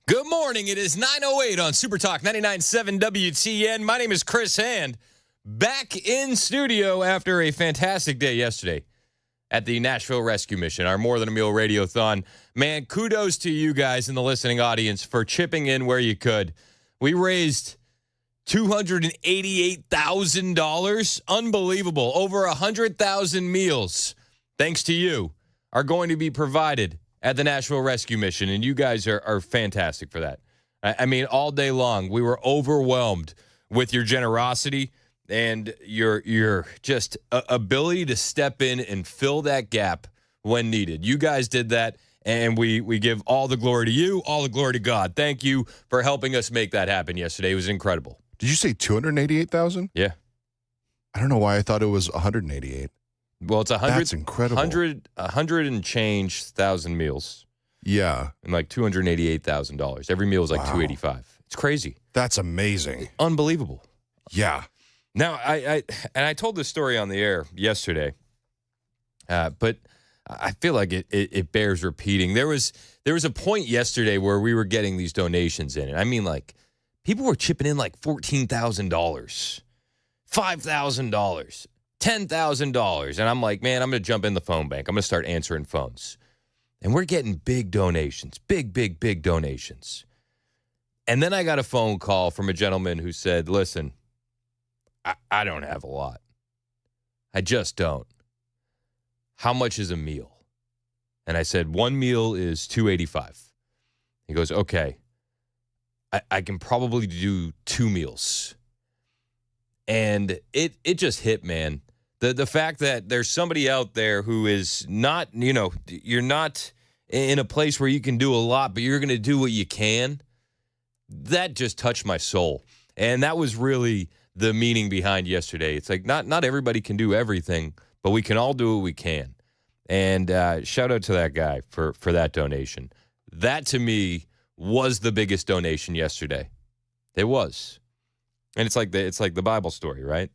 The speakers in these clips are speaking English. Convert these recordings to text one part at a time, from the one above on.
Good morning. It is 9:08 on Super Talk 99.7 WTN. My name is Chris Hand, back in studio after a fantastic day yesterday at the Nashville Rescue Mission, our More Than a Meal Radiothon. Man, kudos to you guys in the listening audience for chipping in where you could. We raised $288,000. Unbelievable. Over 100,000 meals, thanks to you, are going to be provided at the Nashville Rescue Mission, and you guys are fantastic for that. I mean, all day long, we were overwhelmed with your generosity and your just ability to step in and fill that gap when needed. You guys did that, and we give all the glory to you, all the glory to God. Thank you for helping us make that happen yesterday. It was incredible. Did you say 288,000? Yeah. I don't know why I thought it was 188. Well, it's 100. That's incredible. 100 and change thousand meals. Yeah. And like $288,000. Every meal is like $285. It's crazy. That's amazing. Unbelievable. Yeah. Now, I told this story on the air yesterday, but I feel like it bears repeating. There was a point yesterday where we were getting these donations in. And I mean, like, people were chipping in like $14,000, $5,000. $10,000. And I'm like, man, I'm going to jump in the phone bank. I'm going to start answering phones. And we're getting big donations, big donations. And then I got a phone call from a gentleman who said, listen, I don't have a lot. I just don't. How much is a meal? And I said, one meal is $285. He goes, okay, I can probably do 2 meals. And it just hit, man. The fact that there's somebody out there who is not, you're not in a place where you can do a lot, but you're going to do what you can, that just touched my soul. And that was really the meaning behind yesterday. It's like not everybody can do everything, but we can all do what we can. And shout out to that guy for that donation. That, to me, was the biggest donation yesterday. It was. And it's like the Bible story, right?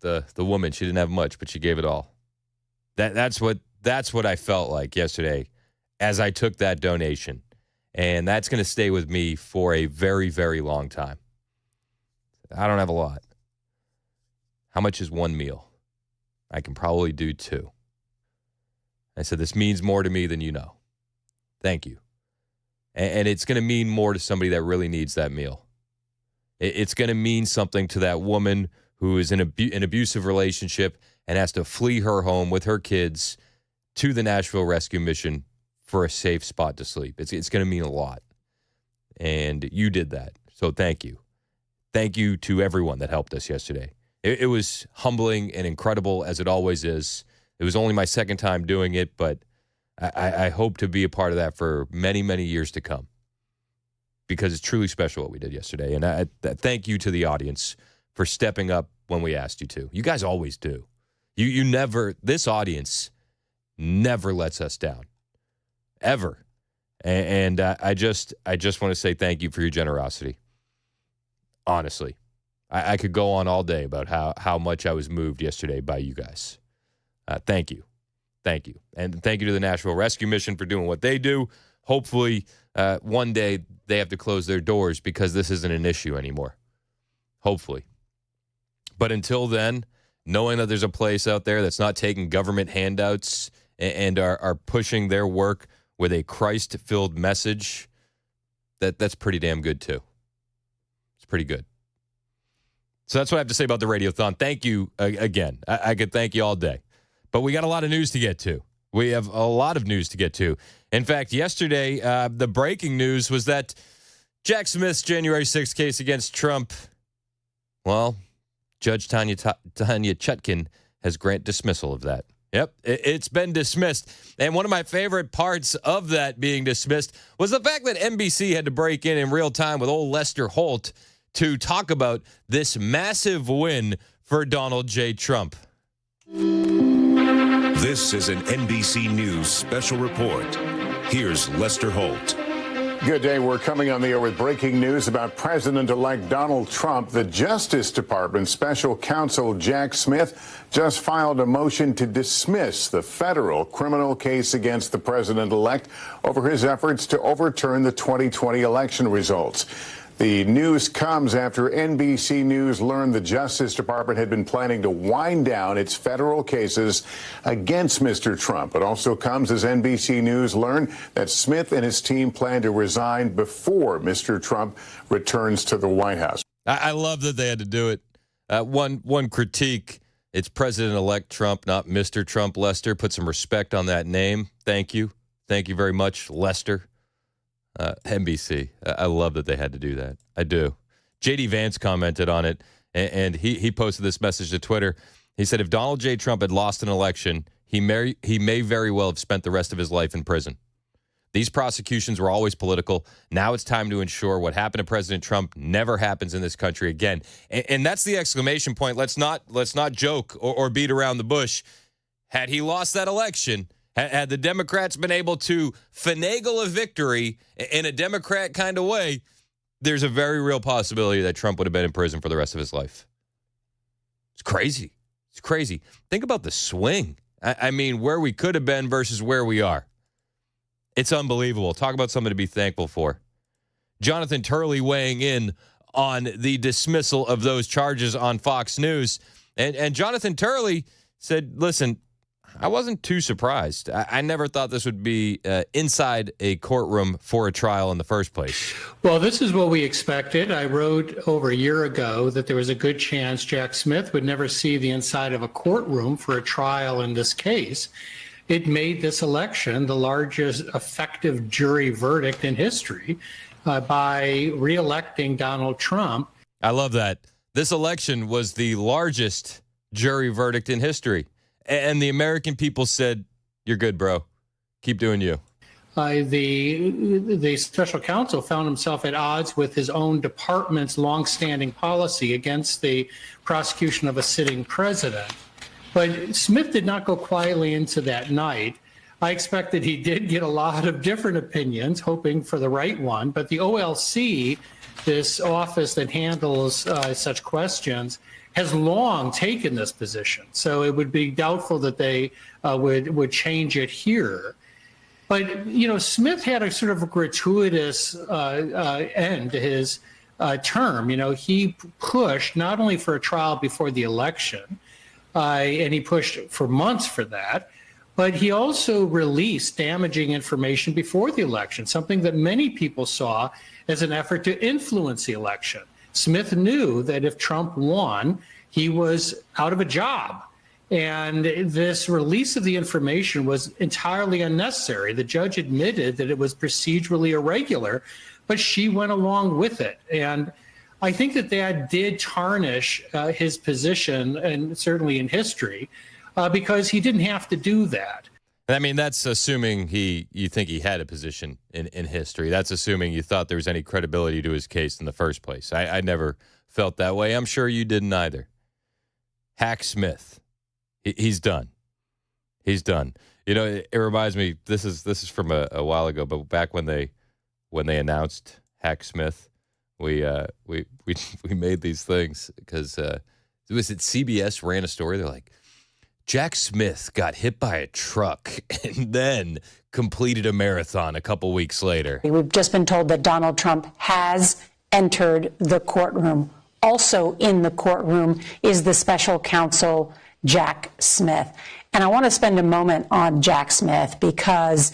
The woman, she didn't have much, but she gave it all. That's what I felt like yesterday as I took that donation. And that's going to stay with me for a very, very long time. I don't have a lot. How much is one meal? I can probably do 2. I said, this means more to me than you know. Thank you. And it's going to mean more to somebody that really needs that meal. It's going to mean something to that woman who is in an abusive relationship and has to flee her home with her kids to the Nashville Rescue Mission for a safe spot to sleep. It's going to mean a lot. And you did that. So thank you. Thank you to everyone that helped us yesterday. It was humbling and incredible, as it always is. It was only my second time doing it, but I hope to be a part of that for many, many years to come, because it's truly special what we did yesterday. And I thank you to the audience for stepping up when we asked you to. You guys always do. You never, this audience never lets us down, ever. And I just want to say thank you for your generosity. Honestly, I could go on all day about how much I was moved yesterday by you guys. Thank you. Thank you. And thank you to the Nashville Rescue Mission for doing what they do. Hopefully, one day they have to close their doors because this isn't an issue anymore. Hopefully. But until then, knowing that there's a place out there that's not taking government handouts and are pushing their work with a Christ-filled message, that's pretty damn good too. It's pretty good. So that's what I have to say about the Radiothon. Thank you again. I could thank you all day. But we got a lot of news to get to. We have a lot of news to get to. In fact, yesterday, the breaking news was that Jack Smith's January 6th case against Trump, well, Judge Tanya Chutkin has granted dismissal of that. Yep, it's been dismissed. And one of my favorite parts of that being dismissed was the fact that NBC had to break in real time with old Lester Holt to talk about this massive win for Donald J. Trump. This is an NBC News special report. Here's Lester Holt. Good day. We're coming on the air with breaking news about President-elect Donald Trump. The Justice Department special counsel Jack Smith just filed a motion to dismiss the federal criminal case against the president-elect over his efforts to overturn the 2020 election results. The news comes after NBC News learned the Justice Department had been planning to wind down its federal cases against Mr. Trump. It also comes as NBC News learned that Smith and his team plan to resign before Mr. Trump returns to the White House. I love that they had to do it. One critique, it's President-elect Trump, not Mr. Trump. Lester, put some respect on that name. Thank you. Thank you very much, Lester. NBC. I love that they had to do that. I do. J.D. Vance commented on it, and he posted this message to Twitter. He said, if Donald J. Trump had lost an election, he may very well have spent the rest of his life in prison. These prosecutions were always political. Now it's time to ensure what happened to President Trump never happens in this country again. And that's the exclamation point. Let's not joke or beat around the bush. Had he lost that election, had the Democrats been able to finagle a victory in a Democrat kind of way, there's a very real possibility that Trump would have been in prison for the rest of his life. It's crazy. It's crazy. Think about the swing. I mean, where we could have been versus where we are. It's unbelievable. Talk about something to be thankful for. Jonathan Turley weighing in on the dismissal of those charges on Fox News. And Jonathan Turley said, listen, I wasn't too surprised. I never thought this would be inside a courtroom for a trial in the first place. Well, this is what we expected. I wrote over a year ago that there was a good chance Jack Smith would never see the inside of a courtroom for a trial in this case. It made this election the largest effective jury verdict in history by reelecting Donald Trump. I love that. This election was the largest jury verdict in history. And the American people said, you're good, bro. Keep doing you. The special counsel found himself at odds with his own department's longstanding policy against the prosecution of a sitting president. But Smith did not go quietly into that night. I expect that he did get a lot of different opinions, hoping for the right one. But the OLC, this office that handles such questions, has long taken this position. So it would be doubtful that they would change it here. But, you know, Smith had a sort of a gratuitous end to his term. You know, he pushed not only for a trial before the election, and he pushed for months for that, but he also released damaging information before the election, something that many people saw as an effort to influence the election. Smith knew that if Trump won, he was out of a job. And this release of the information was entirely unnecessary. The judge admitted that it was procedurally irregular, but she went along with it. And I think that that did tarnish his position, and certainly in history, because he didn't have to do that. I mean, that's assuming you think he had a position in history. That's assuming you thought there was any credibility to his case in the first place. I never felt that way. I'm sure you didn't either. Hack Smith, he's done. He's done. You know, it reminds me. This is from a while ago, but back when they announced Hack Smith, we made these things because was it CBS ran a story. They're like, Jack Smith got hit by a truck and then completed a marathon a couple weeks later. We've just been told that Donald Trump has entered the courtroom. Also in the courtroom is the special counsel, Jack Smith. And I want to spend a moment on Jack Smith because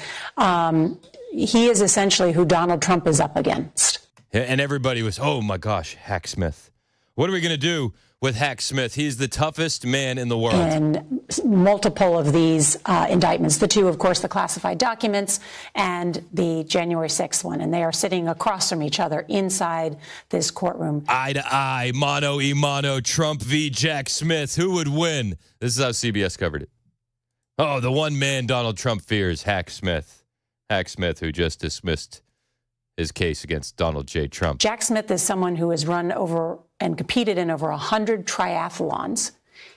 he is essentially who Donald Trump is up against. And everybody was, oh my gosh, Hack Smith. What are we going to do with Hack Smith? He's the toughest man in the world. And multiple of these indictments, the two, of course, the classified documents and the January 6th one. And they are sitting across from each other inside this courtroom. Eye to eye, mano a mano, Trump v. Jack Smith. Who would win? This is how CBS covered it. Oh, the one man Donald Trump fears, Hack Smith. Hack Smith, who just dismissed his case against Donald J. Trump. Jack Smith is someone who has run over and competed in over 100 triathlons.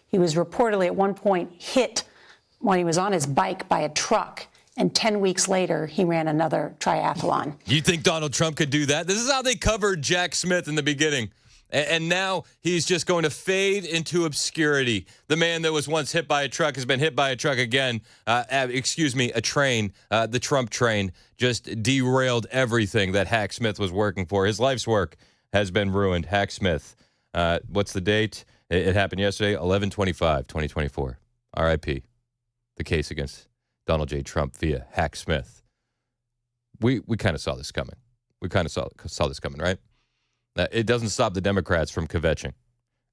He was reportedly at one point hit when he was on his bike by a truck And 10 weeks later, he ran another triathlon. You think Donald Trump could do that? This is how they covered Jack Smith in the beginning. And now he's just going to fade into obscurity. The man that was once hit by a truck has been hit by a truck again. A train. The Trump train just derailed everything that Hack Smith was working for. His life's work has been ruined. Hack Smith. What's the date? It happened yesterday, 11/25/2024. R.I.P. The case against Donald J. Trump via Hack Smith. We kind of saw this coming. We kind of saw this coming, right? It doesn't stop the Democrats from kvetching.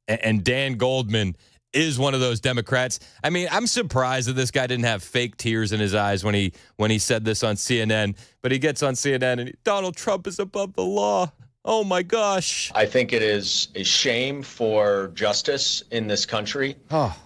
And Dan Goldman is one of those Democrats. I mean, I'm surprised that this guy didn't have fake tears in his eyes when he said this on CNN. But he gets on CNN and Donald Trump is above the law. Oh, my gosh. I think it is a shame for justice in this country.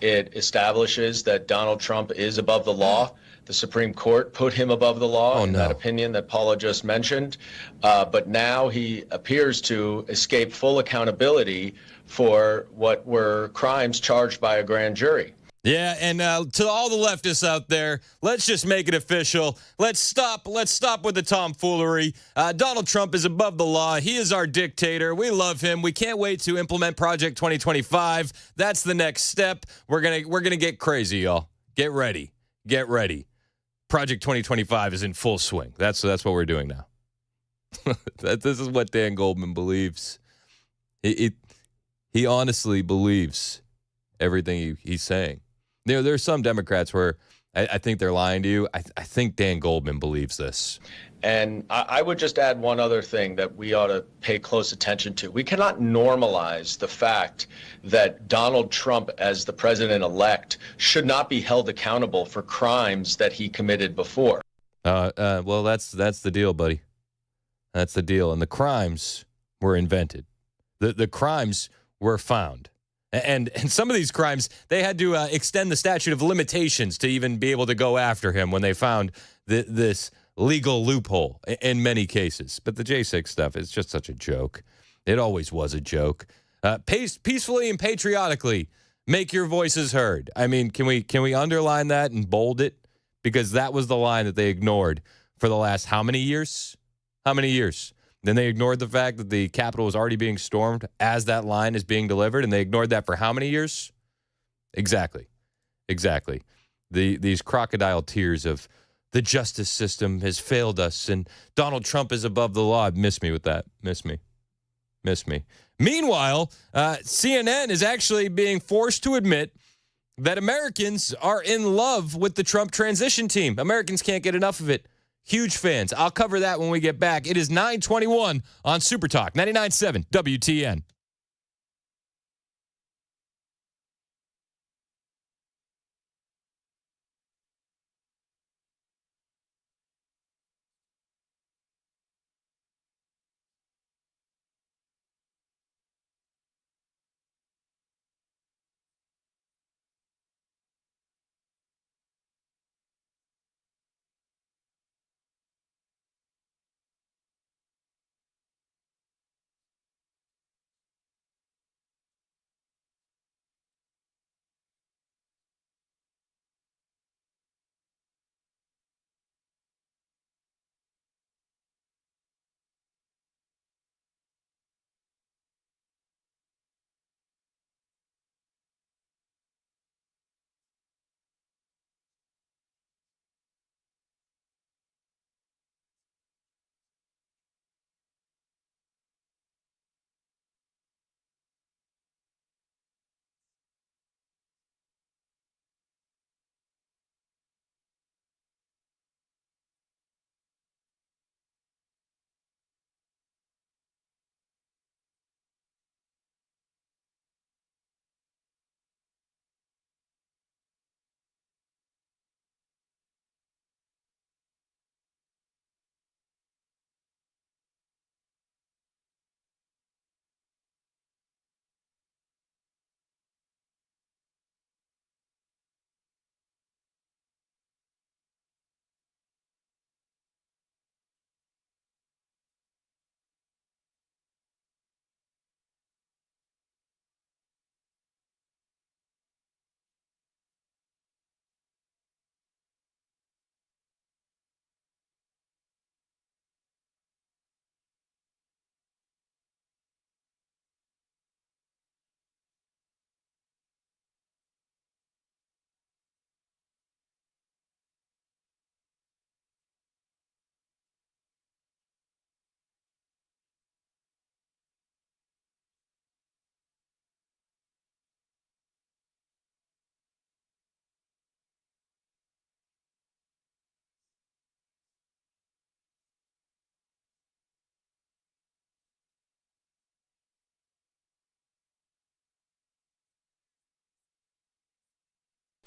It establishes that Donald Trump is above the law. The Supreme Court put him above the law in that opinion that Paula just mentioned. But now he appears to escape full accountability for what were crimes charged by a grand jury. Yeah, and to all the leftists out there, let's just make it official. Let's stop with the tomfoolery. Donald Trump is above the law. He is our dictator. We love him. We can't wait to implement Project 2025. That's the next step. We're gonna get crazy, y'all. Get ready. Get ready. Project 2025 is in full swing. That's what we're doing now. This is what Dan Goldman believes. He honestly believes everything he's saying. There's some Democrats where I think they're lying to you. I think Dan Goldman believes this. And I would just add one other thing that we ought to pay close attention to. We cannot normalize the fact that Donald Trump, as the president-elect, should not be held accountable for crimes that he committed before. Well, that's the deal, buddy. That's the deal. And the crimes were invented. The crimes were found. And some of these crimes, they had to extend the statute of limitations to even be able to go after him when they found this legal loophole in many cases. But the J6 stuff is just such a joke. It always was a joke. Peacefully and patriotically make your voices heard. I mean, can we underline that and bold it? Because that was the line that they ignored for the last how many years? How many years? Then they ignored the fact that the Capitol was already being stormed as that line is being delivered, and they ignored that for how many years? Exactly. These crocodile tears of the justice system has failed us, and Donald Trump is above the law. Miss me with that. Miss me. Meanwhile, CNN is actually being forced to admit that Americans are in love with the Trump transition team. Americans can't get enough of it. Huge fans. I'll cover that when we get back. It is 9:21 on Super Talk 99.7 WTN.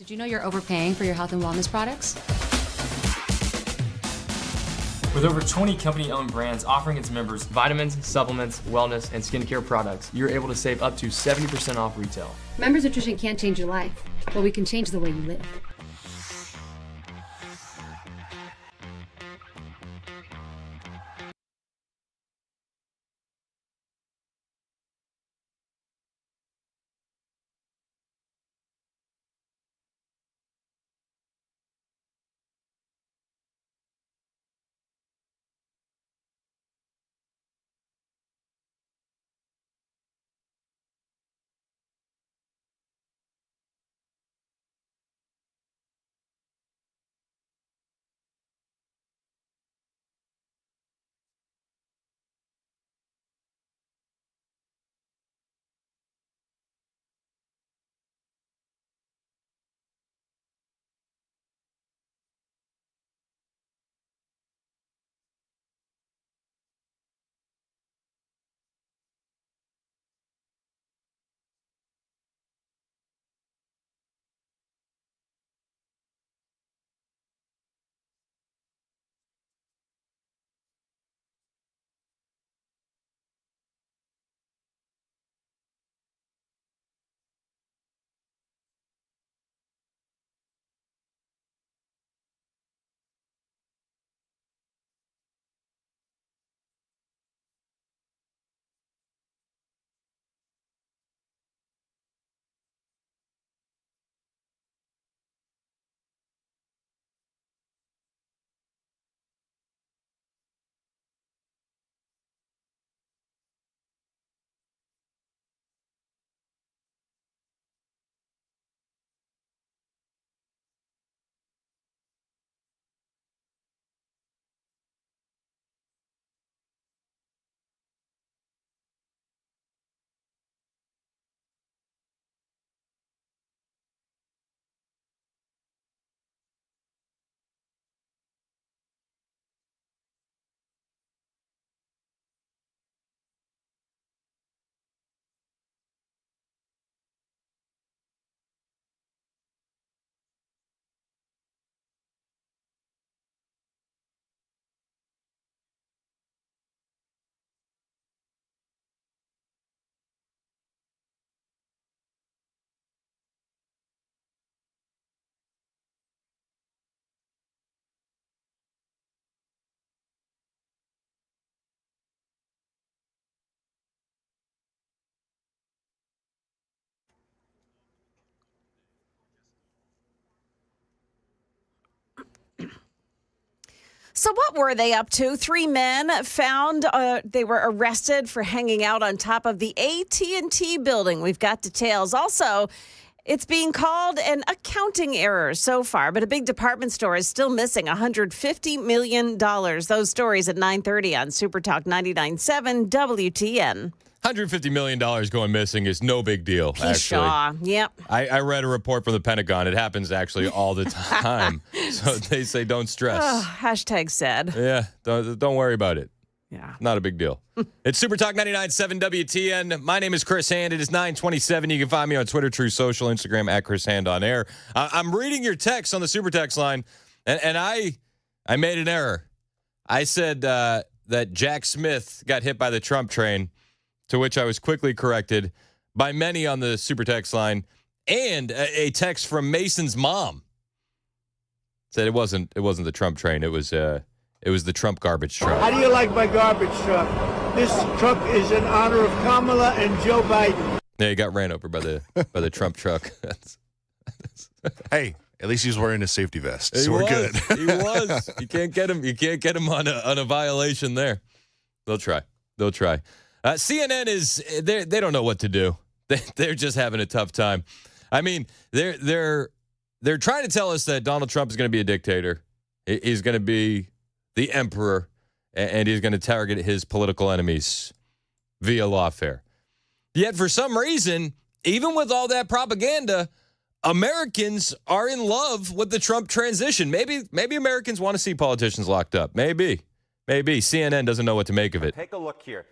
Did you know you're overpaying for your health and wellness products? With over 20 company-owned brands offering its members vitamins, supplements, wellness, and skincare products, you're able to save up to 70% off retail. Members Nutrition can't change your life, but we can change the way you live. So what were they up to? 3 men found they were arrested for hanging out on top of the AT&T building. We've got details. Also, it's being called an accounting error so far, but a big department store is still missing $150 million. Those stories at 9:30 on Super Talk 99.7 WTN. $150 million going missing is no big deal, Pshaw. actually. Yep. I read a report from the Pentagon. It happens actually all the time. So they say don't stress. Hashtag sad. Yeah, don't worry about it. Yeah. Not a big deal. It's Super Talk 99.7 WTN. My name is Chris Hand. It is 9:27. You can find me on Twitter, True Social, Instagram, at Chris Hand on air. I'm reading your text on the Super Text line, and I made an error. I said that Jack Smith got hit by the Trump train, to which I was quickly corrected by many on the Super Text line, and a text from Mason's mom said it wasn't the Trump train. It was the Trump garbage truck. How do you like my garbage truck? This truck is in honor of Kamala and Joe Biden. Yeah, he got ran over by the Trump truck. Hey, at least he's wearing a safety vest, so we're good. He was. You can't get him. You can't get him on a violation there. They'll try. CNN they don't know what to do. They're just having a tough time. I mean, they're trying to tell us that Donald Trump is going to be a dictator. He's going to be the emperor, and he's going to target his political enemies via lawfare. Yet, for some reason, even with all that propaganda, Americans are in love with the Trump transition. Maybe Americans want to see politicians locked up. Maybe. CNN doesn't know what to make of it. Take a look here.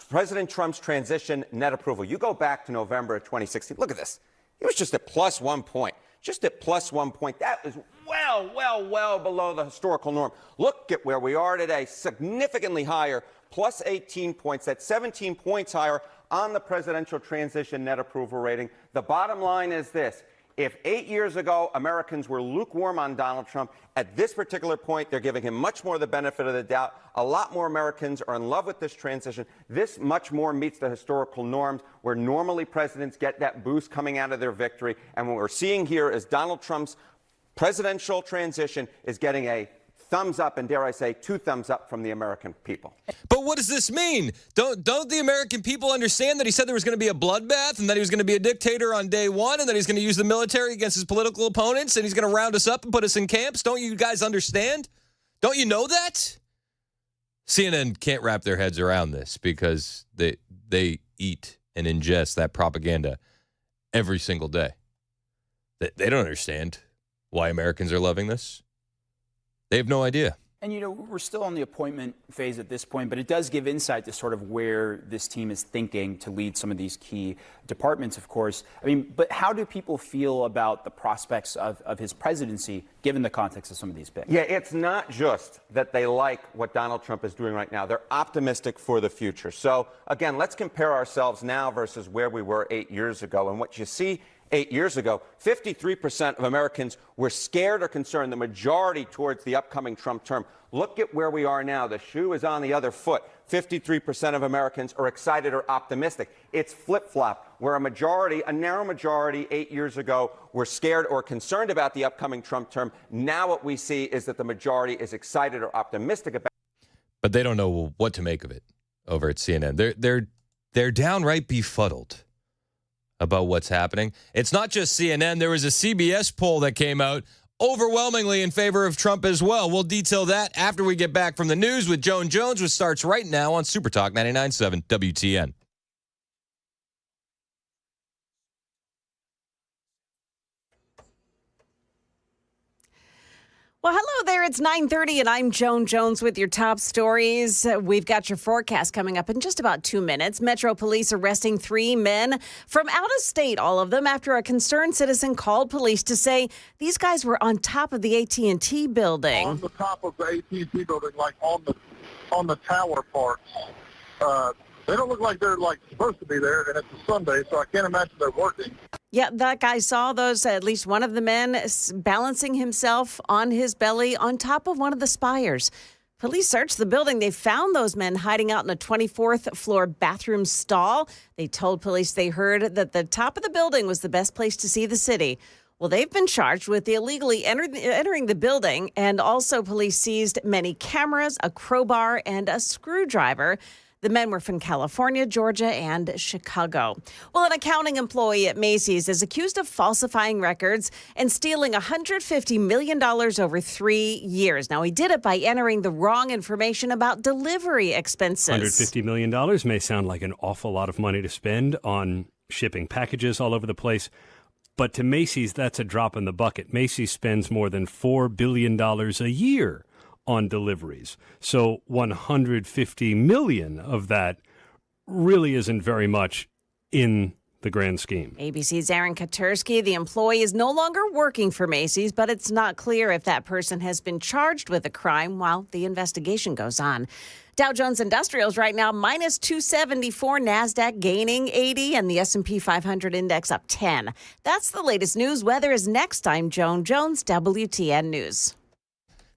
President Trump's transition net approval. You go back to November of 2016. Look at this. It was just a plus 1 point. just at plus 1 point. That is well below the historical norm. Look at where we are today, significantly higher, plus 18 points. That's 17 points higher on the presidential transition net approval rating. The bottom line is this. If 8 years ago Americans were lukewarm on Donald Trump, at this particular point, they're giving him much more the benefit of the doubt. A lot more Americans are in love with this transition. This much more meets the historical norms where normally presidents get that boost coming out of their victory. And what we're seeing here is Donald Trump's presidential transition is getting a thumbs up, and dare I say, 2 thumbs up from the American people. But what does this mean? Don't the American people understand that he said there was going to be a bloodbath and that he was going to be a dictator on day one and that he's going to use the military against his political opponents and he's going to round us up and put us in camps? Don't you guys understand? Don't you know that? CNN can't wrap their heads around this because they eat and ingest that propaganda every single day. They don't understand why Americans are loving this. They have no idea. And, we're still on the appointment phase at this point, but it does give insight to sort of where this team is thinking to lead some of these key departments, of course. But how do people feel about the prospects of his presidency, given the context of some of these picks? Yeah, it's not just that they like what Donald Trump is doing right now. They're optimistic for the future. So, again, let's compare ourselves now versus where we were 8 years ago. And what you see 8 years ago, 53% of Americans were scared or concerned, the majority towards the upcoming Trump term. Look at where we are now. The shoe is on the other foot. 53% of Americans are excited or optimistic. It's flip-flop, where a narrow majority 8 years ago were scared or concerned about the upcoming Trump term. Now what we see is that the majority is excited or optimistic about it. But they don't know what to make of it over at CNN. They're downright befuddled about what's happening. It's not just CNN. There was a CBS poll that came out overwhelmingly in favor of Trump as well. We'll detail that after we get back from the news with Joan Jones, which starts right now on Super Talk 99.7 WTN. Well, hello there. It's 9:30, and I'm Joan Jones with your top stories. We've got your forecast coming up in just about 2 minutes. Metro Police arresting 3 men from out of state, all of them, after a concerned citizen called police to say these guys were on top of the AT&T building. On the top of the AT&T building, like on the tower parts. They don't look like they're supposed to be there, and it's a Sunday, so I can't imagine they're working. Yeah, that guy saw those, at least one of the men balancing himself on his belly on top of one of the spires. Police searched the building. They found those men hiding out in a 24th floor bathroom stall. They told police they heard that the top of the building was the best place to see the city. Well, they've been charged with illegally entering the building, and also police seized many cameras, a crowbar, and a screwdriver. The men were from California, Georgia, and Chicago. Well, an accounting employee at Macy's is accused of falsifying records and stealing $150 million over 3 years. Now, he did it by entering the wrong information about delivery expenses. $150 million may sound like an awful lot of money to spend on shipping packages all over the place. But to Macy's, that's a drop in the bucket. Macy's spends more than $4 billion a year on deliveries. So 150 million of that really isn't very much in the grand scheme. ABC's Aaron Katursky, the employee, is no longer working for Macy's, but it's not clear if that person has been charged with a crime while the investigation goes on. Dow Jones Industrials right now minus 274, NASDAQ gaining 80, and the S&P 500 index up 10. That's the latest news. Weather is next. I'm Joan Jones, WTN News.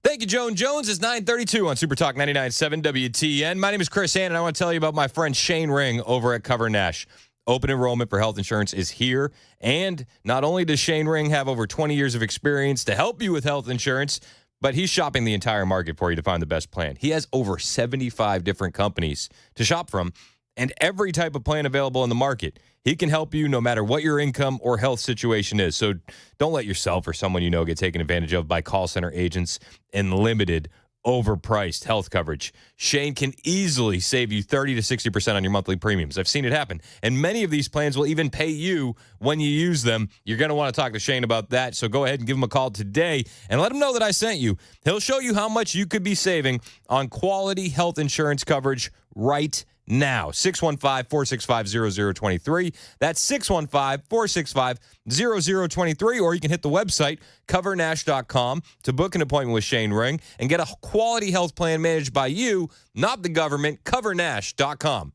Thank you, Joan Jones. It's 9:32 on Super Talk 99.7 WTN. My name is Chris Ann, and I want to tell you about my friend Shane Ring over at Cover Nash. Open enrollment for health insurance is here, and not only does Shane Ring have over 20 years of experience to help you with health insurance, but he's shopping the entire market for you to find the best plan. He has over 75 different companies to shop from, and every type of plan available in the market. He can help you no matter what your income or health situation is. So don't let yourself or someone you know get taken advantage of by call center agents and limited, overpriced health coverage. Shane can easily save you 30 to 60% on your monthly premiums. I've seen it happen. And many of these plans will even pay you when you use them. You're going to want to talk to Shane about that. So go ahead and give him a call today and let him know that I sent you. He'll show you how much you could be saving on quality health insurance coverage right now. 615-465-0023. That's 615-465-0023. Or you can hit the website, covernash.com, to book an appointment with Shane Ring and get a quality health plan managed by you, not the government. Covernash.com.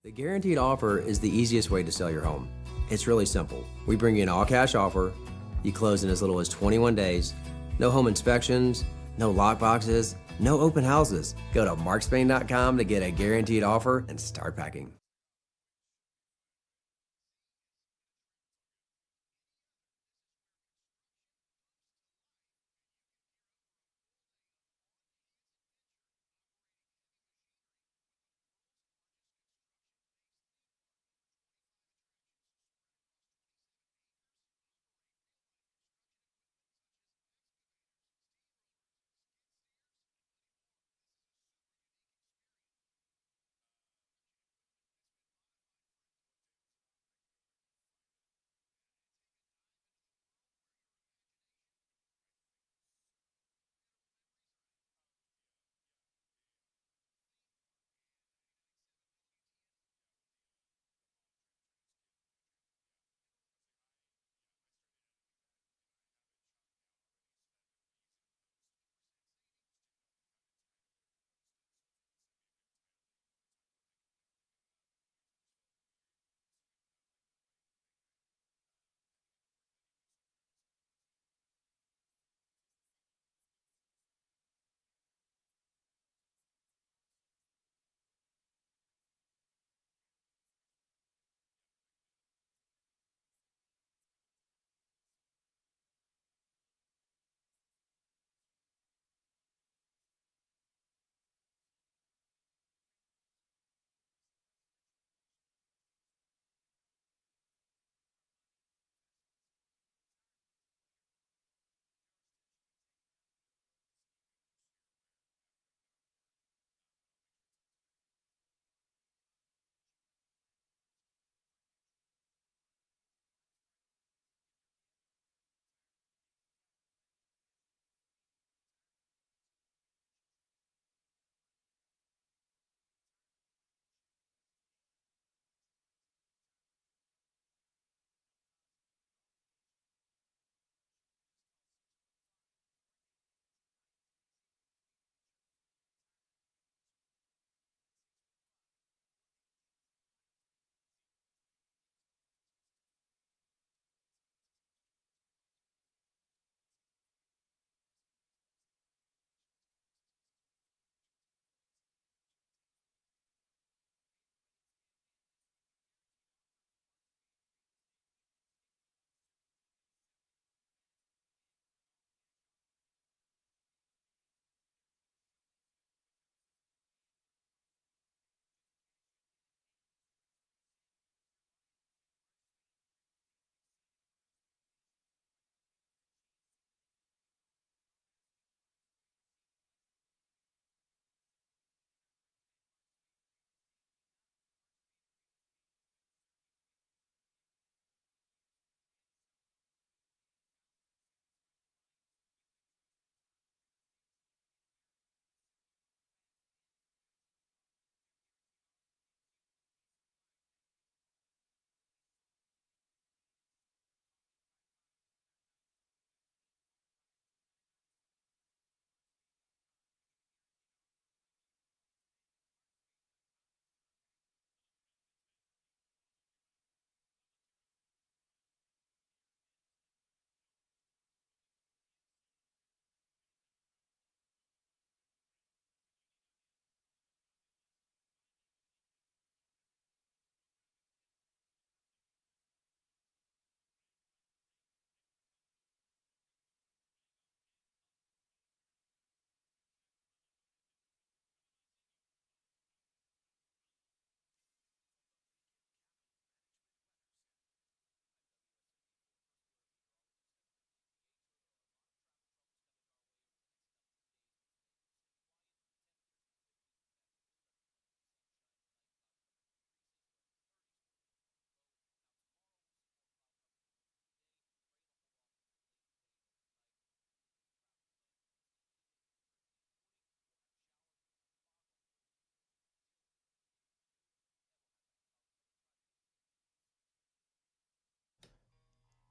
The guaranteed offer is the easiest way to sell your home. It's really simple. We bring you an all-cash offer. You close in as little as 21 days. No home inspections, no lockboxes, no open houses. Go to markspain.com to get a guaranteed offer and start packing.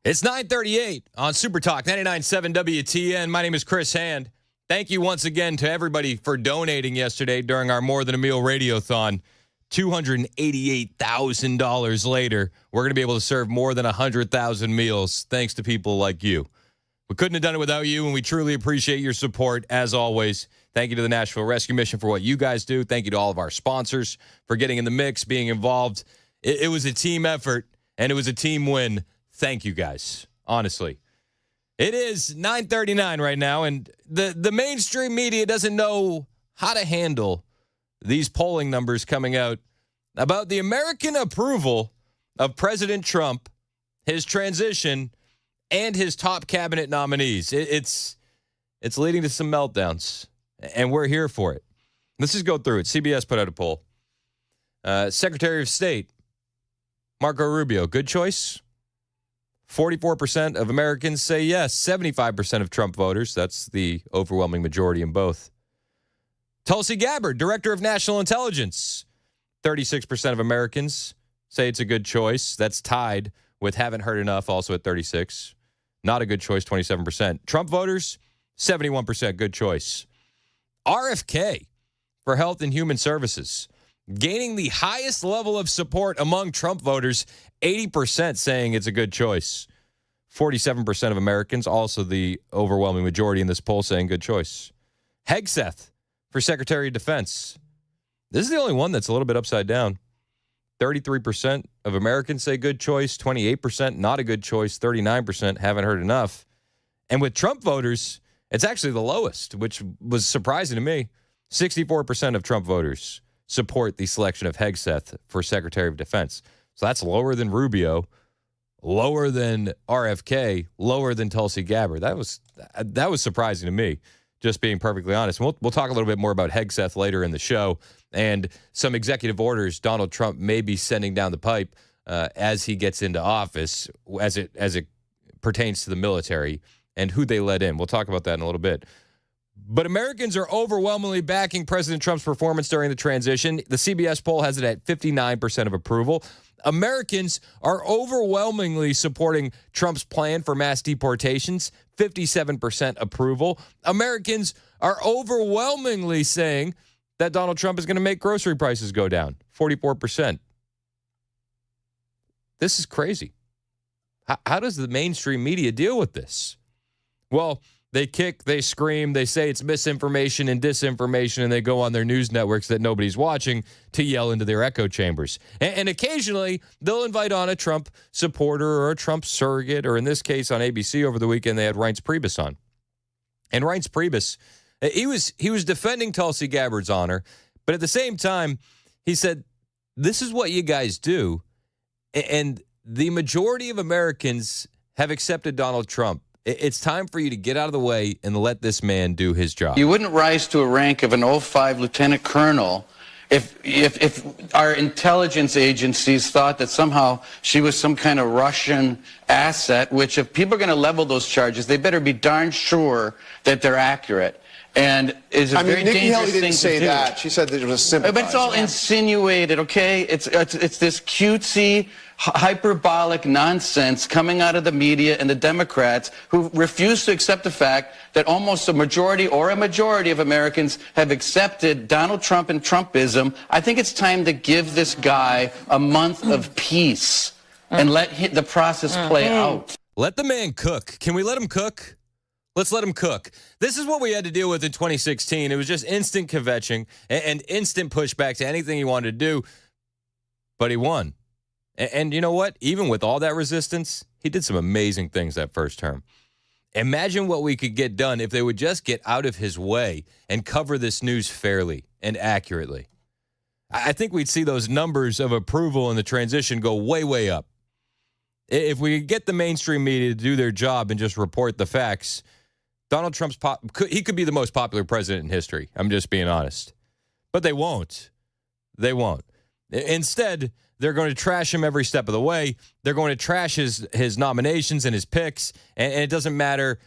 It's 9:38 on Super Talk 99.7 WTN. My name is Chris Hand. Thank you once again to everybody for donating yesterday during our More Than a Meal Radiothon. $288,000 later, we're going to be able to serve more than 100,000 meals thanks to people like you. We couldn't have done it without you, and we truly appreciate your support as always. Thank you to the Nashville Rescue Mission for what you guys do. Thank you to all of our sponsors for getting in the mix, being involved. It was a team effort, and it was a team win. Thank you guys, honestly. It is 9:39 right now, and the mainstream media doesn't know how to handle these polling numbers coming out about the American approval of President Trump, his transition, and his top cabinet nominees. It's leading to some meltdowns, and we're here for it. Let's just go through it. CBS put out a poll. Secretary of State, Marco Rubio, good choice? 44% of Americans say yes. 75% of Trump voters, that's the overwhelming majority in both. Tulsi Gabbard, Director of National Intelligence. 36% of Americans say it's a good choice. That's tied with haven't heard enough, also at 36. Not a good choice, 27%. Trump voters, 71% good choice. RFK for Health and Human Services, gaining the highest level of support among Trump voters, 80% saying it's a good choice. 47% of Americans, also the overwhelming majority in this poll, saying good choice. Hegseth for Secretary of Defense. This is the only one that's a little bit upside down. 33% of Americans say good choice, 28% not a good choice, 39% haven't heard enough. And with Trump voters, it's actually the lowest, which was surprising to me. 64% of Trump voters support the selection of Hegseth for Secretary of Defense. So that's lower than Rubio, lower than RFK, lower than Tulsi Gabbard. That was surprising to me, just being perfectly honest. We'll talk a little bit more about Hegseth later in the show and some executive orders Donald Trump may be sending down the pipe as he gets into office, as it pertains to the military and who they let in. We'll talk about that in a little bit. But Americans are overwhelmingly backing President Trump's performance during the transition. The CBS poll has it at 59% of approval. Americans are overwhelmingly supporting Trump's plan for mass deportations, 57% approval. Americans are overwhelmingly saying that Donald Trump is going to make grocery prices go down, 44%. This is crazy. How does the mainstream media deal with this? Well, they kick, they scream, they say it's misinformation and disinformation, and they go on their news networks that nobody's watching to yell into their echo chambers. And occasionally, they'll invite on a Trump supporter or a Trump surrogate, or in this case on ABC over the weekend, they had Reince Priebus on. And Reince Priebus, he was defending Tulsi Gabbard's honor, but at the same time, he said, this is what you guys do. And the majority of Americans have accepted Donald Trump. It's time for you to get out of the way and let this man do his job. You wouldn't rise to a rank of an 05 lieutenant colonel if our intelligence agencies thought that somehow she was some kind of Russian asset, which if people are going to level those charges, they better be darn sure that they're accurate. And is a very Nikki dangerous Haley didn't thing say to do. that. She said that it was sympathizing. But it's all insinuated, okay? It's this cutesy, hyperbolic nonsense coming out of the media and the Democrats who refuse to accept the fact that almost a majority of Americans have accepted Donald Trump and Trumpism. I think it's time to give this guy a month of peace and let the process play out. Let the man cook. Can we let him cook? Let's let him cook. This is what we had to deal with in 2016. It was just instant kvetching and instant pushback to anything he wanted to do. But he won. And you know what? Even with all that resistance, he did some amazing things that first term. Imagine what we could get done if they would just get out of his way and cover this news fairly and accurately. I think we'd see those numbers of approval in the transition go way, way up. If we could get the mainstream media to do their job and just report the facts, Donald Trump's he could be the most popular president in history. I'm just being honest. But they won't. They won't. Instead, they're going to trash him every step of the way. They're going to trash his nominations and his picks, and it doesn't matter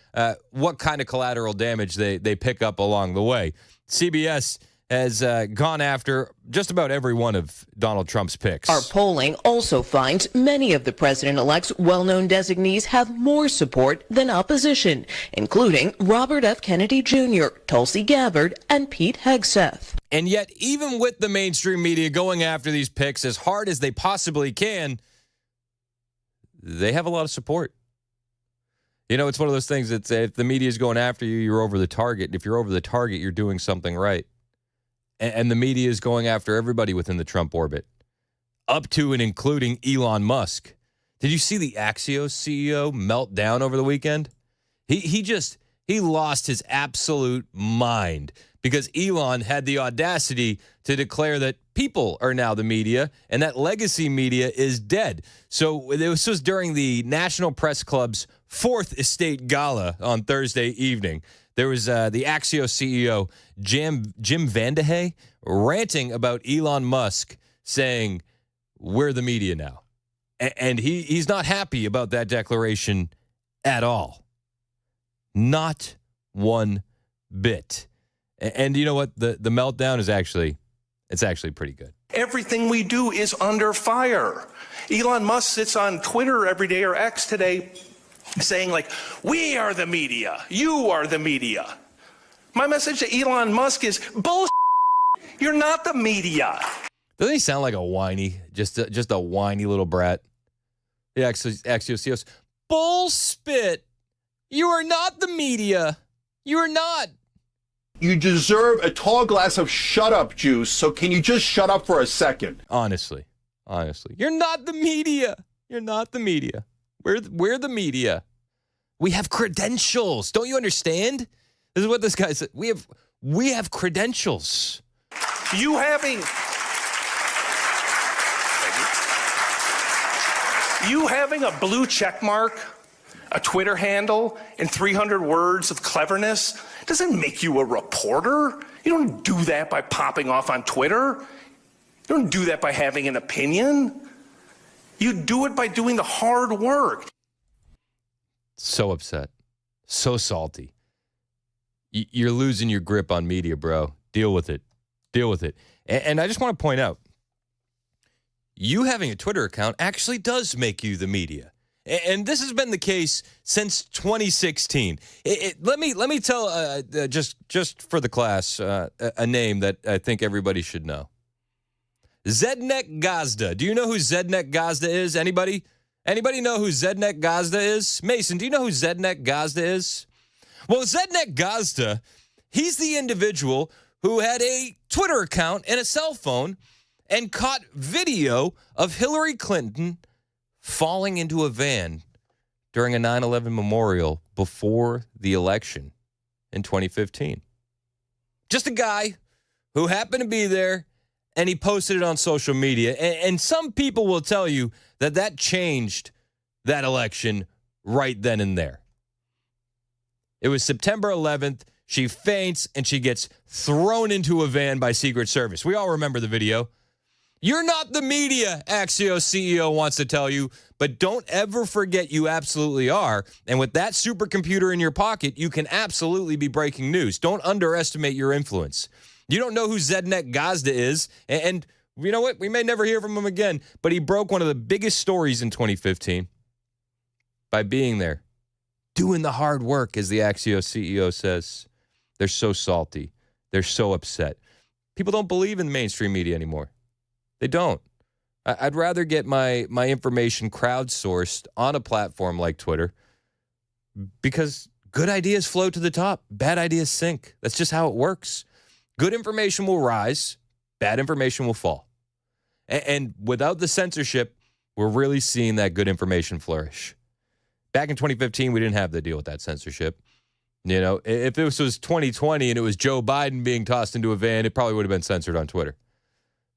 what kind of collateral damage they pick up along the way. CBS has gone after just about every one of Donald Trump's picks. Our polling also finds many of the president-elect's well-known designees have more support than opposition, including Robert F. Kennedy Jr., Tulsi Gabbard, and Pete Hegseth. And yet, even with the mainstream media going after these picks as hard as they possibly can, they have a lot of support. You know, it's one of those things that if the media is going after you, you're over the target. If you're over the target, you're doing something right. And the media is going after everybody within the Trump orbit, up to and including Elon Musk. Did you see the Axios CEO melt down over the weekend? He lost his absolute mind because Elon had the audacity to declare that people are now the media and that legacy media is dead. So this was during the National Press Club's 4th Estate Gala on Thursday evening. There was the Axios CEO, Jim Vandehey, ranting about Elon Musk, saying, we're the media now. And he's not happy about that declaration at all. Not one bit. And you know what? The meltdown is actually pretty good. Everything we do is under fire. Elon Musk sits on Twitter every day, or X today, saying like, we are the media, you are the media. My message to Elon Musk is, bullshit, you're not the media. Doesn't he sound like a whiny, just a whiny little brat? The Axios, bullspit, you are not the media, you are not. You deserve a tall glass of shut up juice, so can you just shut up for a second? Honestly, you're not the media, you're not the media. We're the media. We have credentials. Don't you understand? This is what this guy said. We have credentials. You having a blue check mark, a Twitter handle, and 300 words of cleverness doesn't make you a reporter. You don't do that by popping off on Twitter. You don't do that by having an opinion. You do it by doing the hard work. So upset. So salty. You're losing your grip on media, bro. Deal with it. Deal with it. And I just want to point out, you having a Twitter account actually does make you the media. And this has been the case since 2016. Let me tell, just for the class, a name that I think everybody should know. Zdenek Gazda. Do you know who Zdenek Gazda is? Anybody? Anybody know who Zdenek Gazda is? Mason, do you know who Zdenek Gazda is? Well, Zdenek Gazda, he's the individual who had a Twitter account and a cell phone and caught video of Hillary Clinton falling into a van during a 9/11 memorial before the election in 2015. Just a guy who happened to be there, and he posted it on social media. And some people will tell you that changed that election right then and there. It was September 11th. She faints, and she gets thrown into a van by Secret Service. We all remember the video. You're not the media, Axios CEO wants to tell you, but don't ever forget you absolutely are. And with that supercomputer in your pocket, you can absolutely be breaking news. Don't underestimate your influence. You don't know who Zdenek Gazda is, and you know what? We may never hear from him again, but he broke one of the biggest stories in 2015 by being there, doing the hard work, as the Axios CEO says. They're so salty. They're so upset. People don't believe in the mainstream media anymore. They don't. I'd rather get my information crowdsourced on a platform like Twitter because good ideas float to the top. Bad ideas sink. That's just how it works. Good information will rise. Bad information will fall. And without the censorship, we're really seeing that good information flourish. Back in 2015, we didn't have to deal with that censorship. You know, if this was 2020 and it was Joe Biden being tossed into a van, it probably would have been censored on Twitter.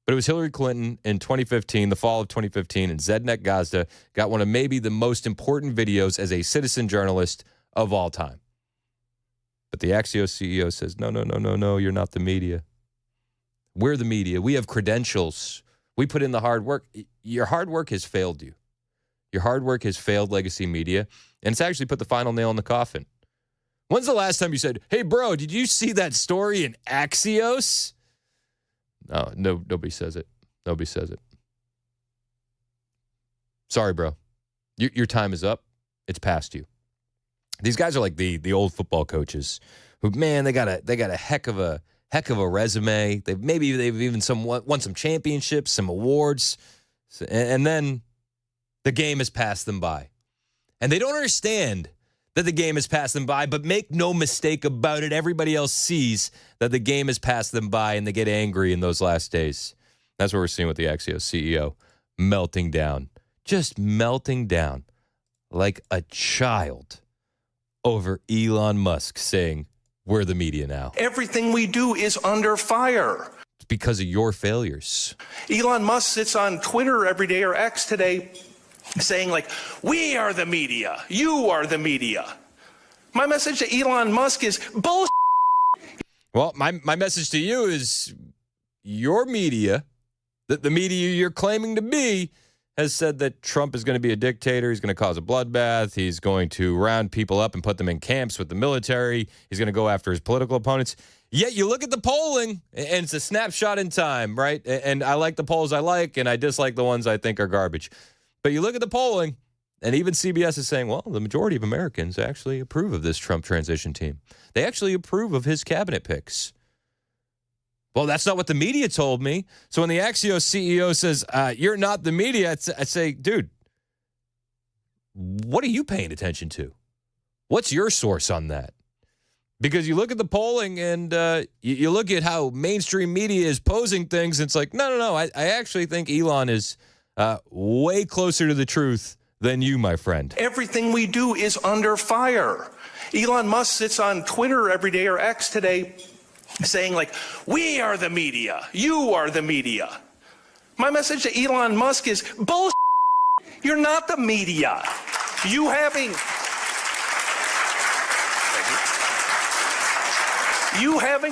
But it was Hillary Clinton in 2015, the fall of 2015, and Zdenek Gazda got one of maybe the most important videos as a citizen journalist of all time. But the Axios CEO says, no, you're not the media. We're the media. We have credentials. We put in the hard work. Your hard work has failed you. Your hard work has failed legacy media, and it's actually put the final nail in the coffin. When's the last time you said, hey, bro, did you see that story in Axios? No, nobody says it. Nobody says it. Sorry, bro. Your time is up. It's past you. These guys are like the old football coaches who, man, they got a heck of a resume. They've even won some championships, some awards, and then the game has passed them by. And they don't understand that the game has passed them by, but make no mistake about it, everybody else sees that the game has passed them by, and they get angry in those last days. That's what we're seeing with the Axios CEO melting down, just melting down like a child over Elon Musk saying, we're the media now. Everything we do is under fire. It's because of your failures. Elon Musk sits on Twitter every day, or X today, saying like, we are the media, you are the media. My message to Elon Musk is bullshit. Well, my message to you is your media, the media you're claiming to be, has said that Trump is going to be a dictator. He's going to cause a bloodbath. He's going to round people up and put them in camps with the military. He's going to go after his political opponents. Yet you look at the polling, and it's a snapshot in time, right? And I like the polls I like, and I dislike the ones I think are garbage. But you look at the polling, and even CBS is saying, well, the majority of Americans actually approve of this Trump transition team. They actually approve of his cabinet picks. Well, that's not what the media told me. So when the Axios CEO says, you're not the media, I say, dude, what are you paying attention to? What's your source on that? Because you look at the polling and you look at how mainstream media is posing things, and it's like, no. I actually think Elon is way closer to the truth than you, my friend. Everything we do is under fire. Elon Musk sits on Twitter every day, or X today, saying like, we are the media, you are the media. My message to Elon Musk is bullshit. You're not the media. You having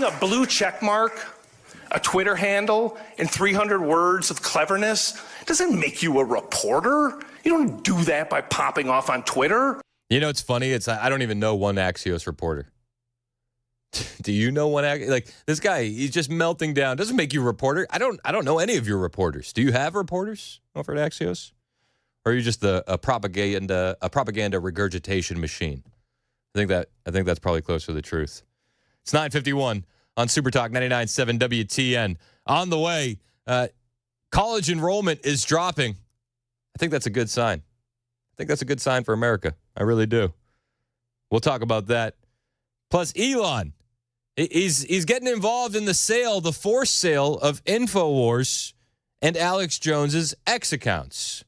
a blue check mark, a Twitter handle, and 300 words of cleverness doesn't make you a reporter. You don't do that by popping off on Twitter. You know, it's funny. I don't even know one Axios reporter. Do you know one? Like this guy, he's just melting down. Doesn't make you a reporter. I don't know any of your reporters. Do you have reporters over at Axios, or are you just a propaganda regurgitation machine? I think that's probably closer to the truth. It's 9:51 on Super Talk 99.7 WTN. On the way, college enrollment is dropping. I think that's a good sign. I think that's a good sign for America. I really do. We'll talk about that. Plus, Elon. He's getting involved in the forced sale of InfoWars and Alex Jones's X accounts.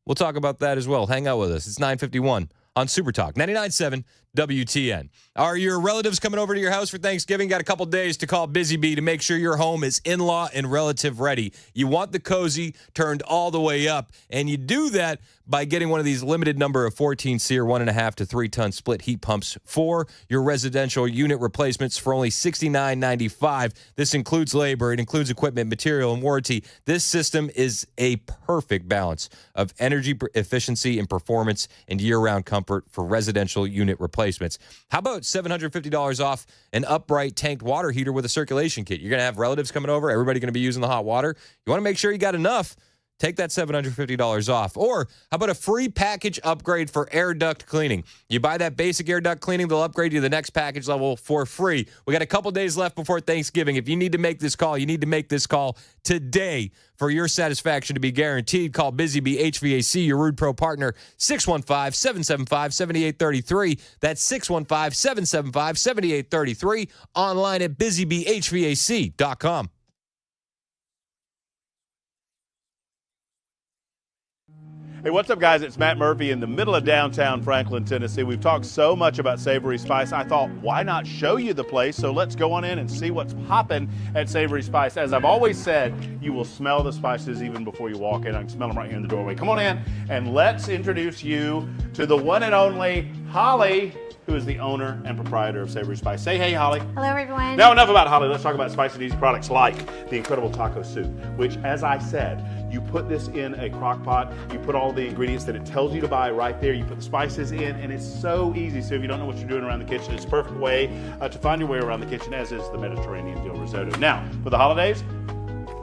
We'll talk about that as well. Hang out with us. It's 9:51 on Super Talk 99.7 WTN. Are your relatives coming over to your house for Thanksgiving? Got a couple days to call Busy Bee to make sure your home is in-law and relative ready. You want the cozy turned all the way up, and you do that by getting one of these limited number of 14 SEER 1.5 to 3 ton split heat pumps for your residential unit replacements for only $69.95. This includes labor, it includes equipment, material, and warranty. This system is a perfect balance of energy efficiency and performance and year-round comfort for residential unit replacements. How about $750 off an upright tanked water heater with a circulation kit? You're going to have relatives coming over. Everybody going to be using the hot water. You want to make sure you got enough. Take that $750 off. Or how about a free package upgrade for air duct cleaning? You buy that basic air duct cleaning, they'll upgrade you to the next package level for free. We got a couple days left before Thanksgiving. If you need to make this call, you need to make this call today for your satisfaction to be guaranteed. Call Busy Bee HVAC, your Rude Pro partner, 615-775-7833. That's 615-775-7833. Online at busybeehvac.com. Hey, what's up, guys? It's Matt Murphy in the middle of downtown Franklin, Tennessee. We've talked so much about Savory Spice. I thought, why not show you the place? So let's go on in and see what's popping at Savory Spice. As I've always said, you will smell the spices even before you walk in. I can smell them right here in the doorway. Come on in, and let's introduce you to the one and only Holly, who is the owner and proprietor of Savory Spice. Say hey, Holly. Hello, everyone. Now, enough about Holly. Let's talk about spice and easy products like the incredible taco soup, which, as I said, you put this in a crock pot, you put all the ingredients that it tells you to buy right there, you put the spices in, and it's so easy. So if you don't know what you're doing around the kitchen, it's a perfect way to find your way around the kitchen, as is the Mediterranean dill risotto. Now, for the holidays,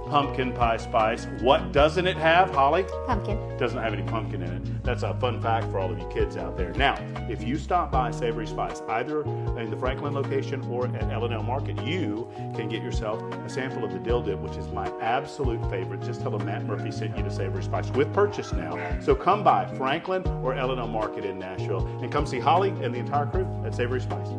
pumpkin pie spice. What doesn't it have, Holly? Pumpkin. Doesn't have any pumpkin in it. That's a fun fact for all of you kids out there. Now, if you stop by Savory Spice, either in the Franklin location or at L&L Market, you can get yourself a sample of the dill dip, which is my absolute favorite. Just tell them Matt Murphy sent you to Savory Spice with purchase now. So come by Franklin or L&L Market in Nashville and come see Holly and the entire crew at Savory Spice.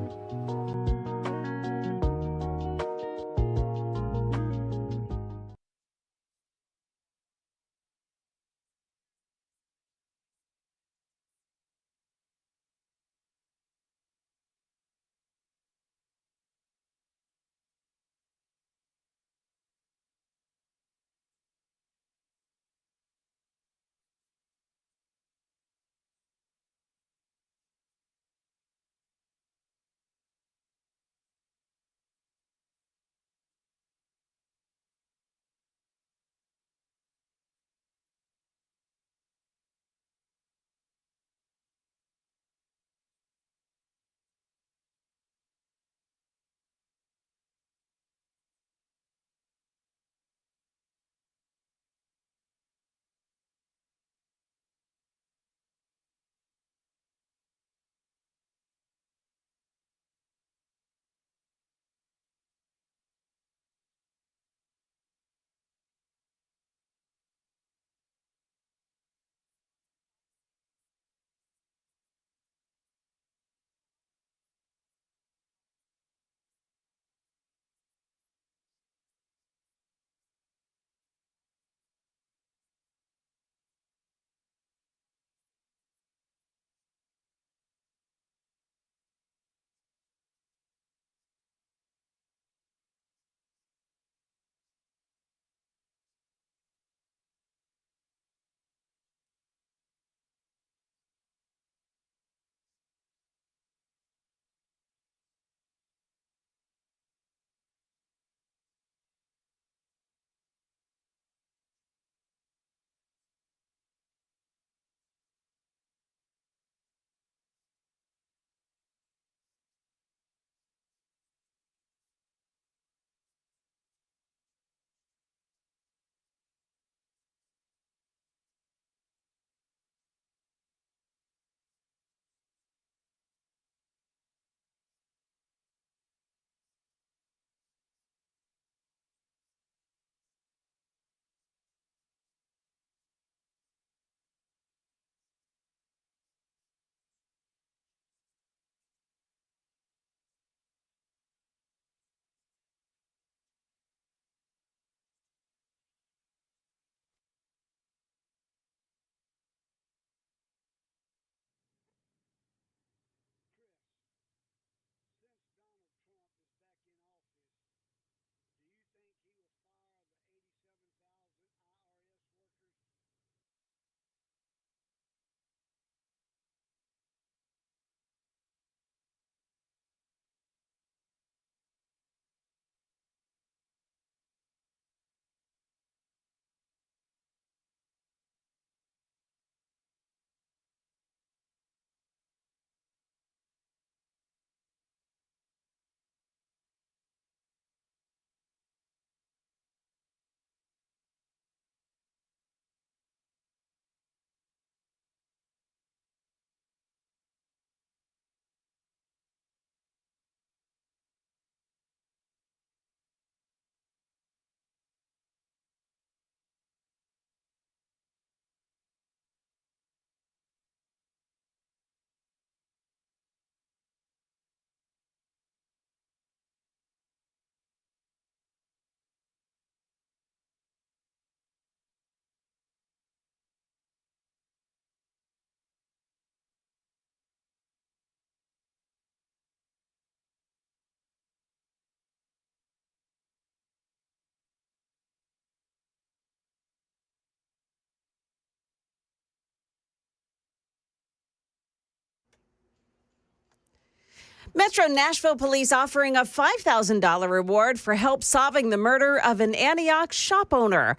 Metro Nashville police offering a $5,000 reward for help solving the murder of an Antioch shop owner.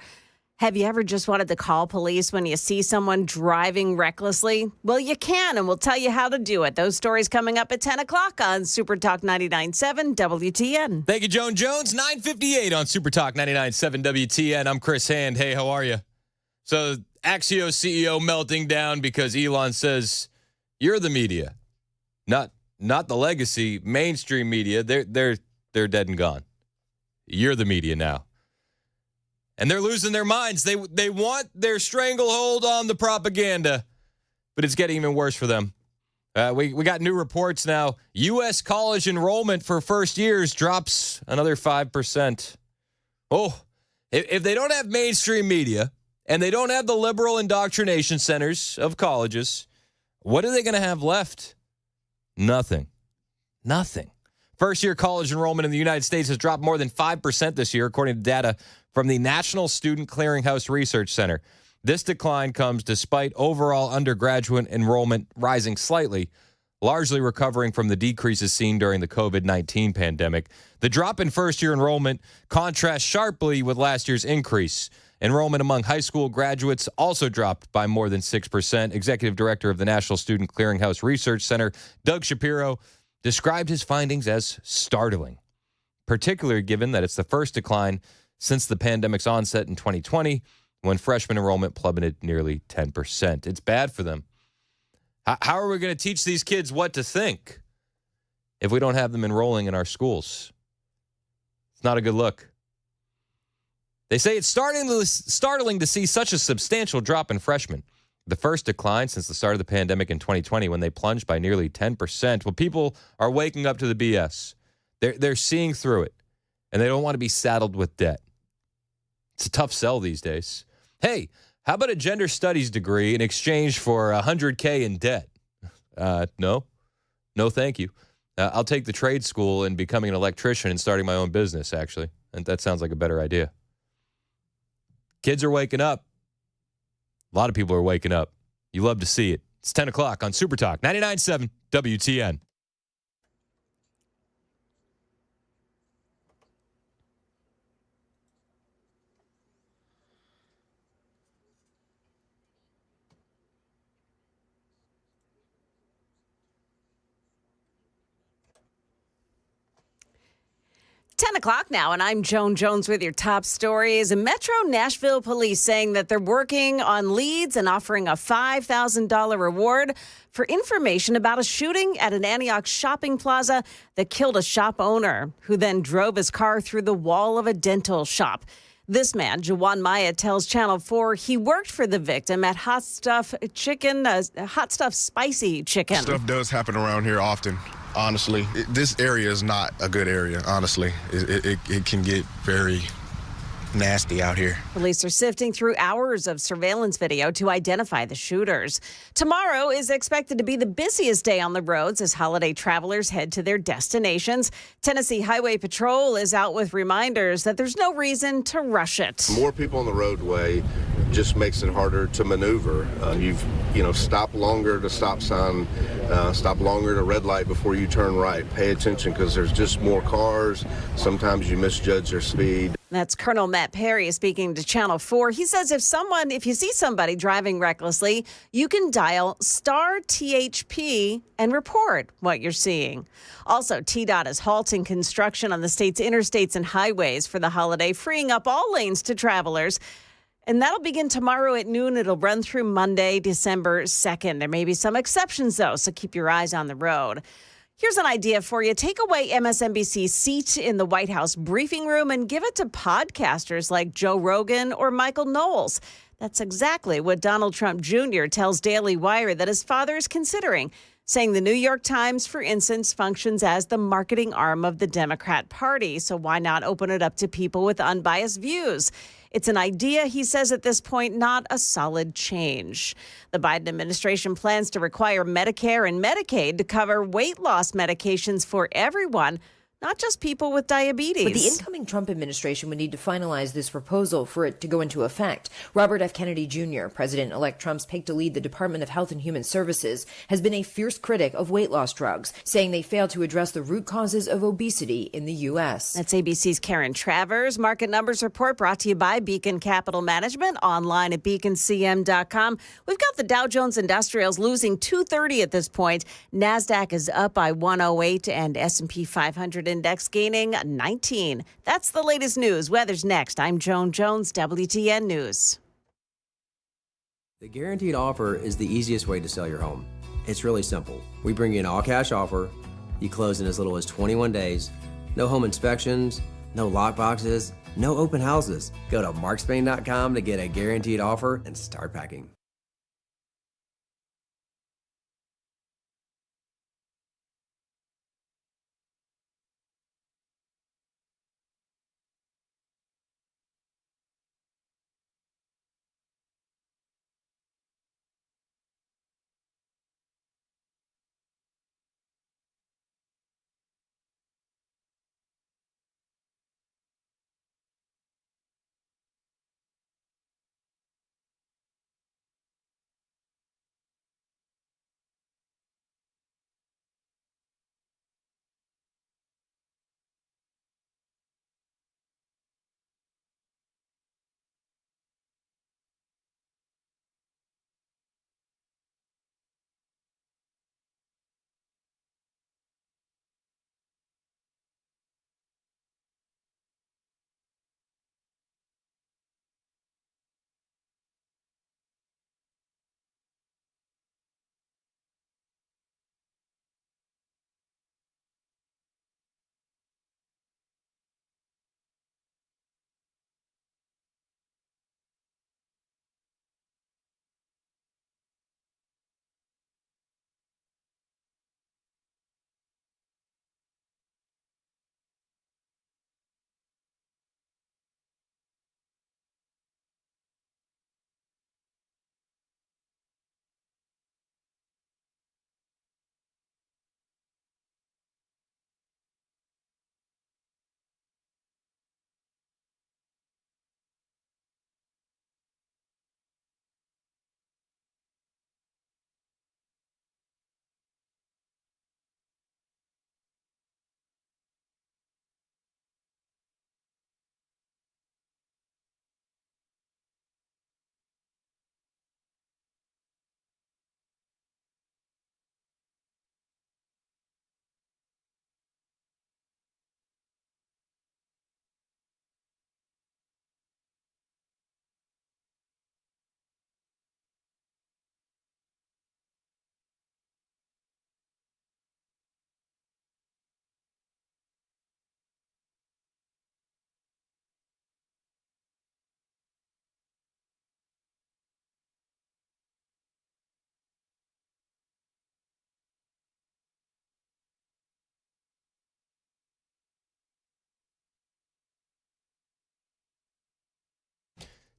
Have you ever just wanted to call police when you see someone driving recklessly? Well, you can, and we'll tell you how to do it. Those stories coming up at 10 o'clock on Super Talk 99.7 WTN. Thank you, Joan Jones. 9:58 on Super Talk 99.7 WTN. I'm Chris Hand. Hey, how are you? So Axios CEO melting down because Elon says, you're the media, not the legacy mainstream media. They're dead and gone. You're the media now. And they're losing their minds. They want their stranglehold on the propaganda, but it's getting even worse for them. We got new reports now. U.S. college enrollment for first years drops another 5%. Oh, if they don't have mainstream media and they don't have the liberal indoctrination centers of colleges, what are they going to have left? Nothing. First-year college enrollment in the United States has dropped more than 5% this year, according to data from the National Student Clearinghouse Research Center. This decline comes despite overall undergraduate enrollment rising slightly, largely recovering from the decreases seen during the COVID-19 pandemic. The drop in first-year enrollment contrasts sharply with last year's increase. Enrollment among high school graduates also dropped by more than 6%. Executive Director of the National Student Clearinghouse Research Center, Doug Shapiro, described his findings as startling, particularly given that it's the first decline since the pandemic's onset in 2020, when freshman enrollment plummeted nearly 10%. It's bad for them. How are we going to teach these kids what to think if we don't have them enrolling in our schools? It's not a good look. They say it's startling to see such a substantial drop in freshmen. The first decline since the start of the pandemic in 2020, when they plunged by nearly 10%. Well, people are waking up to the BS. They're seeing through it, and they don't want to be saddled with debt. It's a tough sell these days. Hey, how about a gender studies degree in exchange for $100K in debt? No, thank you. I'll take the trade school and becoming an electrician and starting my own business, actually. And that sounds like a better idea. Kids are waking up. A lot of people are waking up. You love to see it. It's 10 o'clock on Super Talk 99.7 WTN. O'clock now, and I'm Joan Jones with your top stories. Metro Nashville police saying that they're working on leads and offering a $5,000 reward for information about a shooting at an Antioch shopping plaza that killed a shop owner who then drove his car through the wall of a dental shop. This man, Jawan Maya, tells Channel 4 he worked for the victim at Hot Stuff Spicy Chicken. Stuff does happen around here often. Honestly, this area is not a good area, honestly. It can get very nasty out here. Police are sifting through hours of surveillance video to identify the shooters. Tomorrow is expected to be the busiest day on the roads as holiday travelers head to their destinations. Tennessee Highway Patrol is out with reminders that there's no reason to rush it. More people on the roadway just makes it harder to maneuver. Stop longer to stop sign, stop longer to red light before you turn right. Pay attention because there's just more cars. Sometimes you misjudge their speed. That's Colonel Matt Perry speaking to Channel 4. He says if you see somebody driving recklessly, you can dial star THP and report what you're seeing. Also, TDOT is halting construction on the state's interstates and highways for the holiday, freeing up all lanes to travelers. And that'll begin tomorrow at noon. It'll run through Monday, December 2nd. There may be some exceptions, though, so keep your eyes on the road. Here's an idea for you. Take away MSNBC's seat in the White House briefing room and give it to podcasters like Joe Rogan or Michael Knowles. That's exactly what Donald Trump Jr. tells Daily Wire that his father is considering, saying the New York Times, for instance, functions as the marketing arm of the Democrat Party. So why not open it up to people with unbiased views? It's an idea, he says at this point, not a solid change. The Biden administration plans to require Medicare and Medicaid to cover weight loss medications for everyone, not just people with diabetes. But the incoming Trump administration would need to finalize this proposal for it to go into effect. Robert F. Kennedy Jr., President-elect Trump's pick to lead the Department of Health and Human Services, has been a fierce critic of weight loss drugs, saying they fail to address the root causes of obesity in the U.S. That's ABC's Karen Travers. Market Numbers Report brought to you by Beacon Capital Management, online at beaconcm.com. We've got the Dow Jones Industrials losing 230 at this point. NASDAQ is up by 108 and S&P 500 index gaining 19. That's the latest news. Weather's next. I'm Joan Jones, WTN News. The guaranteed offer is the easiest way to sell your home. It's really simple. We bring you an all-cash offer. You close in as little as 21 days. No home inspections, no lock boxes, no open houses. Go to markspain.com to get a guaranteed offer and start packing.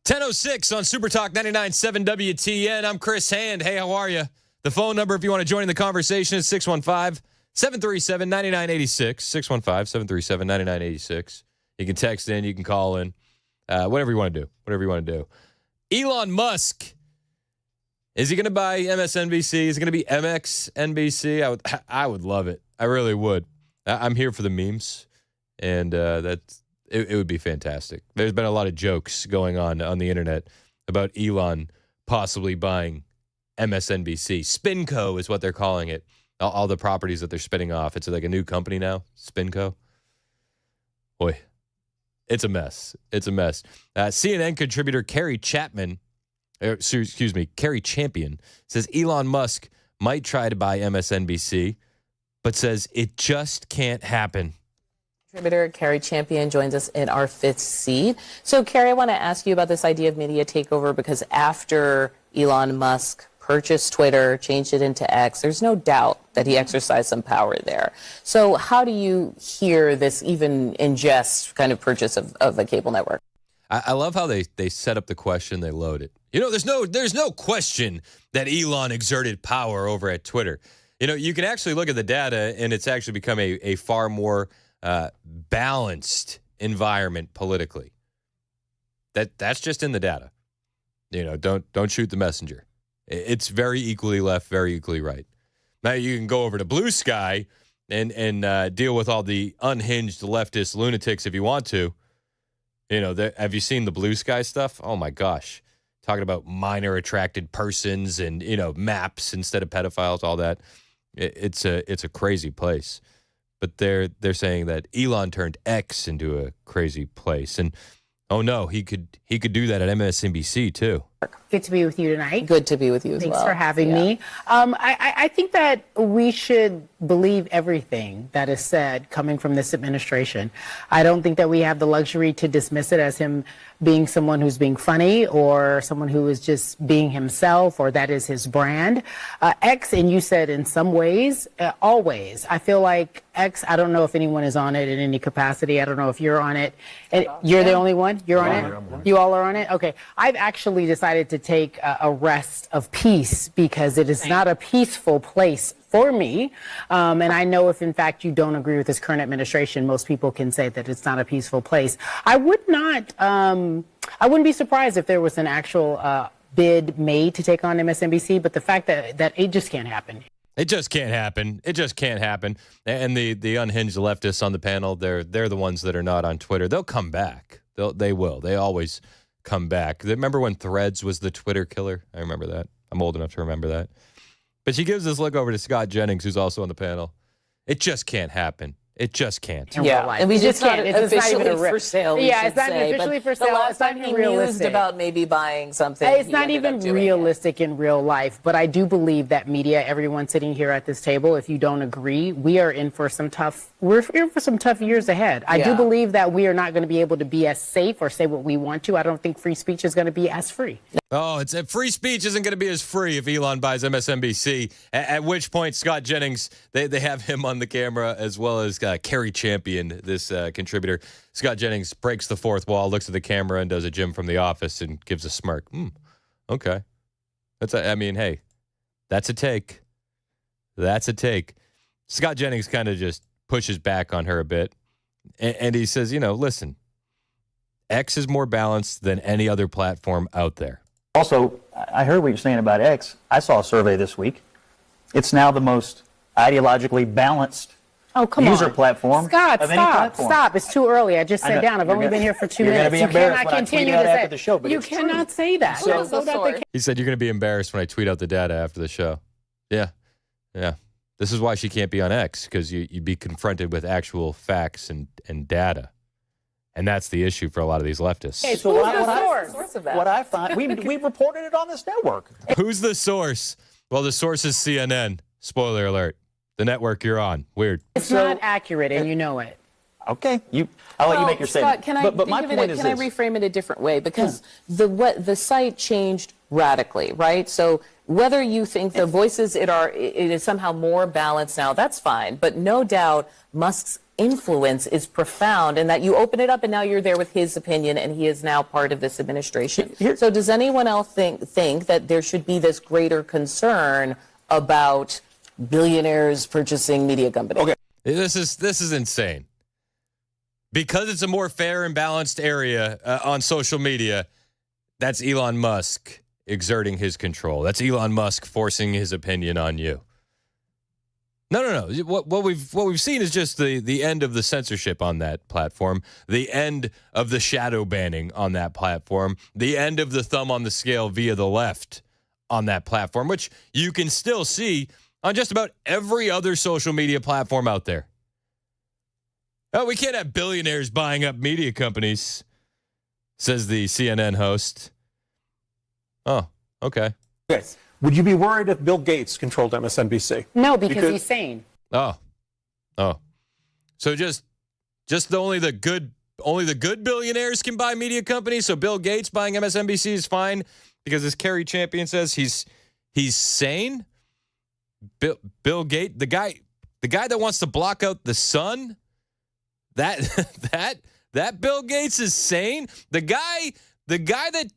.10:06 on Super Talk 99.7 WTN. I'm Chris Hand. Hey, how are you? The phone number, if you want to join in the conversation, is 615-737-9986. 615-737-9986. You can text in. You can call in. Whatever you want to do. Whatever you want to do. Elon Musk. Is he going to buy MSNBC? Is it going to be MXNBC? I would love it. I really would. I'm here for the memes. And it would be fantastic. There's been a lot of jokes going on the internet about Elon possibly buying MSNBC. Spinco is what they're calling it. All the properties that they're spinning off. It's like a new company now, Spinco. Boy, it's a mess. It's a mess. CNN contributor Carrie Champion says Elon Musk might try to buy MSNBC, but says it just can't happen. Contributor Carrie Champion joins us in our fifth seat. So, Carrie, I want to ask you about this idea of media takeover because after Elon Musk purchased Twitter, changed it into X, there's no doubt that he exercised some power there. So how do you hear this even in jest kind of purchase of a cable network? I love how they set up the question, they load it. You know, there's no question that Elon exerted power over at Twitter. You know, you can actually look at the data, and it's actually become a far more balanced environment politically. That's just in the data. Don't shoot the messenger. It's very equally left, very equally right. Now you can go over to Blue Sky and deal with all the unhinged leftist lunatics if you want to. Have you seen the Blue Sky stuff? Oh my gosh. Talking about minor attracted persons and, maps instead of pedophiles, all that. It's a crazy place. But they're saying that Elon turned X into a crazy place. And oh no, he could do that at MSNBC too. Good to be with you tonight. Good to be with you as well. Thanks for having me. I think that we should believe everything that is said coming from this administration. I don't think that we have the luxury to dismiss it as him being someone who's being funny or someone who is just being himself or that is his brand. X, and you said in some ways, always. I feel like X, I don't know if anyone is on it in any capacity. I don't know if you're on it. You're the only one? You're on it? You all are on it? Okay. I've actually decided to take a rest of peace because it is not a peaceful place for me. And I know if, in fact, you don't agree with this current administration, most people can say that it's not a peaceful place. I wouldn't be surprised if there was an actual bid made to take on MSNBC, but the fact that it just can't happen. It just can't happen. It just can't happen. And the unhinged leftists on the panel, they're the ones that are not on Twitter. They'll come back. They will. They always come back. Remember when Threads was the Twitter killer? I remember that. I'm old enough to remember that. But she gives this look over to Scott Jennings, who's also on the panel. It just can't happen. It just can't. Yeah, and we just can't. It's not even for sale. Yeah, it's not officially for sale. It's not even realistic. About maybe buying something. It's not even realistic in real life. But I do believe that media, everyone sitting here at this table, if you don't agree, we are in for some tough. We're in for some tough years ahead. I do believe that we are not going to be able to be as safe or say what we want to. I don't think free speech is going to be as free. Oh, free speech isn't going to be as free if Elon buys MSNBC. At which point, Scott Jennings, they have him on the camera as well as Carrie Champion, this contributor. Scott Jennings breaks the fourth wall, looks at the camera, and does a Jim from The Office and gives a smirk. Okay. Hey, that's a take. That's a take. Scott Jennings kind of just pushes back on her a bit. And he says, listen, X is more balanced than any other platform out there. Also, I heard what you're saying about X. I saw a survey this week. It's now the most ideologically balanced user platform. Scott, stop. It's too early. I just sat down. I've only been here for 2 minutes. You cannot continue to say the show, you cannot say that. He said you're going to be embarrassed when I tweet out the data after the show. Yeah. This is why she can't be on X, because you'd be confronted with actual facts and data. And that's the issue for a lot of these leftists. Hey, so what I find, we reported it on this network. Who's the source? Well, the source is CNN. Spoiler alert. The network you're on. Weird. It's not accurate, and you know it. Okay, I'll let you make your statement. Scott, can I reframe it a different way? Because the site changed radically, right? So whether you think the voices it is somehow more balanced now, that's fine. But no doubt Musk's influence is profound, and that you open it up and now you're there with his opinion, and he is now part of this administration. So does anyone else think that there should be this greater concern about billionaires purchasing media companies? Okay, this is insane. Because it's a more fair and balanced area on social media, that's Elon Musk exerting his control. That's Elon Musk forcing his opinion on you. No. What we've seen is just the end of the censorship on that platform, the end of the shadow banning on that platform, the end of the thumb on the scale via the left on that platform, which you can still see on just about every other social media platform out there. Oh, we can't have billionaires buying up media companies, says the CNN host. Oh, okay. Yes. Would you be worried if Bill Gates controlled MSNBC? No, because he's sane. Oh. So just only the good billionaires can buy media companies. So Bill Gates buying MSNBC is fine because, as Carrie Champion says, he's sane. Bill Gates, the guy that wants to block out the sun. That Bill Gates is sane. The guy that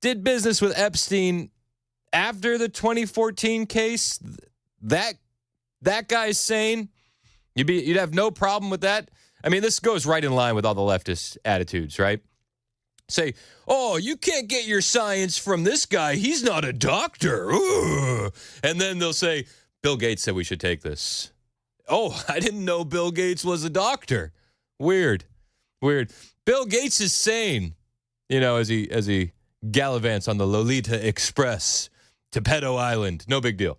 did business with Epstein after the 2014 case, that guy's sane. You'd have no problem with that. I mean, this goes right in line with all the leftist attitudes, right? Say, oh, you can't get your science from this guy. He's not a doctor. Ugh. And then they'll say, Bill Gates said we should take this. Oh, I didn't know Bill Gates was a doctor. Weird. Bill Gates is sane, as he gallivants on the Lolita Express to Pedo Island. No big deal.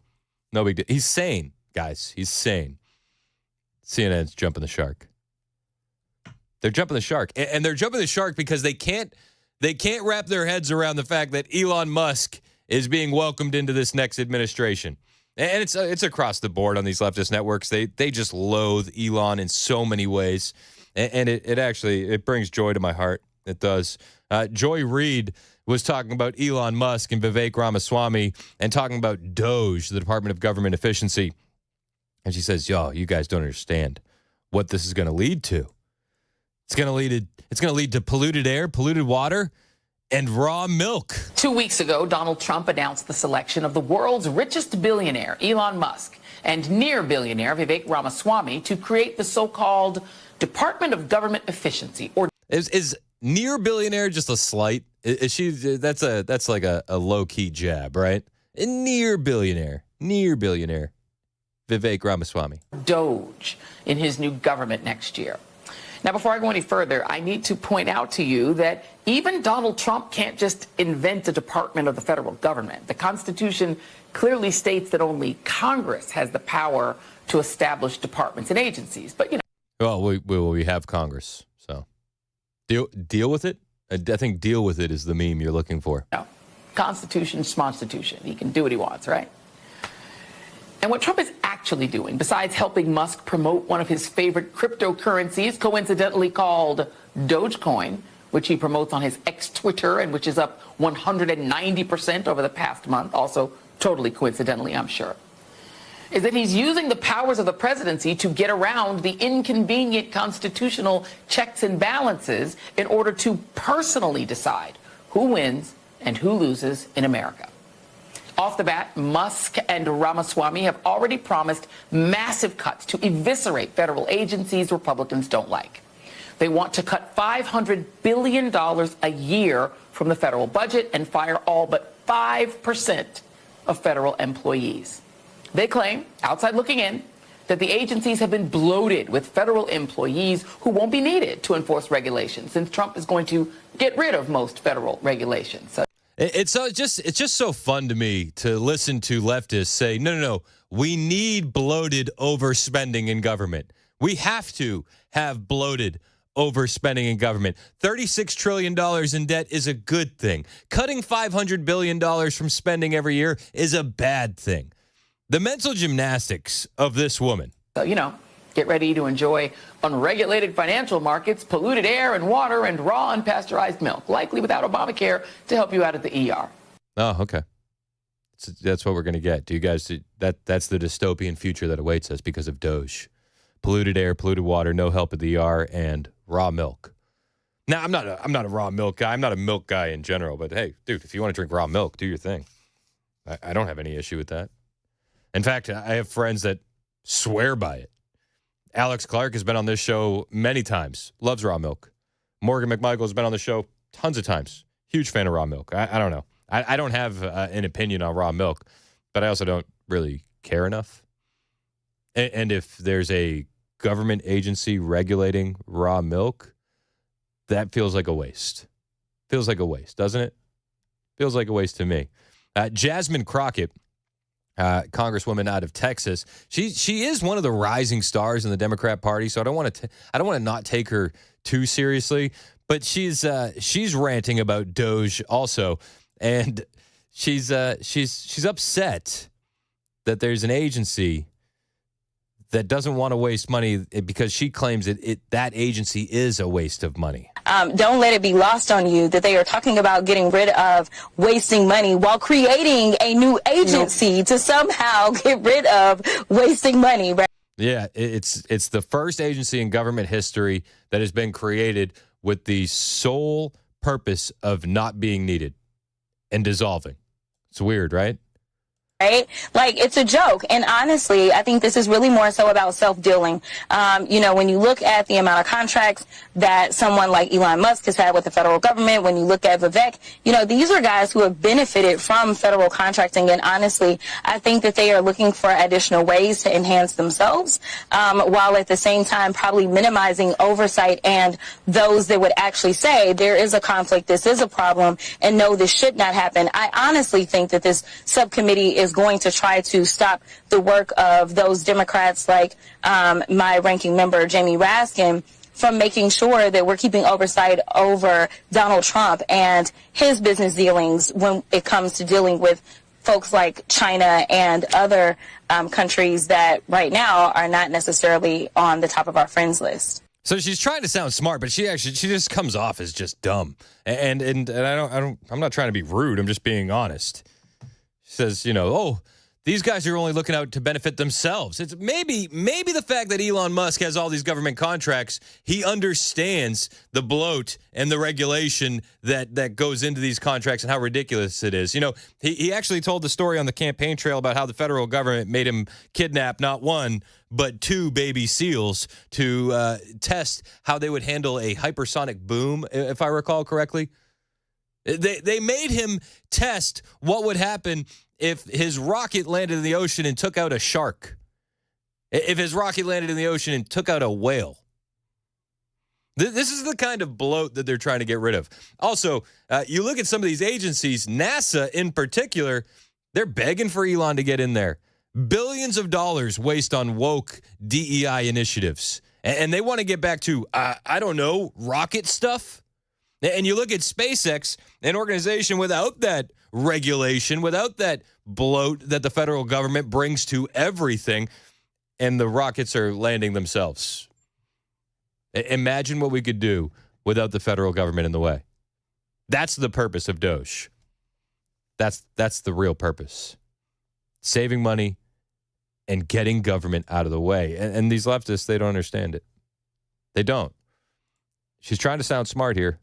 He's sane, guys. He's sane. CNN's jumping the shark. They're jumping the shark. And they're jumping the shark because they can't wrap their heads around the fact that Elon Musk is being welcomed into this next administration. And it's across the board on these leftist networks. They just loathe Elon in so many ways. And it actually brings joy to my heart. It does. Joy Reid was talking about Elon Musk and Vivek Ramaswamy and talking about DOGE, the Department of Government Efficiency. And she says, you guys don't understand what this is going to lead to. It's going to lead to polluted air, polluted water, and raw milk. 2 weeks ago, Donald Trump announced the selection of the world's richest billionaire, Elon Musk, and near billionaire Vivek Ramaswamy to create the so-called Department of Government Efficiency. Or is near billionaire just a slight? Is she? That's like a low-key jab, right? A near billionaire, Vivek Ramaswamy. DOGE in his new government next year. Now, before I go any further, I need to point out to you that even Donald Trump can't just invent a department of the federal government. The Constitution clearly states that only Congress has the power to establish departments and agencies. But, Well, we have Congress, so deal with it. I think deal with it is the meme you're looking for. No. Constitution, schmonstitution. He can do what he wants, right? And what Trump is actually doing, besides helping Musk promote one of his favorite cryptocurrencies, coincidentally called Dogecoin, which he promotes on his ex-Twitter and which is up 190% over the past month, also totally coincidentally, I'm sure, is that he's using the powers of the presidency to get around the inconvenient constitutional checks and balances in order to personally decide who wins and who loses in America. Off the bat, Musk and Ramaswamy have already promised massive cuts to eviscerate federal agencies Republicans don't like. They want to cut $500 billion a year from the federal budget and fire all but 5% of federal employees. They claim, outside looking in, that the agencies have been bloated with federal employees who won't be needed to enforce regulations, since Trump is going to get rid of most federal regulations. So it's just so fun to me to listen to leftists say, no, we need bloated overspending in government. We have to have bloated overspending in government. $36 trillion in debt is a good thing. Cutting $500 billion from spending every year is a bad thing. The mental gymnastics of this woman. So, get ready to enjoy unregulated financial markets, polluted air and water, and raw unpasteurized milk, likely without Obamacare to help you out at the ER. Oh, okay. So that's what we're going to get. Do you guys that's the dystopian future that awaits us because of Doge. Polluted air, polluted water, no help at the ER, and raw milk. Now, I'm not a raw milk guy. I'm not a milk guy in general, but hey, dude, if you want to drink raw milk, do your thing. I don't have any issue with that. In fact, I have friends that swear by it. Alex Clark has been on this show many times. Loves raw milk. Morgan McMichael has been on the show tons of times. Huge fan of raw milk. I don't know. I don't have an opinion on raw milk, but I also don't really care enough. And if there's a government agency regulating raw milk, that feels like a waste. Feels like a waste, doesn't it? Feels like a waste to me. Jasmine Crockett, Congresswoman out of Texas. She is one of the rising stars in the Democrat Party, so I don't want to not take her too seriously. But she's ranting about Doge also, and she's upset that there's an agency that doesn't want to waste money because she claims that agency is a waste of money. Don't let it be lost on you that they are talking about getting rid of wasting money while creating a new agency to somehow get rid of wasting money. Right? Yeah, it's the first agency in government history that has been created with the sole purpose of not being needed and dissolving. It's weird, right? right? Like, it's a joke. And honestly, I think this is really more so about self-dealing. When you look at the amount of contracts that someone like Elon Musk has had with the federal government, when you look at Vivek, these are guys who have benefited from federal contracting. And honestly, I think that they are looking for additional ways to enhance themselves, while at the same time probably minimizing oversight and those that would actually say there is a conflict, this is a problem, and no, this should not happen. I honestly think that this subcommittee is going to try to stop the work of those Democrats like my ranking member, Jamie Raskin, from making sure that we're keeping oversight over Donald Trump and his business dealings when it comes to dealing with folks like China and other countries that right now are not necessarily on the top of our friends list. So she's trying to sound smart, but she just comes off as just dumb. And I'm not trying to be rude. I'm just being honest. She says, these guys are only looking out to benefit themselves. It's maybe the fact that Elon Musk has all these government contracts, he understands the bloat and the regulation that goes into these contracts and how ridiculous it is. He actually told the story on the campaign trail about how the federal government made him kidnap not one, but two baby seals to test how they would handle a hypersonic boom, if I recall correctly. They made him test what would happen if his rocket landed in the ocean and took out a shark. If his rocket landed in the ocean and took out a whale. This is the kind of bloat that they're trying to get rid of. Also, you look at some of these agencies, NASA in particular, they're begging for Elon to get in there. Billions of dollars waste on woke DEI initiatives. And they want to get back to, rocket stuff. And you look at SpaceX, an organization without that regulation, without that bloat that the federal government brings to everything, and the rockets are landing themselves. Imagine what we could do without the federal government in the way. That's the purpose of Doge. That's the real purpose. Saving money and getting government out of the way. And these leftists, they don't understand it. They don't. She's trying to sound smart here.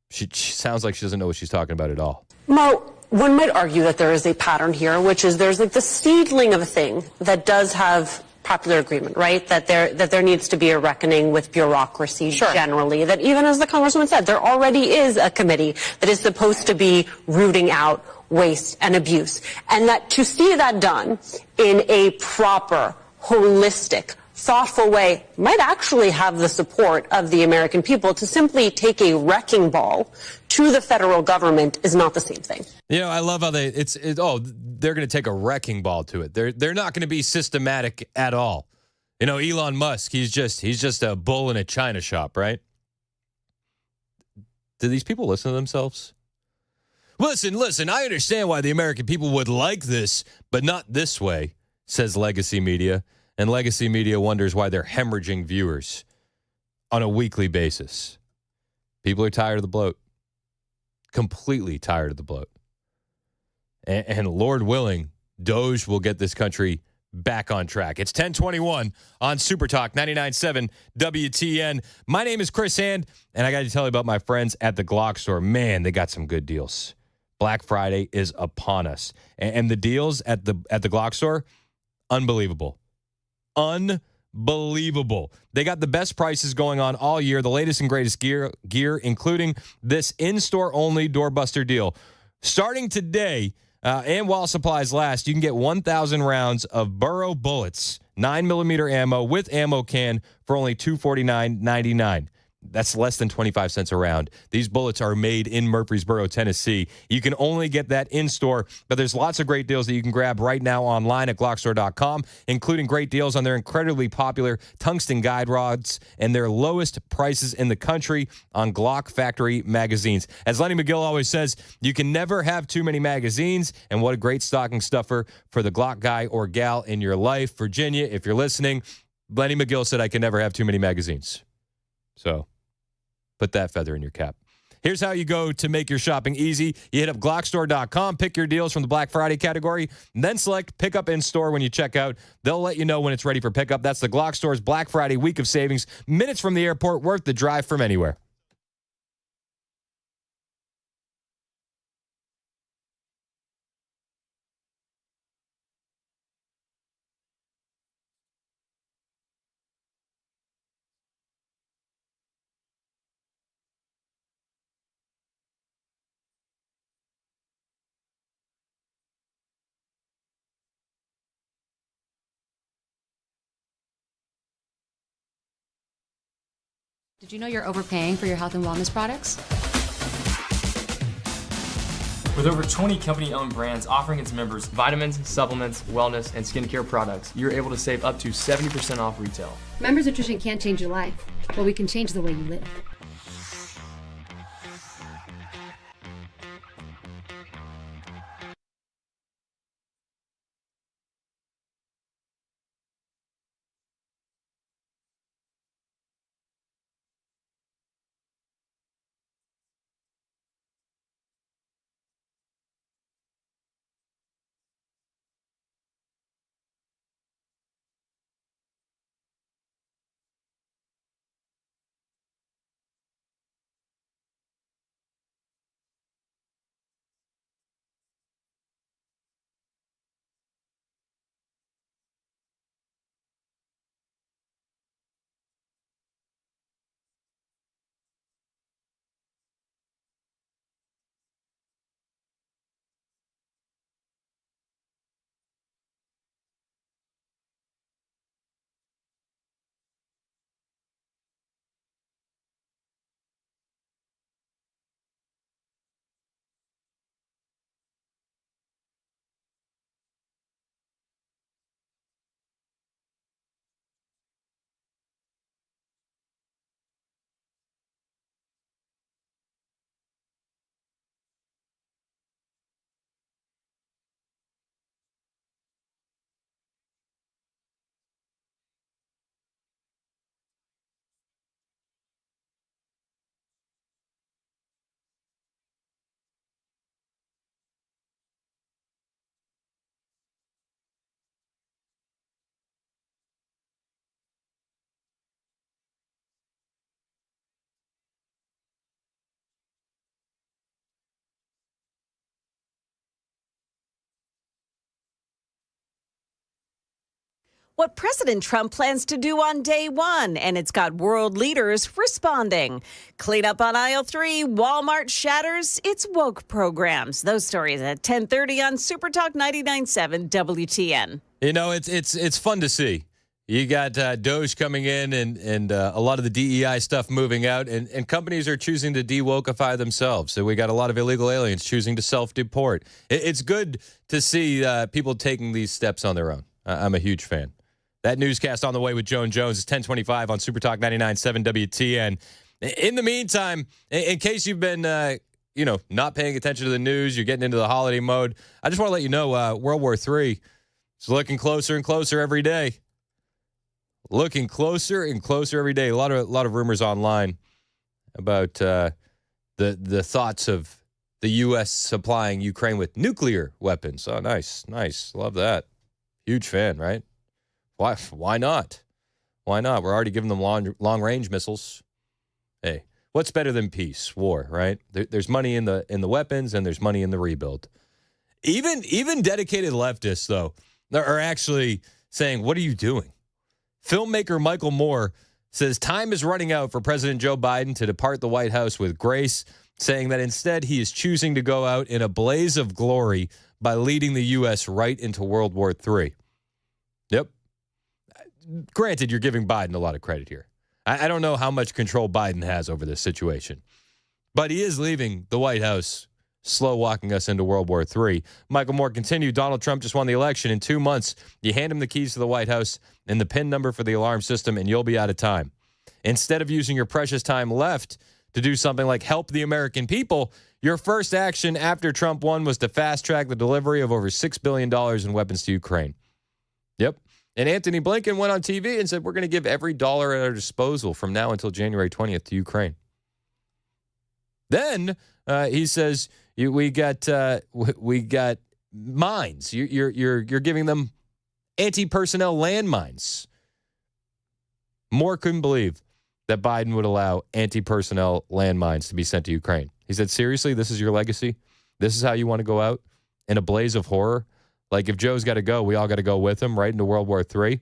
She sounds like she doesn't know what she's talking about at all. Mo, one might argue that there is a pattern here, which is there's like the seedling of a thing that does have popular agreement, right? That there needs to be a reckoning with bureaucracy generally. That even as the Congresswoman said, there already is a committee that is supposed to be rooting out waste and abuse. And that to see that done in a proper, holistic, thoughtful way might actually have the support of the American people. To simply take a wrecking ball to the federal government is not the same thing. I love how they're going to take a wrecking ball to it. They're not going to be systematic at all. Elon Musk, he's just a bull in a china shop, right? Do these people listen to themselves? Listen, I understand why the American people would like this, but not this way, says Legacy Media. And Legacy Media wonders why they're hemorrhaging viewers on a weekly basis. People are tired of the bloat. Completely tired of the bloat. And Lord willing, Doge will get this country back on track. It's 10:21 on Super Talk 99.7 WTN. My name is Chris Hand, and I got to tell you about my friends at the Glock store. Man, they got some good deals. Black Friday is upon us. And the deals at the Glock store, unbelievable. Unbelievable. They got the best prices going on all year, the latest and greatest gear, including this in-store only doorbuster deal. Starting today, and while supplies last, you can get 1,000 rounds of Burrow bullets, 9mm ammo with ammo can for only $249.99. That's less than 25 cents a round. These bullets are made in Murfreesboro, Tennessee. You can only get that in-store, but there's lots of great deals that you can grab right now online at Glockstore.com, including great deals on their incredibly popular tungsten guide rods and their lowest prices in the country on Glock Factory magazines. As Lenny McGill always says, you can never have too many magazines, and what a great stocking stuffer for the Glock guy or gal in your life. Virginia, if you're listening, Lenny McGill said I can never have too many magazines. So put that feather in your cap. Here's how you go to make your shopping easy. You hit up Glockstore.com, pick your deals from the Black Friday category, and then select Pickup in Store when you check out. They'll let you know when it's ready for pickup. That's the Glock Store's Black Friday week of savings. Minutes from the airport, worth the drive from anywhere. Did you know you're overpaying for your health and wellness products? With over 20 company-owned brands offering its members vitamins, supplements, wellness, and skincare products, you're able to save up to 70% off retail. Members Nutrition can't change your life, but we can change the way you live. What President Trump plans to do on day one, and it's got world leaders responding. Clean up on aisle 3, Walmart shatters its woke programs. Those stories at 10:30 on Super Talk 99.7 WTN. You know, it's fun to see. You got Doge coming in and a lot of the DEI stuff moving out, and companies are choosing to de-wokeify themselves. So we got a lot of illegal aliens choosing to self-deport. It's good to see people taking these steps on their own. I'm a huge fan. That newscast on the way with Joan Jones is 10:25 on Super Talk 99.7 WTN. In the meantime, in case you've been, not paying attention to the news, you're getting into the holiday mode, I just want to let you know World War III is looking closer and closer every day. Looking closer and closer every day. A lot of rumors online about the thoughts of the U.S. supplying Ukraine with nuclear weapons. Oh, nice. Love that. Huge fan, right? Why not? Why not? We're already giving them long-range missiles. Hey, what's better than peace? War, right? There's money in the weapons, and there's money in the rebuild. Even dedicated leftists, though, are actually saying, what are you doing? Filmmaker Michael Moore says time is running out for President Joe Biden to depart the White House with grace, saying that instead he is choosing to go out in a blaze of glory by leading the U.S. right into World War III. Yep. Granted, you're giving Biden a lot of credit here. I don't know how much control Biden has over this situation, but he is leaving the White House, slow walking us into World War III. Michael Moore continued, Donald Trump just won the election. In 2 months, you hand him the keys to the White House and the PIN number for the alarm system, and you'll be out of time. Instead of using your precious time left to do something like help the American people, your first action after Trump won was to fast-track the delivery of over $6 billion in weapons to Ukraine. Yep. And Anthony Blinken went on TV and said, we're going to give every dollar at our disposal from now until January 20th to Ukraine. Then he says, we got mines. You're giving them anti-personnel landmines. Moore couldn't believe that Biden would allow anti-personnel landmines to be sent to Ukraine. He said, seriously, this is your legacy? This is how you want to go out in a blaze of horror? Like, if Joe's got to go, we all got to go with him right into World War III.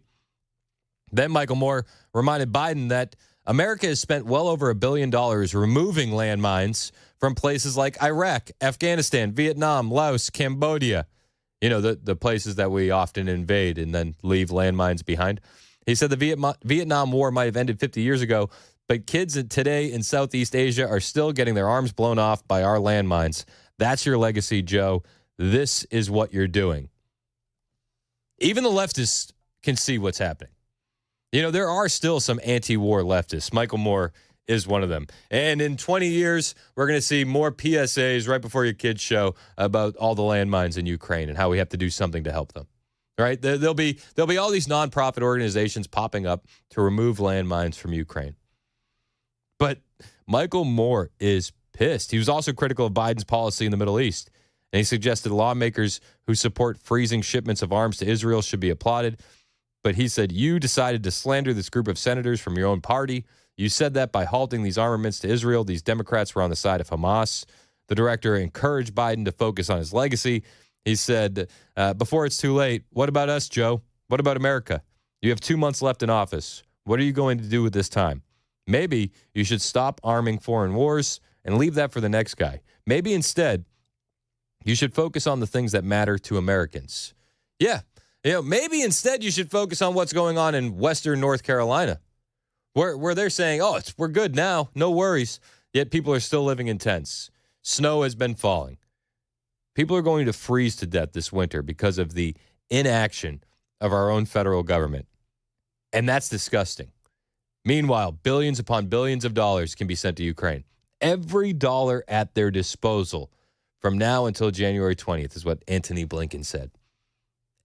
Then Michael Moore reminded Biden that America has spent well over $1 billion removing landmines from places like Iraq, Afghanistan, Vietnam, Laos, Cambodia. You know, the places that we often invade and then leave landmines behind. He said the Vietnam War might have ended 50 years ago, But kids today in Southeast Asia are still getting their arms blown off by our landmines. That's your legacy, Joe. This is what you're doing. Even the leftists can see what's happening. You know, there are still some anti-war leftists. Michael Moore is one of them. And in 20 years, we're going to see more PSAs right before your kids' show about all the landmines in Ukraine and how we have to do something to help them. Right? There'll be all these nonprofit organizations popping up to remove landmines from Ukraine. But Michael Moore is pissed. He was also critical of Biden's policy in the Middle East. And he suggested lawmakers who support freezing shipments of arms to Israel should be applauded. But he said, you decided to slander this group of senators from your own party. You said that by halting these armaments to Israel, these Democrats were on the side of Hamas. The director encouraged Biden to focus on his legacy. He said, before it's too late, what about us, Joe? What about America? You have 2 months left in office. What are you going to do with this time? Maybe you should stop arming foreign wars and leave that for the next guy. Maybe instead, you should focus on the things that matter to Americans. Yeah, maybe instead you should focus on what's going on in Western North Carolina, where they're saying, we're good now, no worries, yet people are still living in tents. Snow has been falling. People are going to freeze to death this winter because of the inaction of our own federal government. And that's disgusting. Meanwhile, billions upon billions of dollars can be sent to Ukraine. Every dollar at their disposal from now until January 20th is what Antony Blinken said.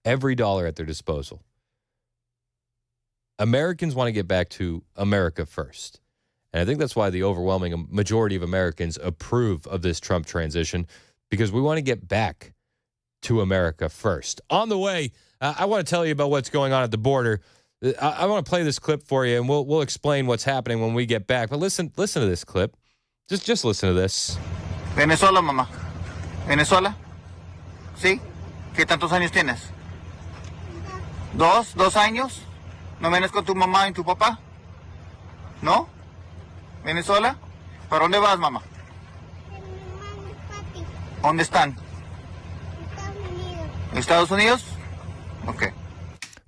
Every dollar at their disposal. Americans want to get back to America first. And I think that's why the overwhelming majority of Americans approve of this Trump transition, because we want to get back to America first. On the way, I want to tell you about what's going on at the border. I want to play this clip for you, and we'll explain what's happening when we get back. But listen to this clip. Just listen to this. Venezuela, mamá. Venezuela. ¿Sí? ¿Qué tantos años tienes? ¿Dos años? ¿No vienes con tu mamá y tu papá? ¿No? ¿Venezuela? ¿Para dónde vas, mamá? ¿Dónde están? Estados Unidos? Okay.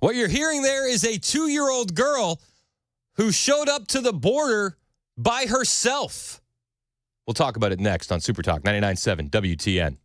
What you're hearing there is a 2-year-old girl who showed up to the border by herself. We'll talk about it next on Super Talk 99.7 WTN.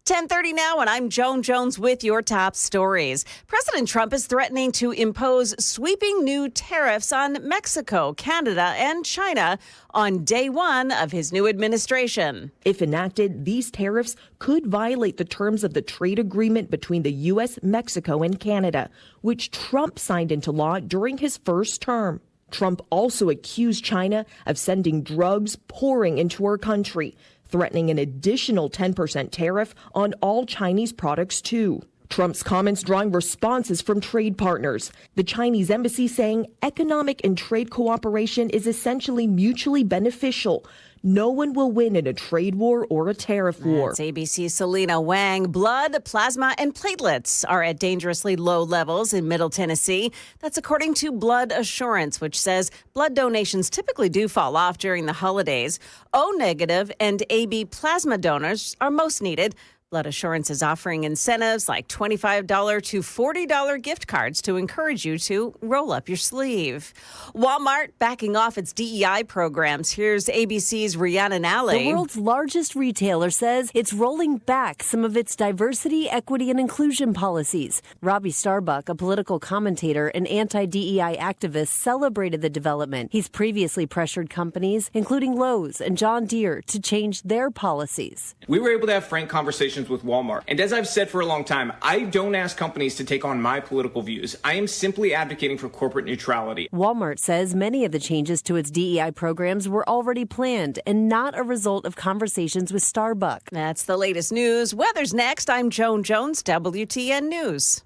10:30 now, and I'm Joan Jones with your top stories. President Trump is threatening to impose sweeping new tariffs on Mexico, Canada, and China on day one of his new administration. If enacted, these tariffs could violate the terms of the trade agreement between the U.S., Mexico, and Canada, which Trump signed into law during his first term. Trump also accused China of sending drugs pouring into our country, threatening an additional 10% tariff on all Chinese products, too. Trump's comments drawing responses from trade partners. The Chinese embassy saying economic and trade cooperation is essentially mutually beneficial. No one will win in a trade war or a tariff war. That's ABC's Selena Wang. Blood, plasma, and platelets are at dangerously low levels in Middle Tennessee. That's according to Blood Assurance, which says blood donations typically do fall off during the holidays. O negative and AB plasma donors are most needed. Blood Assurance is offering incentives like $25 to $40 gift cards to encourage you to roll up your sleeve. Walmart backing off its DEI programs. Here's ABC's Rhiannon Alley. The world's largest retailer says it's rolling back some of its diversity, equity, and inclusion policies. Robbie Starbuck, a political commentator and anti-DEI activist, celebrated the development. He's previously pressured companies, including Lowe's and John Deere, to change their policies. We were able to have frank conversations with Walmart. And as I've said for a long time, I don't ask companies to take on my political views. I am simply advocating for corporate neutrality. Walmart says many of the changes to its DEI programs were already planned and not a result of conversations with Starbucks. That's the latest news. Weather's next. I'm Joan Jones, WTN News.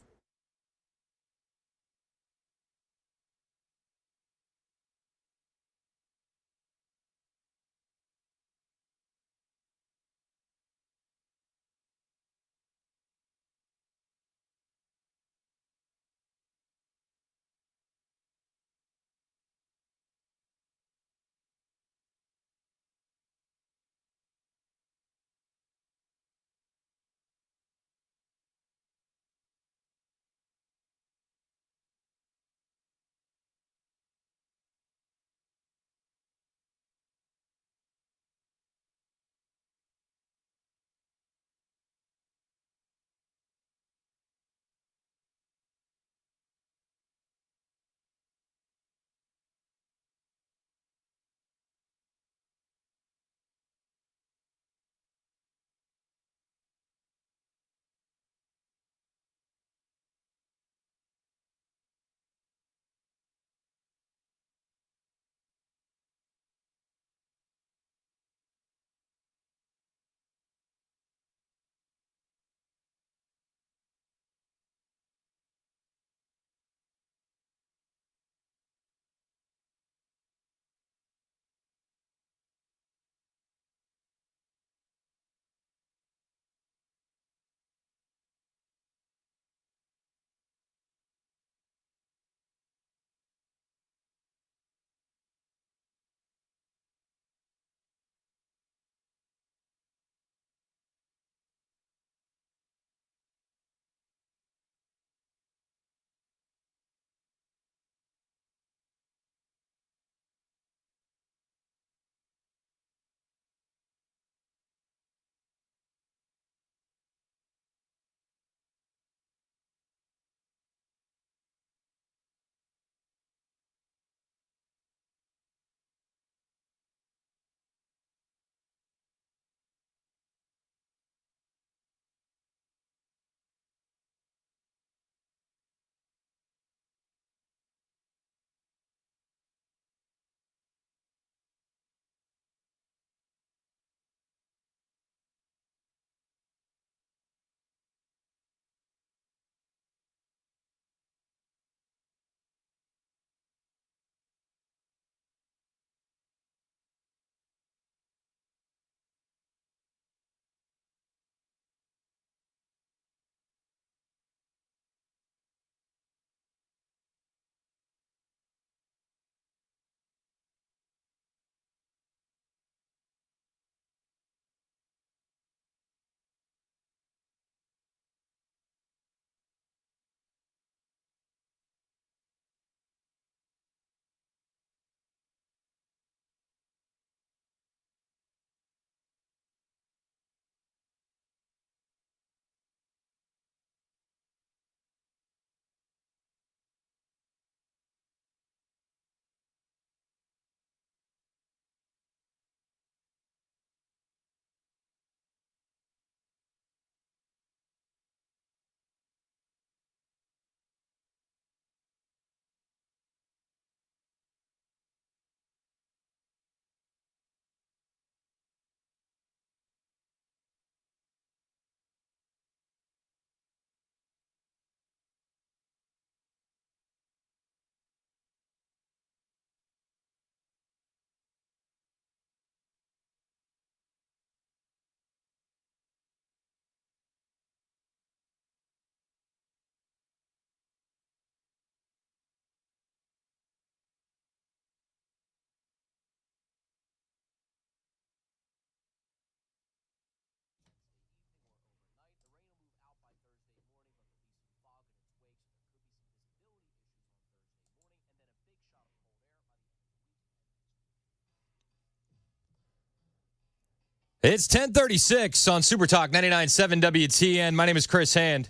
It's 10:36 on Super Talk 99.7 WTN. My name is Chris Hand.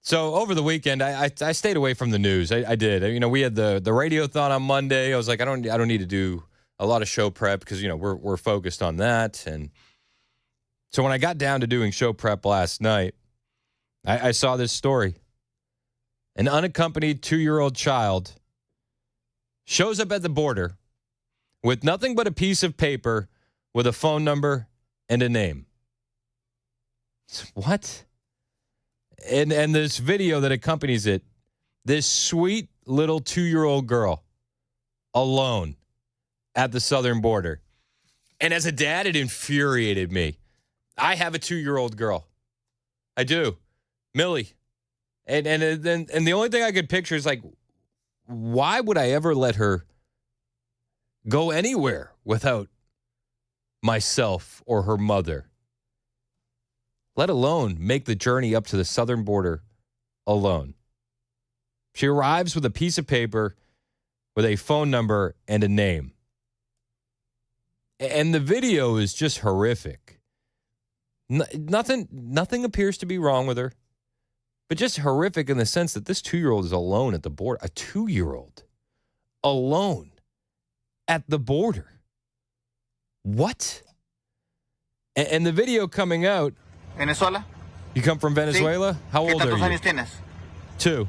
So over the weekend, I stayed away from the news. I did. You know, we had the Radiothon on Monday. I was like, I don't need to do a lot of show prep because, you know, we're focused on that. And so when I got down to doing show prep last night, I saw this story. An unaccompanied 2-year-old child shows up at the border with nothing but a piece of paper with a phone number and a name. What? And this video that accompanies it, this sweet little 2-year-old girl alone at the southern border. And as a dad, it infuriated me. I have a 2-year-old girl. I do. Millie. And the only thing I could picture is like, why would I ever let her go anywhere without myself or her mother, let alone make the journey up to the southern border alone? She arrives with a piece of paper with a phone number and a name. And the video is just horrific. Nothing appears to be wrong with her, but just horrific in the sense that this 2-year-old is alone at the border. A 2-year-old alone at the border. What? And the video coming out. Venezuela. You come from Venezuela? Sí. How old are ¿Cuántos años you? tienes? 2.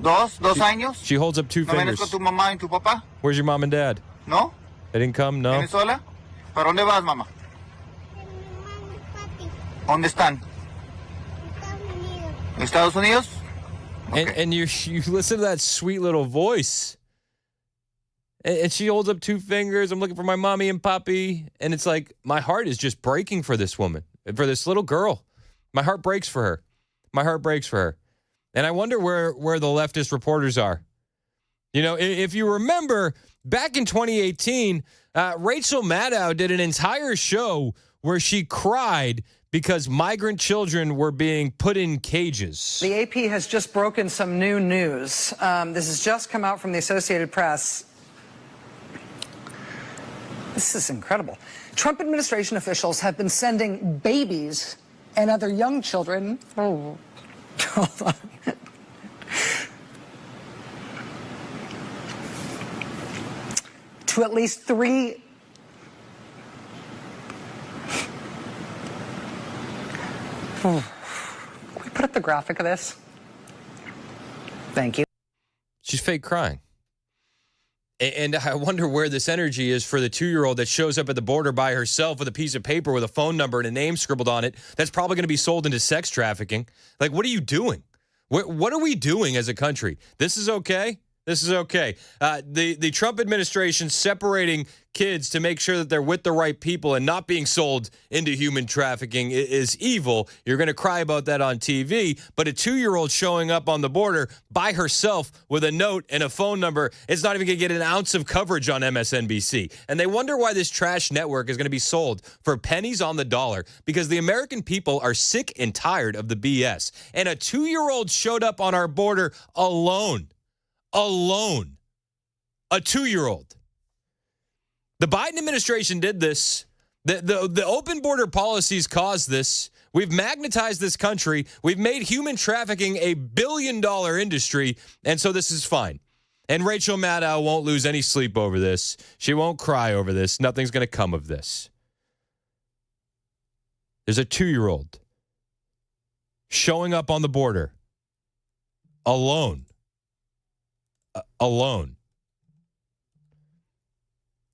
Dos años. She holds up 2 ¿No vienes fingers. con tu mamá y tu papá? Where's your mom and dad? No. They didn't come? No. Venezuela. ¿Para dónde vas, mamá? ¿Dónde están? Estados Unidos. Okay. And you listen to that sweet little voice. And she holds up 2 fingers. I'm looking for my mommy and papi. And it's like, my heart is just breaking for this woman, for this little girl. My heart breaks for her. My heart breaks for her. And I wonder where the leftist reporters are. You know, if you remember, back in 2018, Rachel Maddow did an entire show where she cried because migrant children were being put in cages. The AP has just broken some new news. This has just come out from the Associated Press. This is incredible. Trump administration officials have been sending babies and other young children. Oh, hold on. To at least 3. Can we put up the graphic of this? Thank you. She's fake crying. And I wonder where this energy is for the 2-year-old that shows up at the border by herself with a piece of paper with a phone number and a name scribbled on it that's probably going to be sold into sex trafficking. Like, what are you doing? What are we doing as a country? This is okay? This is okay. The Trump administration separating kids to make sure that they're with the right people and not being sold into human trafficking is evil. You're going to cry about that on TV. But a 2-year-old showing up on the border by herself with a note and a phone number, it's not even going to get an ounce of coverage on MSNBC. And they wonder why this trash network is going to be sold for pennies on the dollar, because the American people are sick and tired of the BS. And a 2-year-old showed up on our border alone. Alone. A 2-year-old. The Biden administration did this. The open border policies caused this. We've magnetized this country. We've made human trafficking a billion-dollar industry, and so this is fine. And Rachel Maddow won't lose any sleep over this. She won't cry over this. Nothing's going to come of this. There's a 2-year-old showing up on the border alone. Alone.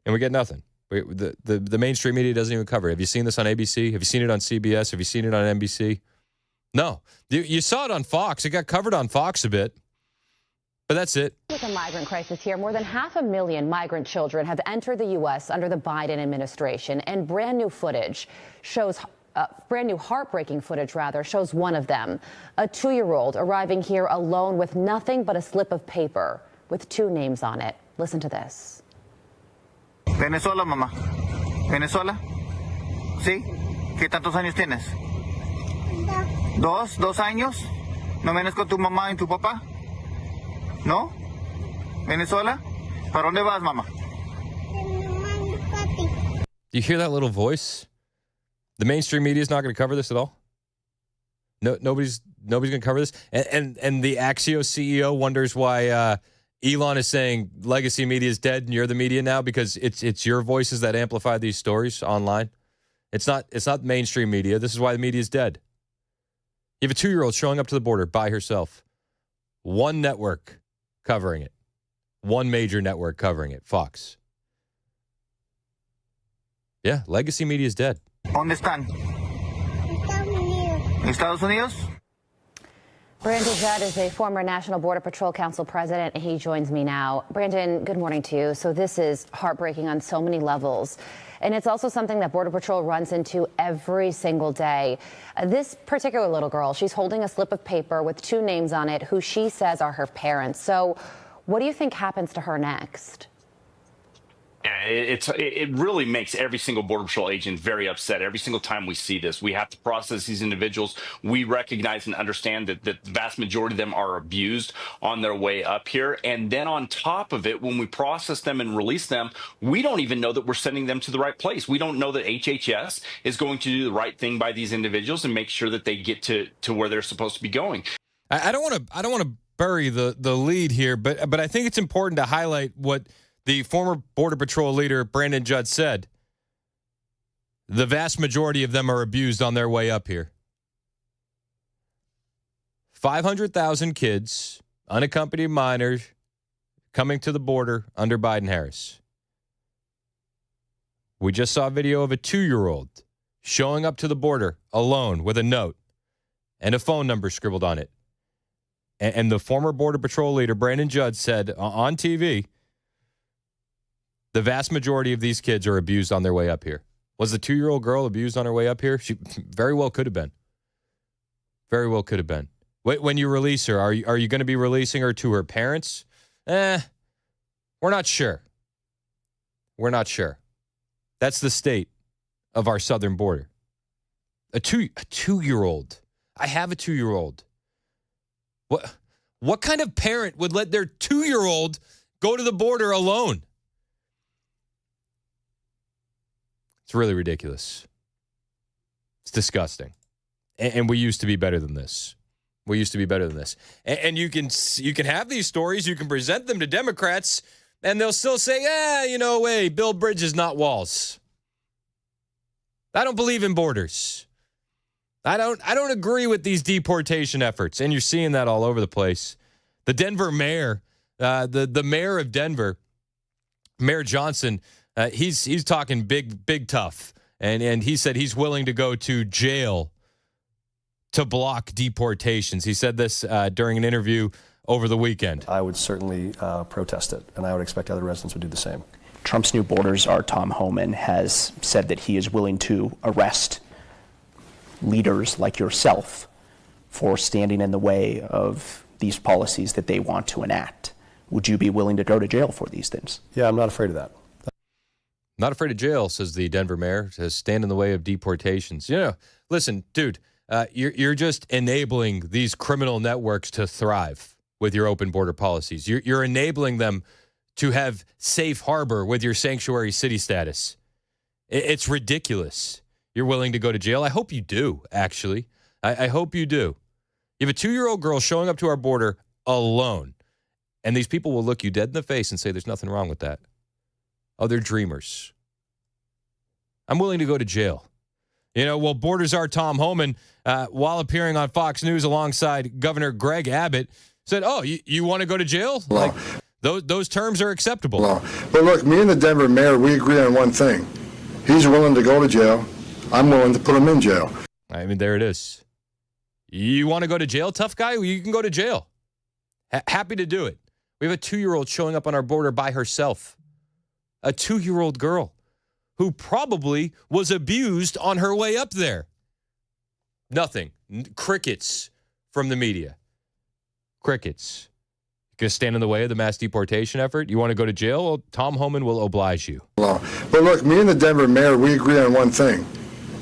And we get nothing. The mainstream media doesn't even cover it. Have you seen this on ABC? Have you seen it on CBS? Have you seen it on NBC? No. You saw it on Fox. It got covered on Fox a bit. But that's it. With a migrant crisis here, more than 500,000 migrant children have entered the U.S. under the Biden administration, and brand new heartbreaking footage, shows one of them. A 2-year-old arriving here alone with nothing but a slip of paper with 2 names on it. Listen to this. Venezuela, mamá. Venezuela. ¿Sí? ¿Qué tantos años tienes? 2 años. ¿No vienes con tu mamá y tu papá? ¿No? ¿Venezuela? ¿Para dónde vas, mamá? Do you hear that little voice? The mainstream media is not going to cover this at all? No, nobody's going to cover this? And the Axios CEO wonders why Elon is saying legacy media is dead and you're the media now because it's your voices that amplify these stories online. It's not mainstream media. This is why the media is dead. You have a 2-year-old showing up to the border by herself. One network covering it. One major network covering it, Fox. Yeah, legacy media is dead. ¿Dónde están? Estados Unidos? Brandon Judd is a former National Border Patrol Council president, and he joins me now. Brandon, good morning to you. So this is heartbreaking on so many levels, and it's also something that Border Patrol runs into every single day. This particular little girl, she's holding a slip of paper with 2 names on it who she says are her parents. So what do you think happens to her next? Yeah, it really makes every single Border Patrol agent very upset. Every single time we see this, we have to process these individuals. We recognize and understand that the vast majority of them are abused on their way up here. And then on top of it, when we process them and release them, we don't even know that we're sending them to the right place. We don't know that HHS is going to do the right thing by these individuals and make sure that they get to where they're supposed to be going. I don't want to bury the lead here, but I think it's important to highlight what the former Border Patrol leader, Brandon Judd, said. The vast majority of them are abused on their way up here. 500,000 kids, unaccompanied minors, coming to the border under Biden-Harris. We just saw a video of a 2-year-old showing up to the border alone with a note and a phone number scribbled on it. And the former Border Patrol leader, Brandon Judd, said on TV, the vast majority of these kids are abused on their way up here. Was the 2-year-old girl abused on her way up here? She very well could have been. Very well could have been. When you release her, are you going to be releasing her to her parents? We're not sure. We're not sure. That's the state of our southern border. A 2-year-old. I have a 2-year-old. What kind of parent would let their 2-year-old go to the border alone? It's really ridiculous. It's disgusting. And we used to be better than this. We used to be better than this. And you can have these stories, you can present them to Democrats, and they'll still say, hey, build bridges, not walls. I don't believe in borders. I don't agree with these deportation efforts. And you're seeing that all over the place. The Denver mayor, the mayor of Denver, Mayor Johnson, he's talking big tough, and he said he's willing to go to jail to block deportations. He said this during an interview over the weekend. I would certainly protest it, and I would expect other residents would do the same. Trump's new border czar, Tom Homan, has said that he is willing to arrest leaders like yourself for standing in the way of these policies that they want to enact. Would you be willing to go to jail for these things? Yeah, I'm not afraid of that. Not afraid of jail, says the Denver mayor, to stand in the way of deportations. Listen, dude, you're just enabling these criminal networks to thrive with your open border policies. You're enabling them to have safe harbor with your sanctuary city status. It's ridiculous. You're willing to go to jail? I hope you do, actually. I hope you do. You have a 2-year-old girl showing up to our border alone, and these people will look you dead in the face and say there's nothing wrong with that. Oh, they're dreamers. I'm willing to go to jail. Border czar Tom Homan, while appearing on Fox News alongside Governor Greg Abbott, said, you want to go to jail? Like, those terms are acceptable. But look, me and the Denver mayor, we agree on one thing. He's willing to go to jail. I'm willing to put him in jail. I mean, there it is. You want to go to jail, tough guy? Well, you can go to jail. Happy to do it. We have a 2-year-old showing up on our border by herself. A 2-year-old girl who probably was abused on her way up there. Nothing. Crickets from the media. Crickets. Going to stand in the way of the mass deportation effort? You want to go to jail? Well, Tom Homan will oblige you. But look, me and the Denver mayor, we agree on one thing.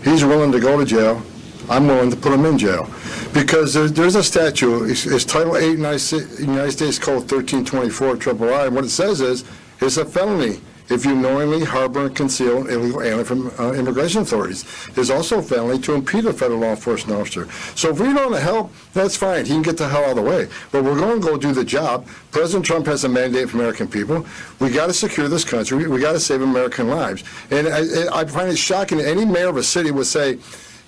He's willing to go to jail. I'm willing to put him in jail. Because there's a statute, it's Title 8 United States Code 1324 III, and what it says is, it's a felony if you knowingly harbor and conceal an illegal alien from immigration authorities. It's also a felony to impede a federal law enforcement officer. So if we don't want to help, that's fine. He can get the hell out of the way. But we're going to go do the job. President Trump has a mandate for American people. We got to secure this country. We got to save American lives. And I find it shocking that any mayor of a city would say,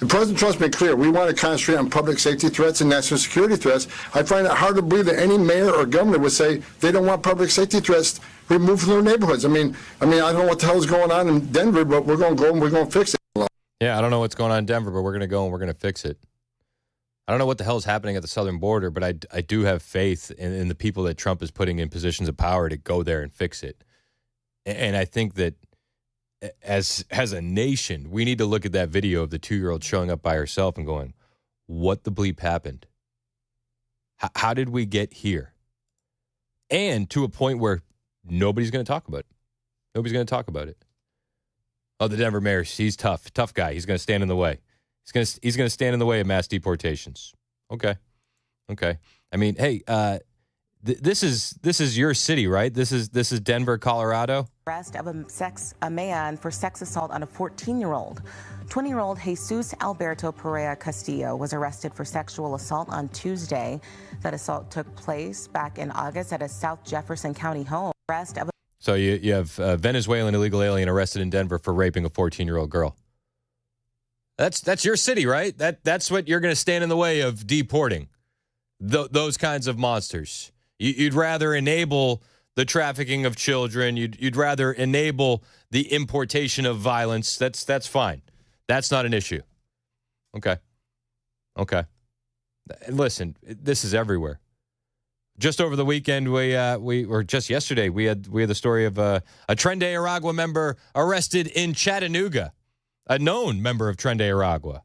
President Trump's been clear, we want to concentrate on public safety threats and national security threats. I find it hard to believe that any mayor or governor would say they don't want public safety threats removed from their neighborhoods. I mean, I don't know what the hell is going on in Denver, but we're going to go and we're going to fix it. Yeah, I don't know what's going on in Denver, but we're going to go and we're going to fix it. I don't know what the hell is happening at the southern border, but I do have faith in the people that Trump is putting in positions of power to go there and fix it. And I think that as a nation, we need to look at that video of the 2-year-old showing up by herself and going, what the bleep happened? How did we get here? And to a point where nobody's going to talk about it. Nobody's going to talk about it. Oh, the Denver mayor, he's tough guy. He's going to stand in the way. He's going to stand in the way of mass deportations. Okay. I mean, hey, this is your city, right? This is Denver, Colorado. Arrest of a man for sex assault on a 14-year-old. 20-year-old Jesus Alberto Pereira Castillo was arrested for sexual assault on Tuesday. That assault took place back in August at a South Jefferson County home. So you have a Venezuelan illegal alien arrested in Denver for raping a 14-year-old girl. That's your city, right? That's what you're going to stand in the way of deporting. Those kinds of monsters. You'd rather enable the trafficking of children. You'd rather enable the importation of violence. That's fine. That's not an issue. Okay. Listen, this is everywhere. Just over the weekend, or just yesterday, we had the story of a Tren de Aragua member arrested in Chattanooga, a known member of Tren de Aragua.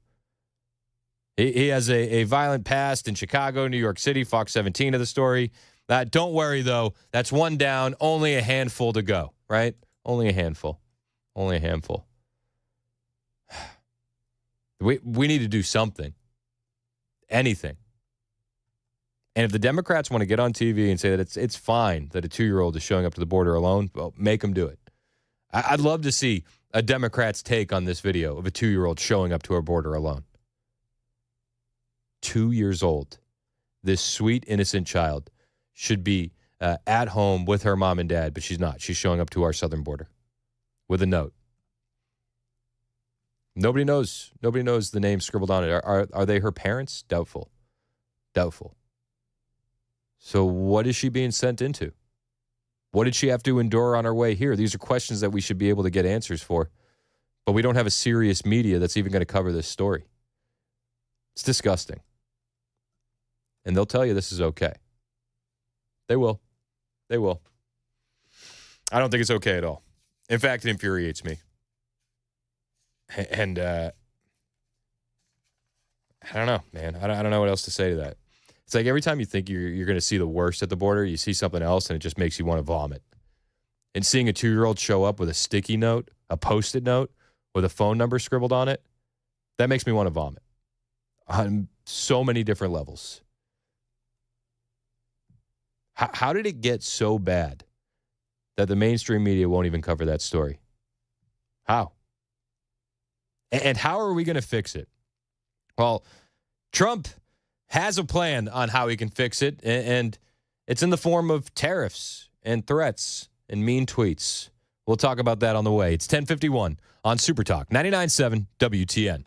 He has a violent past in Chicago, New York City. Fox 17 of the story. Don't worry, though. That's one down. Only a handful to go, right? Only a handful. We need to do something. Anything. And if the Democrats want to get on TV and say that it's fine that a 2-year-old is showing up to the border alone, well, make them do it. I'd love to see a Democrat's take on this video of a 2-year-old showing up to our border alone. 2 years old. This sweet, innocent child should be at home with her mom and dad, but she's not. She's showing up to our southern border with a note. Nobody knows the name scribbled on it. Are they her parents? Doubtful. So what is she being sent into? What did she have to endure on her way here? These are questions that we should be able to get answers for. But we don't have a serious media that's even going to cover this story. It's disgusting. And they'll tell you this is okay. They will. I don't think it's okay at all. In fact, it infuriates me. And I don't know, man. I don't know what else to say to that. It's like every time you think you're going to see the worst at the border, you see something else, and it just makes you want to vomit. And seeing a 2-year-old show up with a sticky note, a Post-it note, with a phone number scribbled on it, that makes me want to vomit on so many different levels. How did it get so bad that the mainstream media won't even cover that story? How? And how are we going to fix it? Well, Trump has a plan on how he can fix it, and it's in the form of tariffs and threats and mean tweets. We'll talk about that on the way. It's 10:51 on Super Talk 99.7 WTN.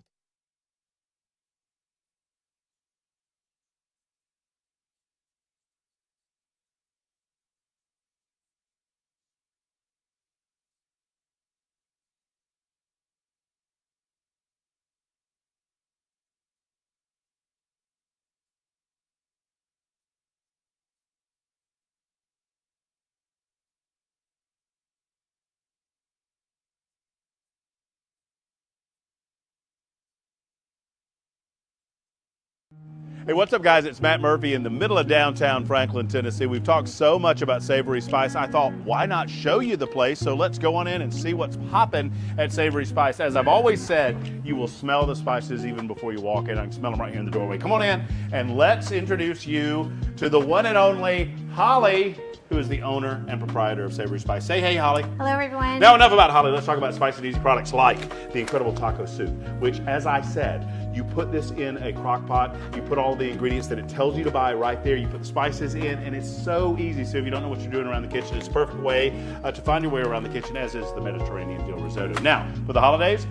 Hey, what's up, guys? It's Matt Murphy in the middle of downtown Franklin, Tennessee. We've talked so much about Savory Spice. I thought, why not show you the place? So let's go on in and see what's popping at Savory Spice. As I've always said, you will smell the spices even before you walk in. I can smell them right here in the doorway. Come on in and let's introduce you to the one and only Holly who is the owner and proprietor of Savory Spice. Say hey, Holly. Hello, everyone. Now, enough about Holly. Let's talk about spicy and easy products like the incredible taco soup, which, as I said, you put this in a crock pot, you put all the ingredients that it tells you to buy right there, you put the spices in, and it's so easy. So if you don't know what you're doing around the kitchen, it's a perfect way to find your way around the kitchen, as is the Mediterranean dill risotto. Now, for the holidays,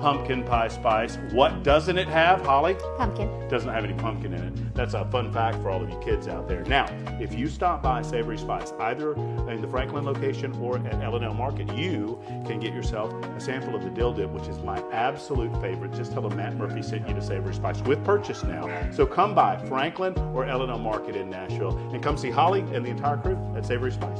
pumpkin pie spice. What doesn't it have, Holly? Pumpkin. Doesn't have any pumpkin in it. That's a fun fact for all of you kids out there. Now, if you stop by Savory Spice, either in the Franklin location or at L&L Market, you can get yourself a sample of the dill dip, which is my absolute favorite. Just tell them Matt Murphy sent you to Savory Spice with purchase now. So come by Franklin or L&L Market in Nashville and come see Holly and the entire crew at Savory Spice.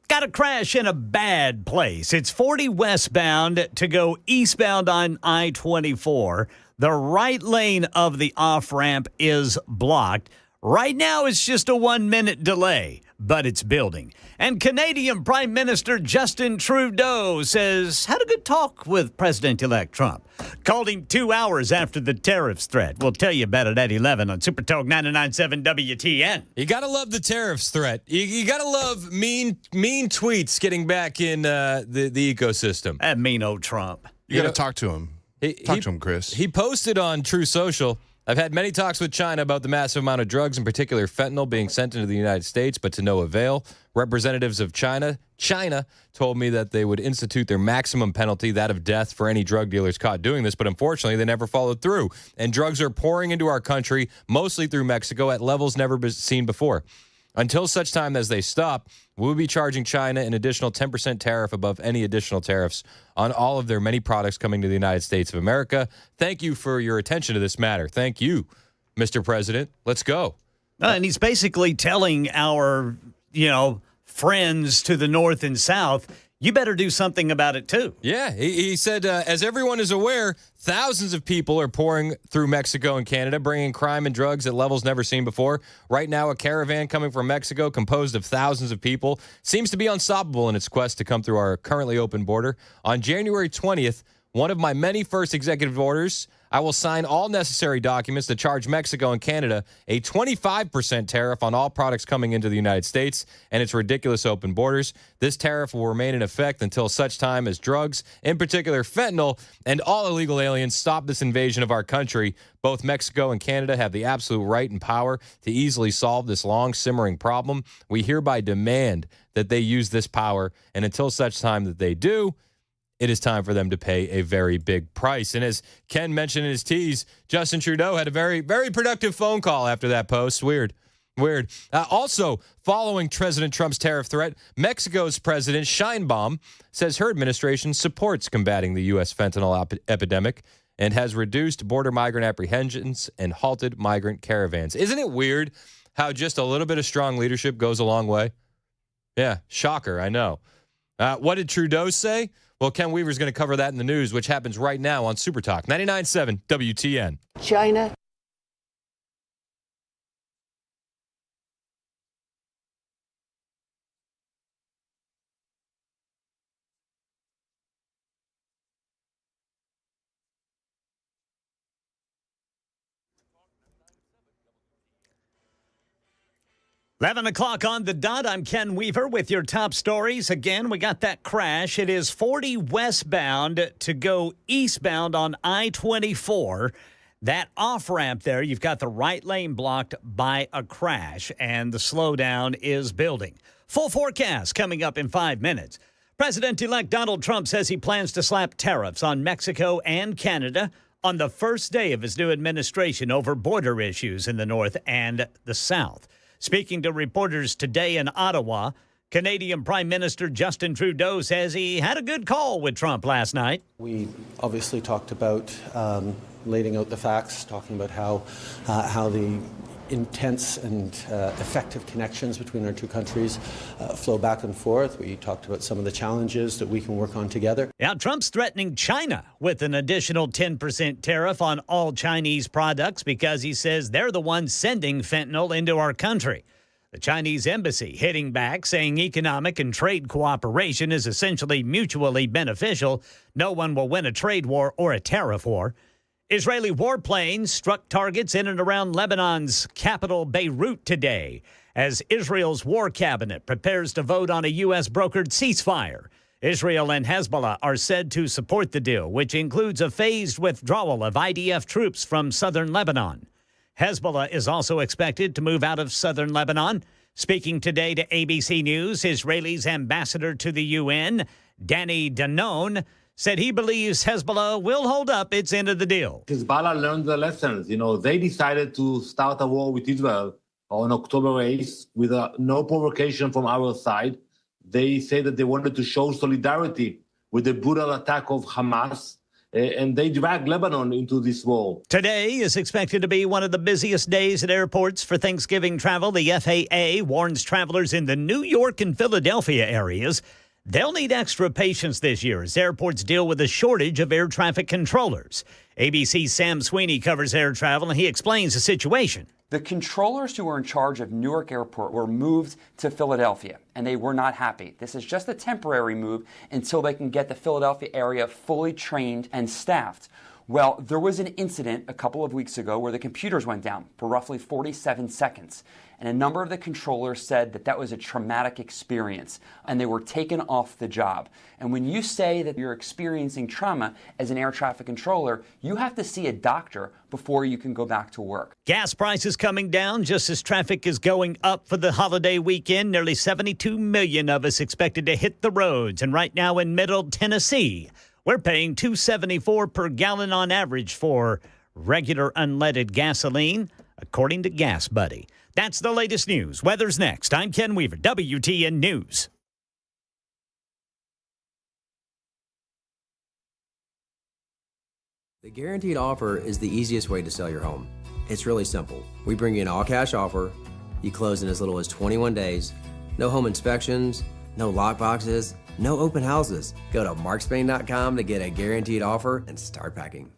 Got a crash in a bad place. It's 40 westbound to go eastbound on I-24. The right lane of the off-ramp is blocked. Right now, it's just a 1-minute delay, but it's building. And Canadian Prime Minister Justin Trudeau says, had a good talk with President-elect Trump. Called him 2 hours after the tariffs threat. We'll tell you about it at 11 on Super Talk 99.7 WTN. You got to love the tariffs threat. You got to love mean tweets getting back in the ecosystem. That mean old Trump. You got to talk to him. Talk to him, Chris. He posted on True Social, I've had many talks with China about the massive amount of drugs, in particular fentanyl, being sent into the United States, but to no avail. Representatives of China told me that they would institute their maximum penalty, that of death, for any drug dealers caught doing this, but unfortunately, they never followed through. And drugs are pouring into our country, mostly through Mexico, at levels never seen before. Until such time as they stop, we'll be charging China an additional 10% tariff above any additional tariffs on all of their many products coming to the United States of America. Thank you for your attention to this matter. Thank you, Mr. President. Let's go. And he's basically telling our, friends to the north and south, you better do something about it, too. Yeah, he said, as everyone is aware, thousands of people are pouring through Mexico and Canada, bringing crime and drugs at levels never seen before. Right now, a caravan coming from Mexico, composed of thousands of people, seems to be unstoppable in its quest to come through our currently open border. On January 20th, one of my many first executive orders, I will sign all necessary documents to charge Mexico and Canada a 25% tariff on all products coming into the United States and its ridiculous open borders. This tariff will remain in effect until such time as drugs, in particular fentanyl, and all illegal aliens stop this invasion of our country. Both Mexico and Canada have the absolute right and power to easily solve this long simmering problem. We hereby demand that they use this power, and until such time that they do, it is time for them to pay a very big price. And as Ken mentioned in his tease, Justin Trudeau had a very, very productive phone call after that post. Weird. Also, following President Trump's tariff threat, Mexico's President Sheinbaum says her administration supports combating the U.S. fentanyl epidemic and has reduced border migrant apprehensions and halted migrant caravans. Isn't it weird how just a little bit of strong leadership goes a long way? Yeah, shocker, I know. What did Trudeau say? Well, Ken Weaver's going to cover that in the news, which happens right now on Super Talk 99.7 WTN. China. Eleven o'clock on the dot. I'm Ken Weaver with your top stories. Again, we got that crash. It is 40 westbound to go eastbound on I-24. That off-ramp there, you've got the right lane blocked by a crash, and the slowdown is building. Full forecast coming up in 5 minutes. President-elect Donald Trump says he plans to slap tariffs on Mexico and Canada on the first day of his new administration over border issues in the north and the south. Speaking to reporters today in Ottawa, Canadian Prime Minister Justin Trudeau says he had a good call with Trump last night. We obviously talked about laying out the facts, talking about how the intense and effective connections between our two countries flow back and forth. We talked about some of the challenges that we can work on together. Now, Trump's threatening China with an additional 10% tariff on all Chinese products because he says they're the ones sending fentanyl into our country. The Chinese embassy hitting back, saying economic and trade cooperation is essentially mutually beneficial. No one will win a trade war or a tariff war. Israeli warplanes struck targets in and around Lebanon's capital, Beirut, today, as Israel's war cabinet prepares to vote on a U.S.-brokered ceasefire. Israel and Hezbollah are said to support the deal, which includes a phased withdrawal of IDF troops from southern Lebanon. Hezbollah is also expected to move out of southern Lebanon. Speaking today to ABC News, Israel's ambassador to the UN, Danny Danon, said he believes Hezbollah will hold up its end of the deal. Hezbollah learned the lessons. They decided to start a war with Israel on October 8th with no provocation from our side. They say that they wanted to show solidarity with the brutal attack of Hamas. and they drag Lebanon into this war. Today is expected to be one of the busiest days at airports for Thanksgiving travel. The FAA warns travelers in the New York and Philadelphia areas they'll need extra patience this year as airports deal with a shortage of air traffic controllers. ABC's Sam Sweeney covers air travel, and he explains the situation. The controllers who were in charge of Newark Airport were moved to Philadelphia, and they were not happy. This is just a temporary move until they can get the Philadelphia area fully trained and staffed. Well, there was an incident a couple of weeks ago where the computers went down for roughly 47 seconds. And a number of the controllers said that that was a traumatic experience, and they were taken off the job. And when you say that you're experiencing trauma as an air traffic controller, you have to see a doctor before you can go back to work. Gas prices coming down just as traffic is going up for the holiday weekend. Nearly 72 million of us expected to hit the roads. And right now in Middle Tennessee, we're paying $2.74 per gallon on average for regular unleaded gasoline, according to Gas Buddy. That's the latest news. Weather's next. I'm Ken Weaver, WTN News. The Guaranteed Offer is the easiest way to sell your home. It's really simple. We bring you an all-cash offer. You close in as little as 21 days. No home inspections, no lock boxes, no open houses. Go to markspain.com to get a guaranteed offer and start packing.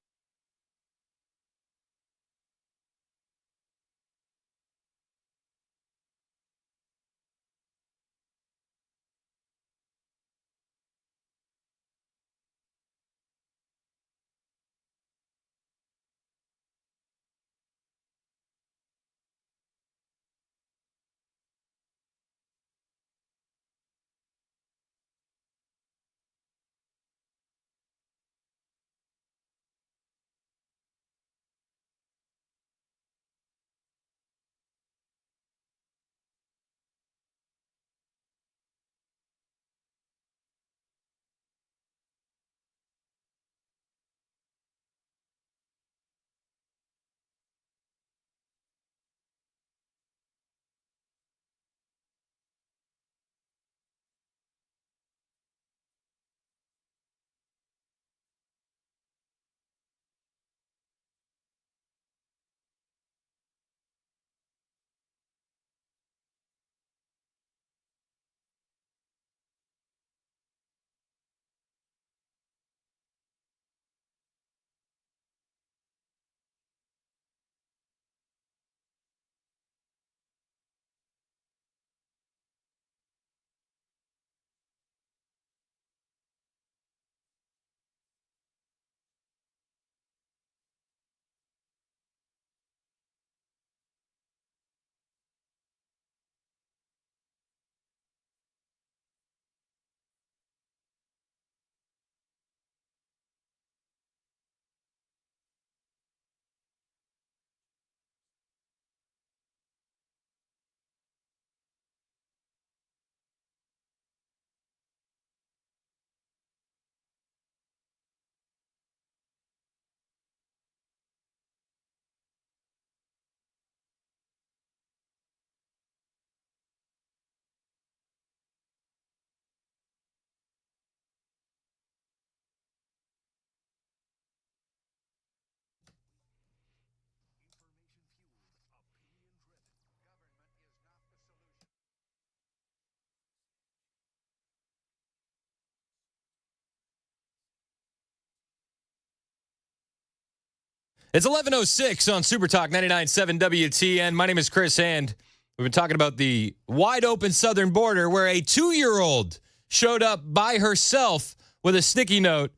It's 11:06 on Super Talk 99.7 WTN. My name is Chris Hand. We've been talking about the wide open southern border where a 2-year-old showed up by herself with a sticky note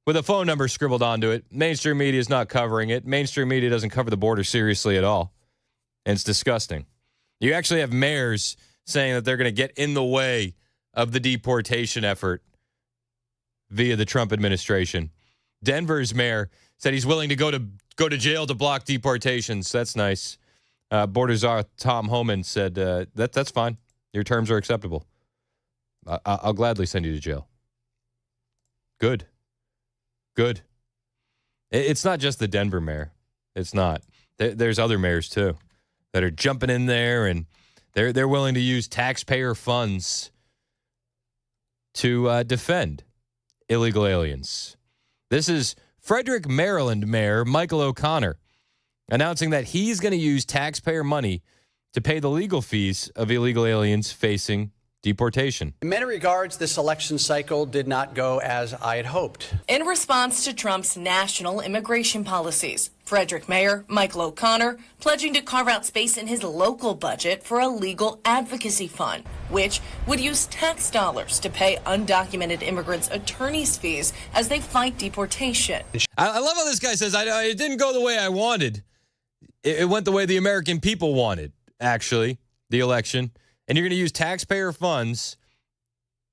with a phone number scribbled onto it. Mainstream media is not covering it. Mainstream media doesn't cover the border seriously at all. And it's disgusting. You actually have mayors saying that they're going to get in the way of the deportation effort via the Trump administration. Denver's mayor said he's willing to go to jail to block deportations. That's nice. Border czar Tom Homan said that's fine. Your terms are acceptable. I'll gladly send you to jail. Good. It's not just the Denver mayor. It's not. There's other mayors too that are jumping in there, and they're willing to use taxpayer funds to defend illegal aliens. This is Frederick, Maryland Mayor Michael O'Connor announcing that he's going to use taxpayer money to pay the legal fees of illegal aliens facing deportation. In many regards, this election cycle did not go as I had hoped. In response to Trump's national immigration policies, Frederick Mayor Michael O'Connor pledging to carve out space in his local budget for a legal advocacy fund, which would use tax dollars to pay undocumented immigrants' attorneys' fees as they fight deportation. I love how this guy says, it didn't go the way I wanted. It went the way the American people wanted, actually, the election. And you're going to use taxpayer funds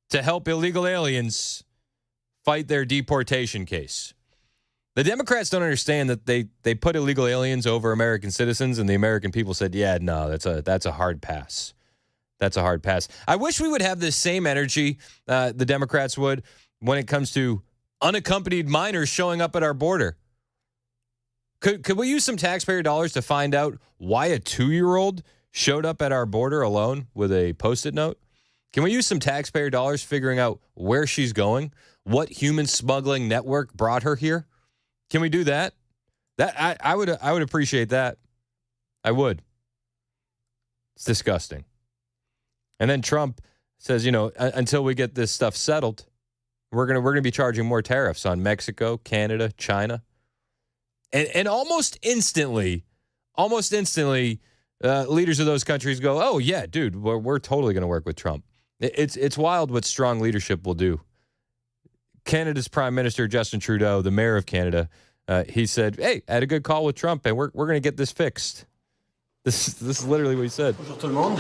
to help illegal aliens fight their deportation case. The Democrats don't understand that they put illegal aliens over American citizens, and the American people said, yeah, no, that's a hard pass. That's a hard pass. I wish we would have this same energy, the Democrats would, when it comes to unaccompanied minors showing up at our border. Could we use some taxpayer dollars to find out why a 2-year-old showed up at our border alone with a Post-it note? Can we use some taxpayer dollars figuring out where she's going? What human smuggling network brought her here? Can we do that? I would appreciate that. I would. It's disgusting. And then Trump says, until we get this stuff settled, we're gonna be charging more tariffs on Mexico, Canada, China. And almost instantly, leaders of those countries go, oh, yeah, dude, we're totally going to work with Trump. It's wild what strong leadership will do. Canada's Prime Minister, Justin Trudeau, the mayor of Canada, he said, hey, I had a good call with Trump, and we're going to get this fixed. This is literally what he said. Bonjour tout le monde.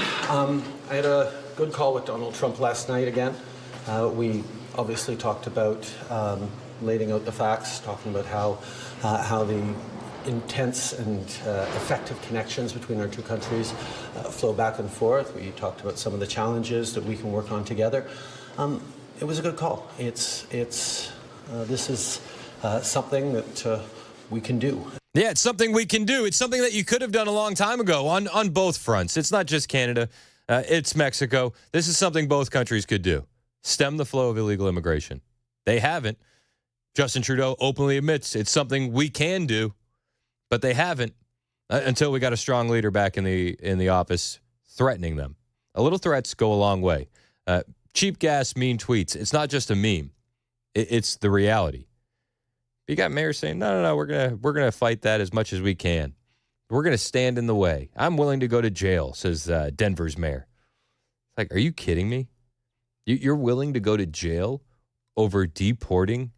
I had a good call with Donald Trump last night again. We obviously talked about laying out the facts, talking about how the intense and effective connections between our two countries flow back and forth. We talked about some of the challenges that we can work on together. It was a good call. This is something that we can do. Yeah, it's something we can do. It's something that you could have done a long time ago on both fronts. It's not just Canada. It's Mexico. This is something both countries could do. Stem the flow of illegal immigration. They haven't. Justin Trudeau openly admits it's something we can do, but they haven't until we got a strong leader back in the office threatening them. A little threats go a long way. Cheap gas, mean tweets. It's not just a meme. It's the reality. You got mayors saying, no, we're gonna fight that as much as we can. We're gonna stand in the way. I'm willing to go to jail, says Denver's mayor. Like, are you kidding me? You're willing to go to jail over deporting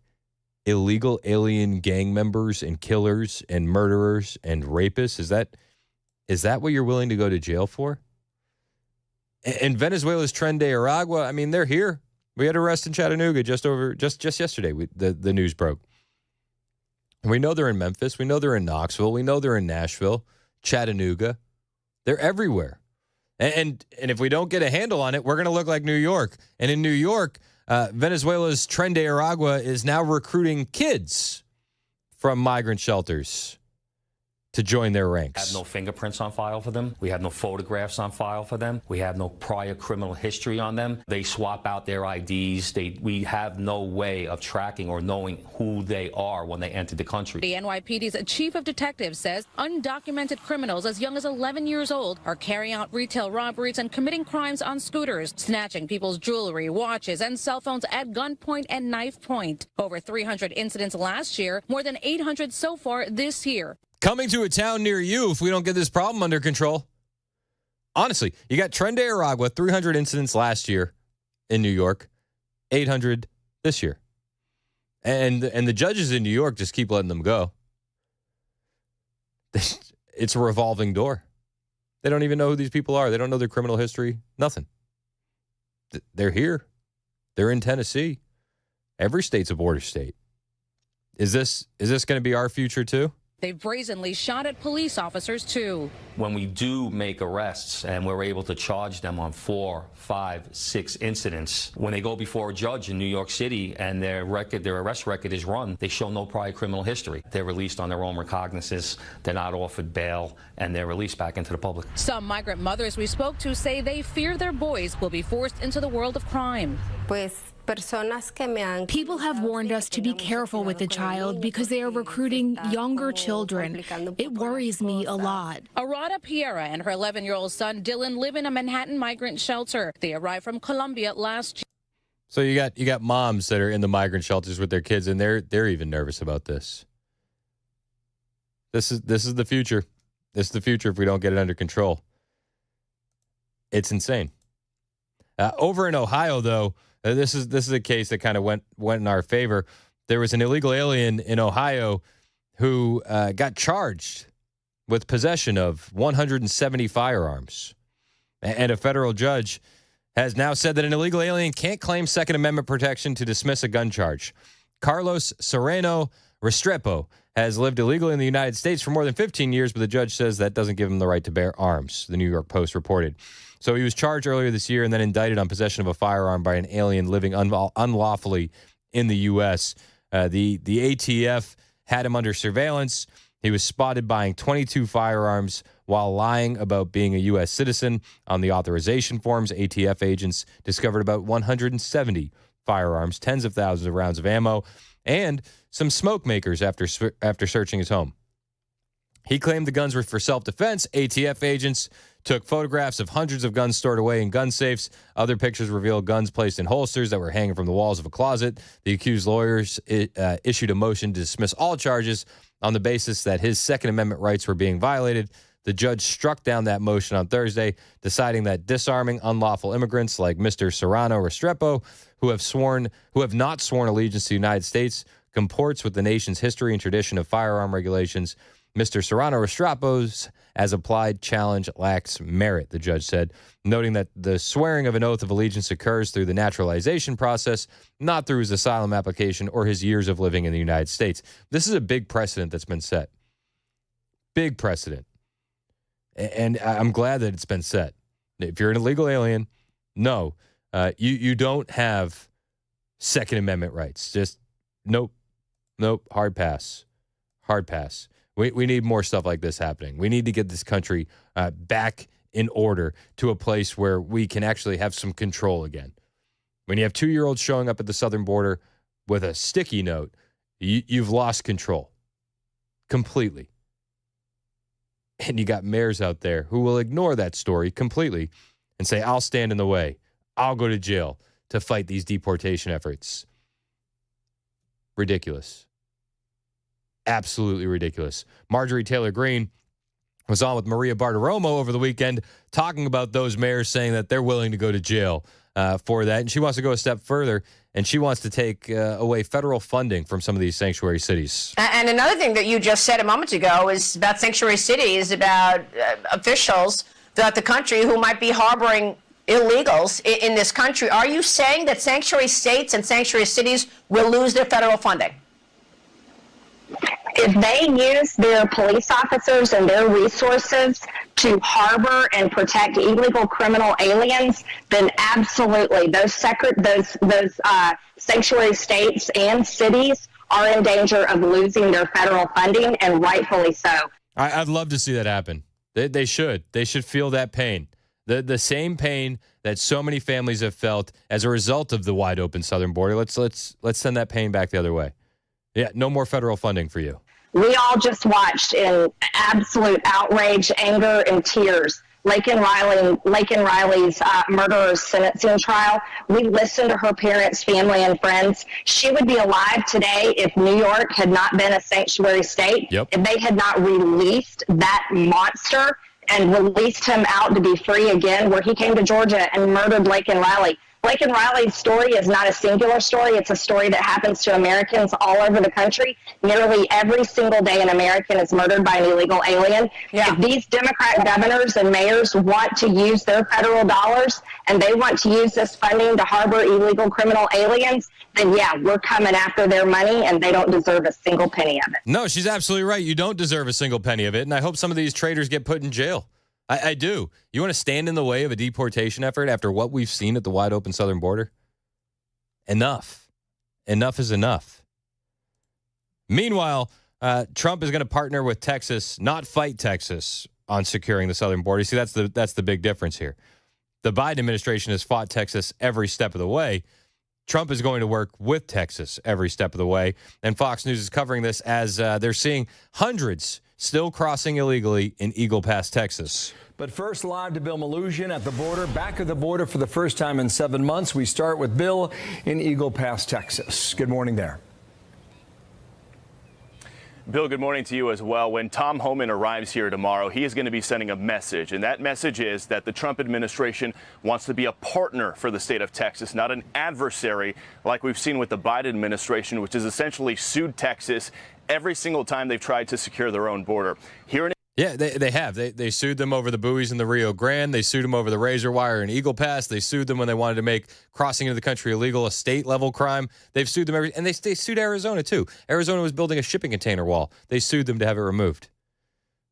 illegal alien gang members and killers and murderers and rapists? Is that what you're willing to go to jail for? And Venezuela's Tren de Aragua, I mean, they're here. We had arrests in Chattanooga just yesterday. The news broke. And we know they're in Memphis. We know they're in Knoxville. We know they're in Nashville, Chattanooga. They're everywhere. And if we don't get a handle on it, we're going to look like New York. And in New York, Venezuela's Tren de Aragua is now recruiting kids from migrant shelters to join their ranks. We have no fingerprints on file for them. We have no photographs on file for them. We have no prior criminal history on them. They swap out their IDs. We have no way of tracking or knowing who they are when they enter the country. The NYPD's chief of detectives says undocumented criminals as young as 11 years old are carrying out retail robberies and committing crimes on scooters, snatching people's jewelry, watches, and cell phones at gunpoint and knife point. Over 300 incidents last year, more than 800 so far this year. Coming to a town near you if we don't get this problem under control. Honestly, you got Tren de Aragua, 300 incidents last year in New York, 800 this year. And the judges in New York just keep letting them go. It's a revolving door. They don't even know who these people are. They don't know their criminal history. Nothing. They're here. They're in Tennessee. Every state's a border state. Is this going to be our future too? They've brazenly shot at police officers, too. When we do make arrests and we're able to charge them on 4, 5, 6 incidents, when they go before a judge in New York City and their arrest record is run, they show no prior criminal history. They're released on their own recognizance, they're not offered bail, and they're released back into the public. Some migrant mothers we spoke to say they fear their boys will be forced into the world of crime. Pues People have warned us to be careful with the child because they are recruiting younger children. It worries me a lot. Arada Piera and her 11-year-old son Dylan live in a Manhattan migrant shelter. They arrived from Colombia last year. So you got moms that are in the migrant shelters with their kids, and they're even nervous about this. This is the future. This is the future if we don't get it under control. It's insane. Over in Ohio, though, this is a case that kind of went in our favor. There was an illegal alien in Ohio who got charged with possession of 170 firearms. And a federal judge has now said that an illegal alien can't claim Second Amendment protection to dismiss a gun charge. Carlos Serrano Restrepo has lived illegally in the United States for more than 15 years, but the judge says that doesn't give him the right to bear arms, the New York Post reported. So he was charged earlier this year and then indicted on possession of a firearm by an alien living unlawfully in the U.S. The ATF had him under surveillance. He was spotted buying 22 firearms while lying about being a U.S. citizen. On the authorization forms, ATF agents discovered about 170 firearms, tens of thousands of rounds of ammo, and some smoke makers after searching his home. He claimed the guns were for self-defense. ATF agents took photographs of hundreds of guns stored away in gun safes. Other pictures revealed guns placed in holsters that were hanging from the walls of a closet. The accused lawyers issued a motion to dismiss all charges on the basis that his Second Amendment rights were being violated. The judge struck down that motion on Thursday, deciding that disarming unlawful immigrants like Mr. Serrano Restrepo, who have not sworn allegiance to the United States, comports with the nation's history and tradition of firearm regulations. Mr. Serrano Restrepo's as applied challenge lacks merit, the judge said, noting that the swearing of an oath of allegiance occurs through the naturalization process, not through his asylum application or his years of living in the United States. This is a big precedent that's been set. Big precedent. And I'm glad that it's been set. If you're an illegal alien, no, you don't have Second Amendment rights. Just nope, hard pass. We need more stuff like this happening. We need to get this country back in order to a place where we can actually have some control again. When you have 2-year-olds showing up at the southern border with a sticky note, you've lost control completely. And you got mayors out there who will ignore that story completely and say, I'll stand in the way. I'll go to jail to fight these deportation efforts. Ridiculous. Absolutely ridiculous. Marjorie Taylor Greene was on with Maria Bartiromo over the weekend talking about those mayors saying that they're willing to go to jail for that. And she wants to go a step further, and she wants to take away federal funding from some of these sanctuary cities. And another thing that you just said a moment ago is about sanctuary cities, about officials throughout the country who might be harboring illegals in this country. Are you saying that sanctuary states and sanctuary cities will lose their federal funding? If they use their police officers and their resources to harbor and protect illegal criminal aliens, then absolutely, those sanctuary states and cities are in danger of losing their federal funding, and rightfully so. I'd love to see that happen. They should. They should feel that pain. The same pain that so many families have felt as a result of the wide open southern border. Let's send that pain back the other way. Yeah, no more federal funding for you. We all just watched in absolute outrage, anger, and tears Laken Riley's murderer's sentencing trial. We listened to her parents, family, and friends. She would be alive today if New York had not been a sanctuary state, if they had not released that monster and released him out to be free again, where he came to Georgia and murdered Laken Riley. Laken Riley's story is not a singular story. It's a story that happens to Americans all over the country. Nearly every single day an American is murdered by an illegal alien. Yeah. If these Democrat governors and mayors want to use their federal dollars and they want to use this funding to harbor illegal criminal aliens, then yeah, we're coming after their money, and they don't deserve a single penny of it. No, she's absolutely right. You don't deserve a single penny of it, and I hope some of these traitors get put in jail. I do. You want to stand in the way of a deportation effort after what we've seen at the wide open southern border? Enough. Enough is enough. Meanwhile, Trump is going to partner with Texas, not fight Texas, on securing the southern border. See, that's the big difference here. The Biden administration has fought Texas every step of the way. Trump is going to work with Texas every step of the way. And Fox News is covering this as they're seeing hundreds still crossing illegally in Eagle Pass, Texas. But first, live to Bill Maloogian at the border, back at the border for the first time in 7 months. We start with Bill in Eagle Pass, Texas. Good morning there. Bill, good morning to you as well. When Tom Homan arrives here tomorrow, he is going to be sending a message, and that message is that the Trump administration wants to be a partner for the state of Texas, not an adversary like we've seen with the Biden administration, which has essentially sued Texas every single time they've tried to secure their own border. Yeah, they have. They sued them over the buoys in the Rio Grande. They sued them over the razor wire in Eagle Pass. They sued them when they wanted to make crossing into the country illegal, a state-level crime. They've sued them and they sued Arizona, too. Arizona was building a shipping container wall. They sued them to have it removed.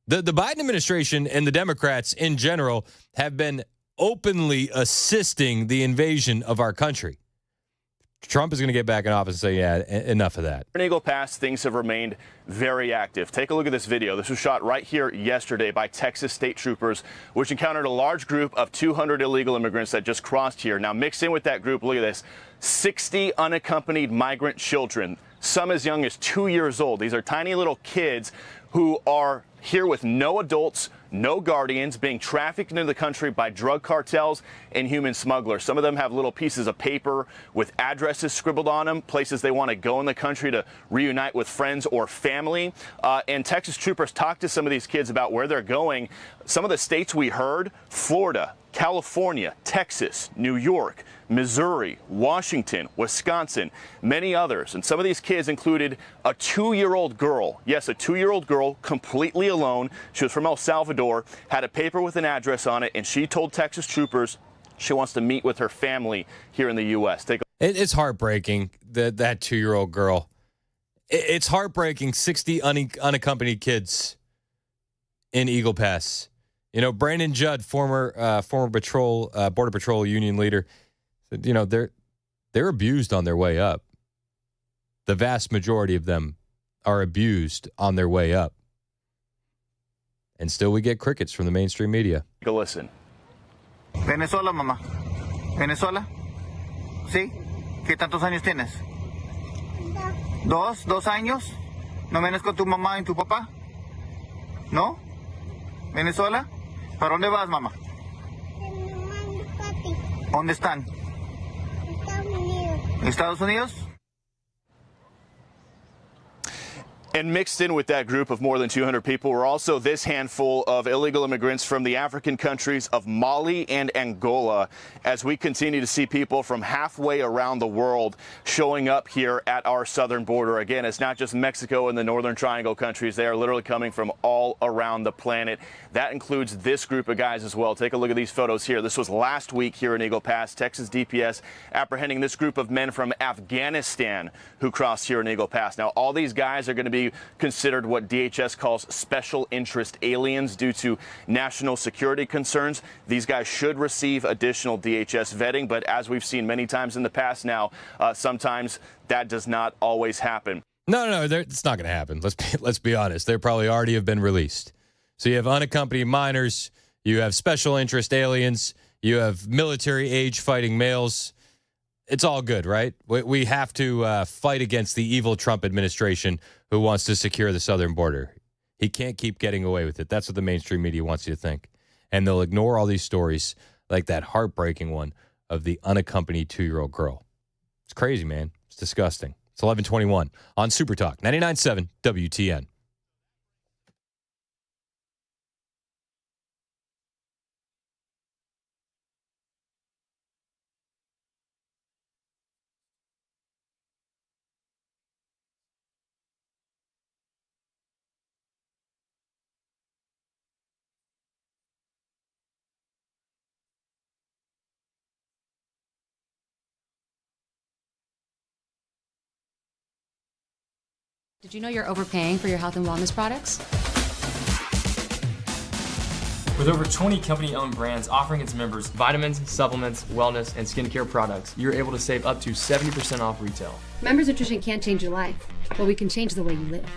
The Biden administration and the Democrats in general have been openly assisting the invasion of our country. Trump is going to get back in office and say, yeah, enough of that. In Eagle Pass, things have remained very active. Take a look at this video. This was shot right here yesterday by Texas state troopers, which encountered a large group of 200 illegal immigrants that just crossed here. Now, mixed in with that group, look at this, 60 unaccompanied migrant children, some as young as 2 years old. These are tiny little kids who are here with no adults, no guardians, being trafficked into the country by drug cartels and human smugglers. Some of them have little pieces of paper with addresses scribbled on them, places they want to go in the country to reunite with friends or family. And Texas troopers talked to some of these kids about where they're going. Some of the states we heard, Florida, California, Texas, New York, Missouri, Washington, Wisconsin, many others. And some of these kids included a 2-year-old girl. Yes, a 2-year-old girl, completely alone. She was from El Salvador, had a paper with an address on it, and she told Texas troopers she wants to meet with her family here in the U.S. It's heartbreaking, that 2-year-old girl. It's heartbreaking, 60 unaccompanied kids in Eagle Pass. You know, Brandon Judd, former Border Patrol union leader, said, you know, they're abused on their way up. The vast majority of them are abused on their way up. And still we get crickets from the mainstream media. Take a listen. Venezuela, mamá. Venezuela. ¿Sí? ¿Qué tantos años tienes? ¿Dos años? ¿No vienes con tu mamá y tu papá? ¿No? ¿Venezuela? ¿Para dónde vas, mamá? ¿Dónde están? Estados Unidos. And mixed in with that group of more than 200 people were also this handful of illegal immigrants from the African countries of Mali and Angola, as we continue to see people from halfway around the world showing up here at our southern border. Again, it's not just Mexico and the Northern Triangle countries. They are literally coming from all around the planet. That includes this group of guys as well. Take a look at these photos here. This was last week here in Eagle Pass. Texas DPS apprehending this group of men from Afghanistan who crossed here in Eagle Pass. Now, all these guys are going to be considered what DHS calls special interest aliens due to national security concerns. These guys should receive additional DHS vetting, but as we've seen many times in the past now, sometimes that does not always happen. No, it's not going to happen. Let's be honest. They probably already have been released. So you have unaccompanied minors, you have special interest aliens, you have military age fighting males. It's all good, right? We have to fight against the evil Trump administration who wants to secure the southern border. He can't keep getting away with it. That's what the mainstream media wants you to think. And they'll ignore all these stories like that heartbreaking one of the unaccompanied 2-year-old girl. It's crazy, man. It's disgusting. It's 11:21 on Super Talk 99.7 WTN. Did you know you're overpaying for your health and wellness products? With over 20 company-owned brands offering its members vitamins, supplements, wellness, and skincare products, you're able to save up to 70% off retail. Members Nutrition can't change your life, but we can change the way you live.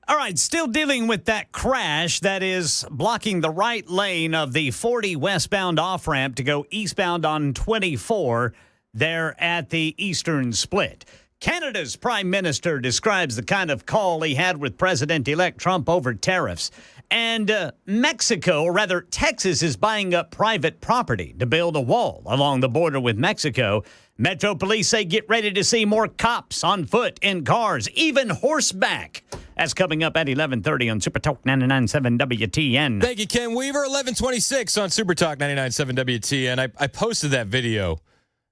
All right, still dealing with that crash that is blocking the right lane of the 40 westbound off-ramp to go eastbound on 24 there at the Eastern Split. Canada's Prime Minister describes the kind of call he had with President-elect Trump over tariffs. And Mexico, or rather Texas, is buying up private property to build a wall along the border with Mexico. Metro Police say get ready to see more cops on foot, in cars, even horseback. That's coming up at 11:30 on Super Talk 99.7 WTN. Thank you, Ken Weaver. 11:26 on Super Talk 99.7 WTN. I posted that video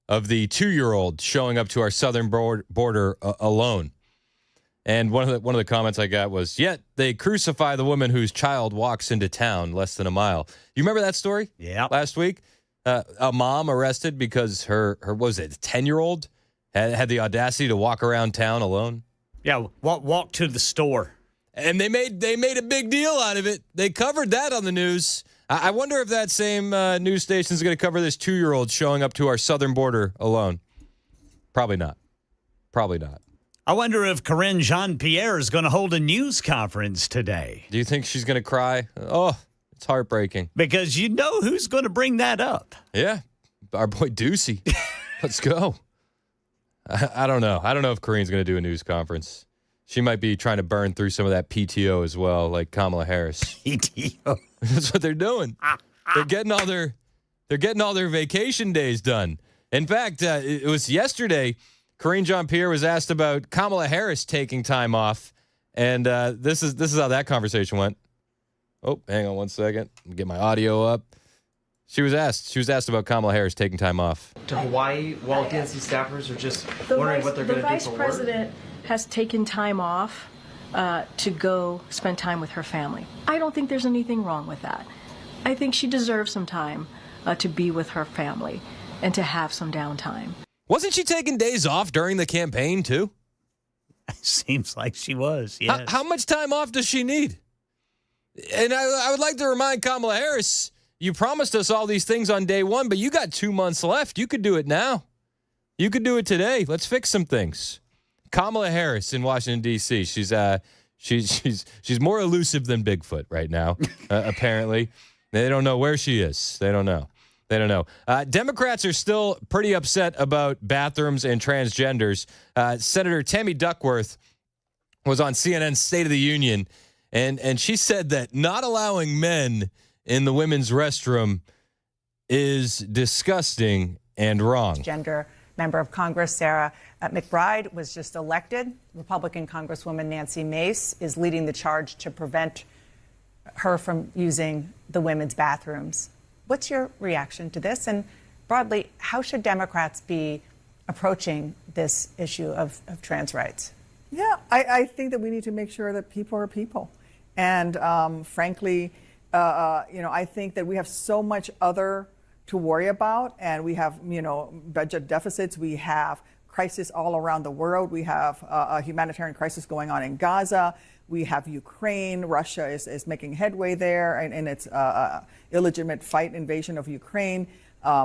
of the 2-year-old showing up to our southern border alone. And one of the comments I got was, yet they crucify the woman whose child walks into town less than a mile. You remember that story? Yeah. Last week? A mom arrested because her what was it, 10-year-old had the audacity to walk around town alone. Yeah, walk to the store. And they made a big deal out of it. They covered that on the news. I wonder if that same news station is going to cover this 2-year-old showing up to our southern border alone. Probably not. Probably not. I wonder if Corinne Jean-Pierre is going to hold a news conference today. Do you think she's going to cry? Oh, it's heartbreaking. Because you know who's going to bring that up. Yeah, our boy Ducey. Let's go. I don't know. I don't know if Corinne's going to do a news conference. She might be trying to burn through some of that PTO as well, like Kamala Harris. PTO. That's what they're doing. They're getting all their vacation days done. In fact, it was yesterday. Corinne Jean-Pierre was asked about Kamala Harris taking time off, and this is how that conversation went. Oh, hang on one second. Let me get my audio up. She was asked about Kamala Harris taking time off. To Hawaii, while DNC staffers are just wondering what they're going to do for work. The vice president has taken time off to go spend time with her family. I don't think there's anything wrong with that. I think she deserves some time to be with her family and to have some downtime. Wasn't she taking days off during the campaign, too? Seems like she was, yes. How much time off does she need? And I would like to remind Kamala Harris, you promised us all these things on day one, but you got 2 months left. You could do it now. You could do it today. Let's fix some things. Kamala Harris in Washington, D.C., she's more elusive than Bigfoot right now, apparently. They don't know where she is. They don't know. Democrats are still pretty upset about bathrooms and transgenders. Senator Tammy Duckworth was on CNN's State of the Union, and she said that not allowing men in the women's restroom is disgusting and wrong. Gender member of Congress Sarah McBride was just elected. Republican Congresswoman Nancy Mace is leading the charge to prevent her from using the women's bathrooms. What's your reaction to this? And broadly, how should Democrats be approaching this issue of trans rights? Yeah, I think that we need to make sure that people are people. And frankly, I think that we have so much other to worry about. And we have, budget deficits. We have crisis all around the world. We have a humanitarian crisis going on in Gaza. We have Ukraine. Russia is making headway there in its illegitimate invasion of Ukraine.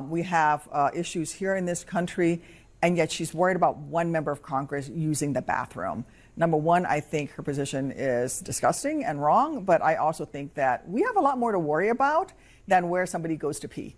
We have issues here in this country, and yet she's worried about one member of Congress using the bathroom. Number one, I think her position is disgusting and wrong, but I also think that we have a lot more to worry about than where somebody goes to pee.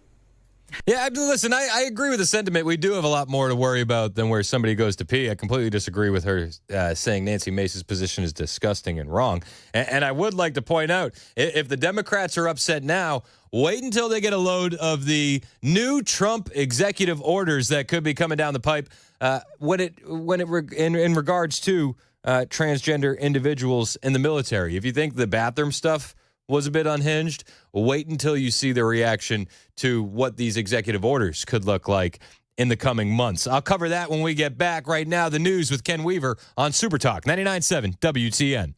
Yeah, listen, I agree with the sentiment. We do have a lot more to worry about than where somebody goes to pee. I completely disagree with her saying Nancy Mace's position is disgusting and wrong. And I would like to point out, if the Democrats are upset now, wait until they get a load of the new Trump executive orders that could be coming down the pipe in regards to transgender individuals in the military. If you think the bathroom stuff was a bit unhinged, wait until you see the reaction to what these executive orders could look like in the coming months. I'll cover that when we get back. Right now, the news with Ken Weaver on Super Talk 99.7 WTN.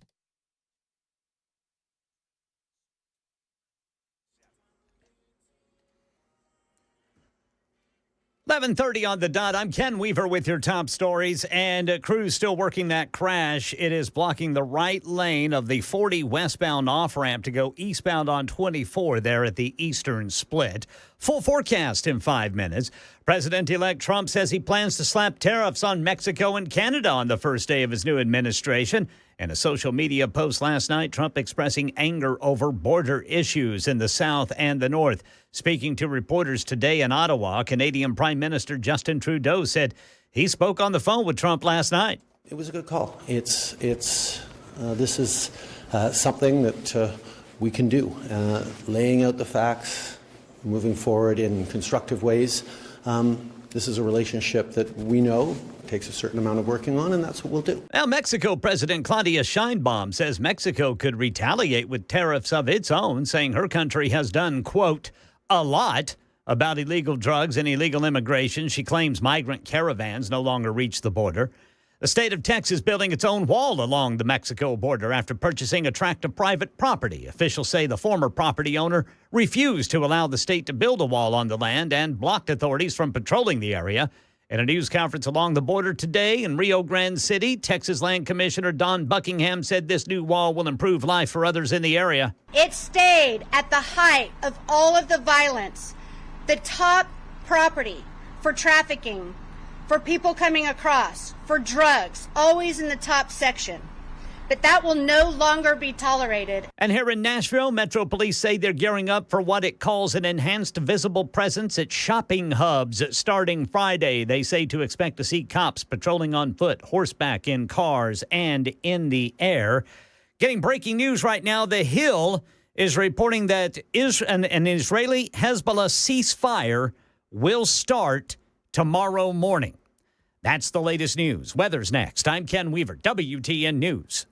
$11:30 on the dot. I'm Ken Weaver with your top stories, and crews still working that crash. It is blocking the right lane of the 40 westbound off-ramp to go eastbound on 24 there at the Eastern Split. Full forecast in 5 minutes. President-elect Trump says he plans to slap tariffs on Mexico and Canada on the first day of his new administration. In a social media post last night, Trump expressing anger over border issues in the South and the North. Speaking to reporters today in Ottawa, Canadian Prime Minister Justin Trudeau said he spoke on the phone with Trump last night. It was a good call. This is something that we can do, laying out the facts, moving forward in constructive ways. This is a relationship that we know takes a certain amount of working on, and that's what we'll do. Now, Mexico President Claudia Sheinbaum says Mexico could retaliate with tariffs of its own, saying her country has done, quote, a lot about illegal drugs and illegal immigration. She claims migrant caravans no longer reach the border. The state of Texas building its own wall along the Mexico border after purchasing a tract of private property. Officials say the former property owner refused to allow the state to build a wall on the land and blocked authorities from patrolling the area. In a news conference along the border today in Rio Grande City, Texas Land Commissioner Don Buckingham said this new wall will improve life for others in the area. It stayed at the height of all of the violence, the top property for trafficking, for people coming across, for drugs, always in the top section. But that will no longer be tolerated. And here in Nashville, Metro Police say they're gearing up for what it calls an enhanced visible presence at shopping hubs starting Friday. They say to expect to see cops patrolling on foot, horseback, in cars, and in the air. Getting breaking news right now, The Hill is reporting that an Israeli Hezbollah ceasefire will start tomorrow morning. That's the latest news. Weather's next. I'm Ken Weaver, WTN News.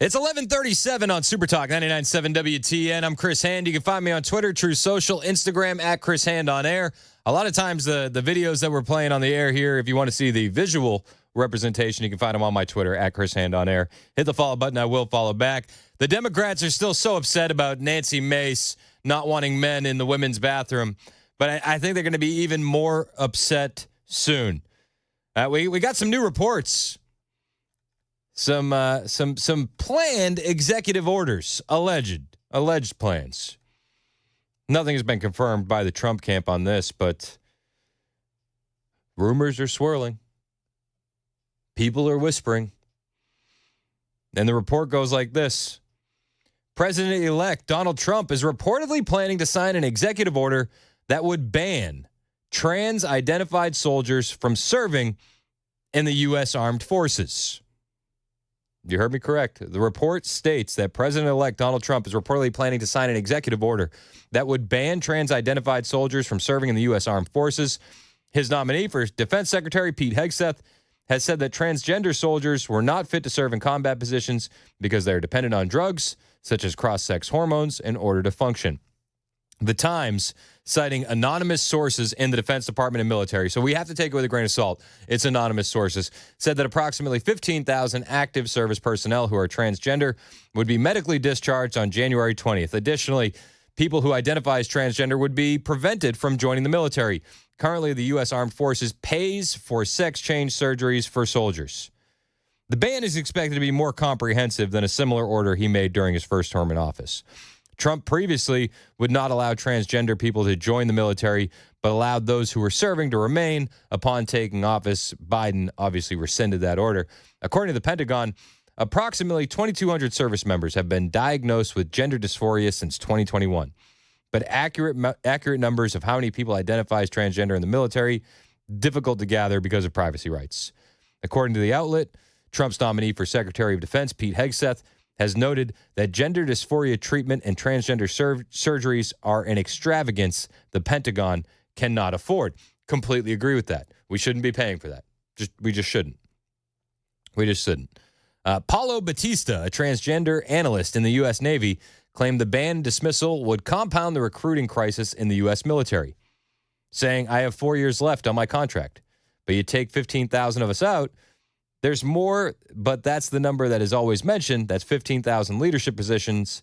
It's 11:37 on Super Talk 99.7 WTN. I'm Chris Hand. You can find me on Twitter, True Social, Instagram at Chris Hand on Air. A lot of times the videos that we're playing on the air here, if you want to see the visual representation, you can find them on my Twitter at Chris Hand on Air. Hit the follow button. I will follow back. The Democrats are still so upset about Nancy Mace not wanting men in the women's bathroom, but I think they're going to be even more upset soon. We got some new reports. Some planned executive orders, alleged plans. Nothing has been confirmed by the Trump camp on this, but rumors are swirling. People are whispering. And the report goes like this. President-elect Donald Trump is reportedly planning to sign an executive order that would ban trans-identified soldiers from serving in the U.S. Armed Forces. You heard me correct. The report states that President-elect Donald Trump is reportedly planning to sign an executive order that would ban trans-identified soldiers from serving in the U.S. Armed Forces. His nominee for Defense Secretary, Pete Hegseth, has said that transgender soldiers were not fit to serve in combat positions because they are dependent on drugs, such as cross-sex hormones, in order to function. The Times, citing anonymous sources in the Defense Department and military, so we have to take it with a grain of salt, it's anonymous sources, said that approximately 15,000 active service personnel who are transgender would be medically discharged on January 20th. Additionally, people who identify as transgender would be prevented from joining the military. Currently, the U.S. Armed Forces pays for sex change surgeries for soldiers. The ban is expected to be more comprehensive than a similar order he made during his first term in office. Trump previously would not allow transgender people to join the military, but allowed those who were serving to remain. Upon taking office, Biden obviously rescinded that order. According to the Pentagon, approximately 2,200 service members have been diagnosed with gender dysphoria since 2021. But accurate numbers of how many people identify as transgender in the military, difficult to gather because of privacy rights. According to the outlet, Trump's nominee for Secretary of Defense, Pete Hegseth, has noted that gender dysphoria treatment and transgender surgeries are an extravagance the Pentagon cannot afford. Completely agree with that. We shouldn't be paying for that. We just shouldn't. We just shouldn't. Paulo Batista, a transgender analyst in the U.S. Navy, claimed the ban dismissal would compound the recruiting crisis in the U.S. military, saying, I have 4 years left on my contract, but you take 15,000 of us out, there's more, but that's the number that is always mentioned. That's 15,000 leadership positions.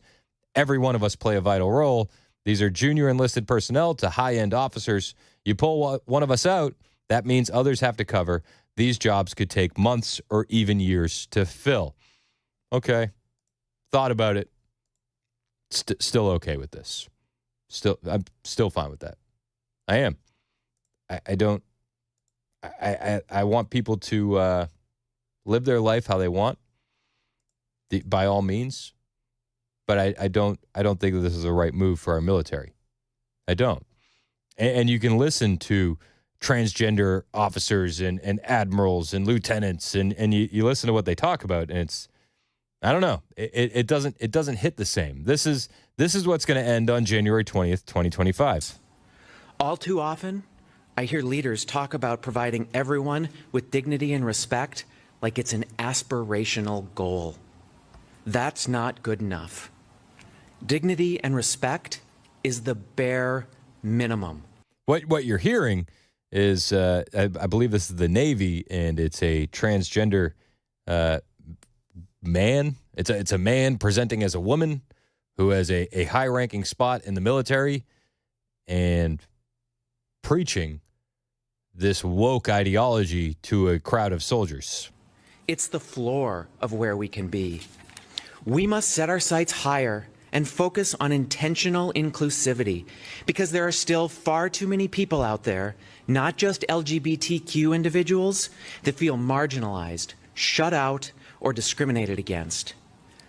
Every one of us play a vital role. These are junior enlisted personnel to high-end officers. You pull one of us out, that means others have to cover. These jobs could take months or even years to fill. Okay. Thought about it. Still okay with this. I'm still fine with that. I am. I want people to live their life how they want, by all means. But I don't think that this is the right move for our military. I don't. And you can listen to transgender officers and admirals and lieutenants and you listen to what they talk about, and it's, I don't know. It doesn't hit the same. This is what's going to end on January 20th, 2025. All too often, I hear leaders talk about providing everyone with dignity and respect like it's an aspirational goal. That's not good enough. Dignity and respect is the bare minimum. What you're hearing is, I believe this is the Navy, and it's a transgender man. It's a man presenting as a woman who has a high-ranking spot in the military and preaching this woke ideology to a crowd of soldiers. It's the floor of where we can be. We must set our sights higher and focus on intentional inclusivity, because there are still far too many people out there, not just LGBTQ individuals, that feel marginalized, shut out, or discriminated against.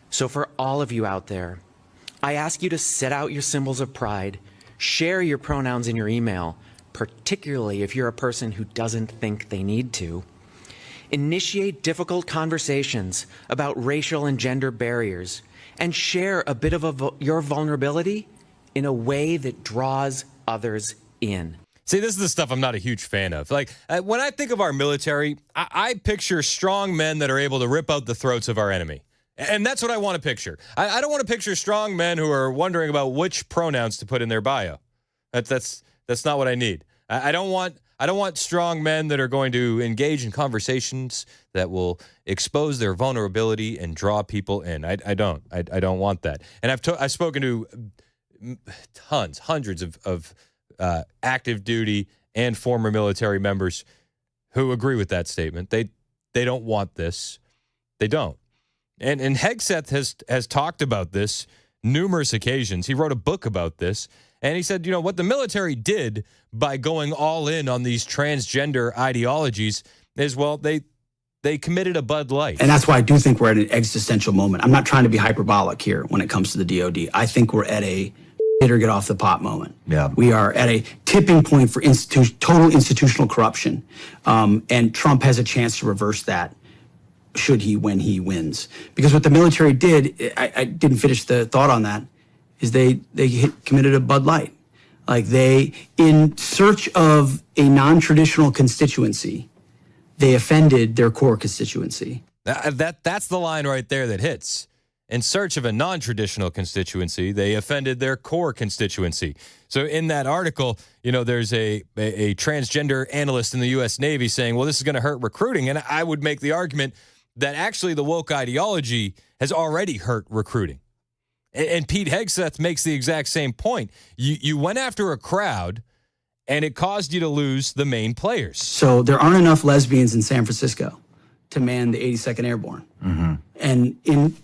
So for all of you out there, I ask you to set out your symbols of pride, share your pronouns in your email, particularly if you're a person who doesn't think they need to. Initiate difficult conversations about racial and gender barriers, and share a bit of your vulnerability in a way that draws others in. See, this is the stuff I'm not a huge fan of. Like, when I think of our military, I picture strong men that are able to rip out the throats of our enemy. And that's what I want to picture. I don't want to picture strong men who are wondering about which pronouns to put in their bio. That's not what I need. I don't want strong men that are going to engage in conversations that will expose their vulnerability and draw people in. I don't want that. And I've spoken to hundreds of active duty and former military members who agree with that statement. They don't want this. They don't. And Hegseth has talked about this numerous occasions. He wrote a book about this, and he said, what the military did by going all in on these transgender ideologies is, well, they committed a Bud Light. And that's why I do think we're at an existential moment. I'm not trying to be hyperbolic here when it comes to the DOD. I think we're at a hit or get off the pot moment. Yeah. We are at a tipping point for total institutional corruption, and Trump has a chance to reverse that. Should he, when he wins. Because what the military did, I didn't finish the thought on that, is they committed a Bud Light. Like in search of a non-traditional constituency, they offended their core constituency. That's the line right there that hits. In search of a non-traditional constituency, they offended their core constituency. So in that article, there's a transgender analyst in the U.S. Navy saying, well, this is going to hurt recruiting. And I would make the argument that actually the woke ideology has already hurt recruiting. And Pete Hegseth makes the exact same point. You went after a crowd, and it caused you to lose the main players. So there aren't enough lesbians in San Francisco to man the 82nd Airborne. Mm-hmm. And in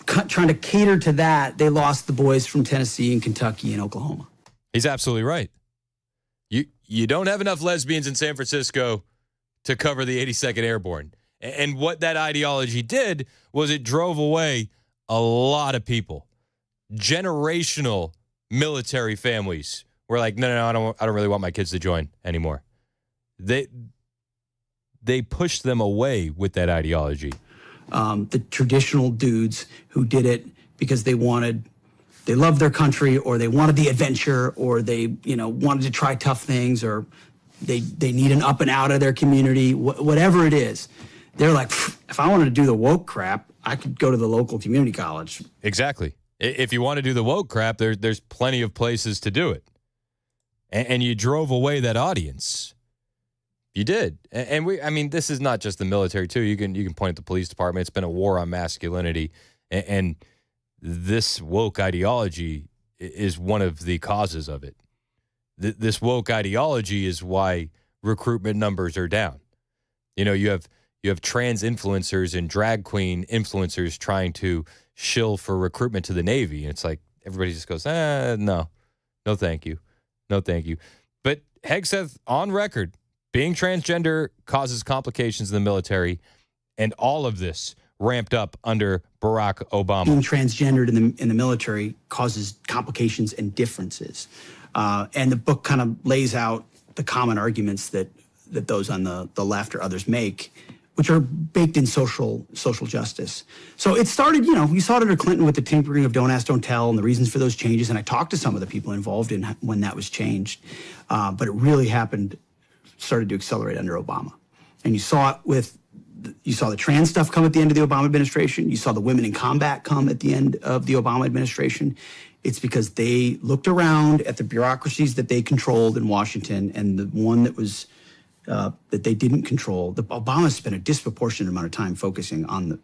trying to cater to that, they lost the boys from Tennessee and Kentucky and Oklahoma. He's absolutely right. You don't have enough lesbians in San Francisco to cover the 82nd Airborne. And what that ideology did was it drove away a lot of people. Generational military families were like, no, I don't really want my kids to join anymore. They pushed them away with that ideology. The traditional dudes who did it because they loved their country, or they wanted the adventure, or they, wanted to try tough things, or they need an up and out of their community, whatever it is. They're like, if I wanted to do the woke crap, I could go to the local community college. Exactly. If you want to do the woke crap, there's plenty of places to do it. And you drove away that audience. You did. And this is not just the military, too. You can point at the police department. It's been a war on masculinity. And this woke ideology is one of the causes of it. This woke ideology is why recruitment numbers are down. You have trans influencers and drag queen influencers trying to shill for recruitment to the Navy. And it's like, everybody just goes, no, thank you. No, thank you. But Hegseth, on record, being transgender causes complications in the military, and all of this ramped up under Barack Obama. Being transgendered in the military causes complications and differences. And the book kind of lays out the common arguments that those on the left or others make, which are baked in social justice. So it started, we saw it under Clinton with the tinkering of Don't Ask, Don't Tell and the reasons for those changes. And I talked to some of the people involved in when that was changed. But it really started to accelerate under Obama. And you saw it you saw the trans stuff come at the end of the Obama administration. You saw the women in combat come at the end of the Obama administration. It's because they looked around at the bureaucracies that they controlled in Washington, and the one that was that they didn't control. Obama spent a disproportionate amount of time focusing on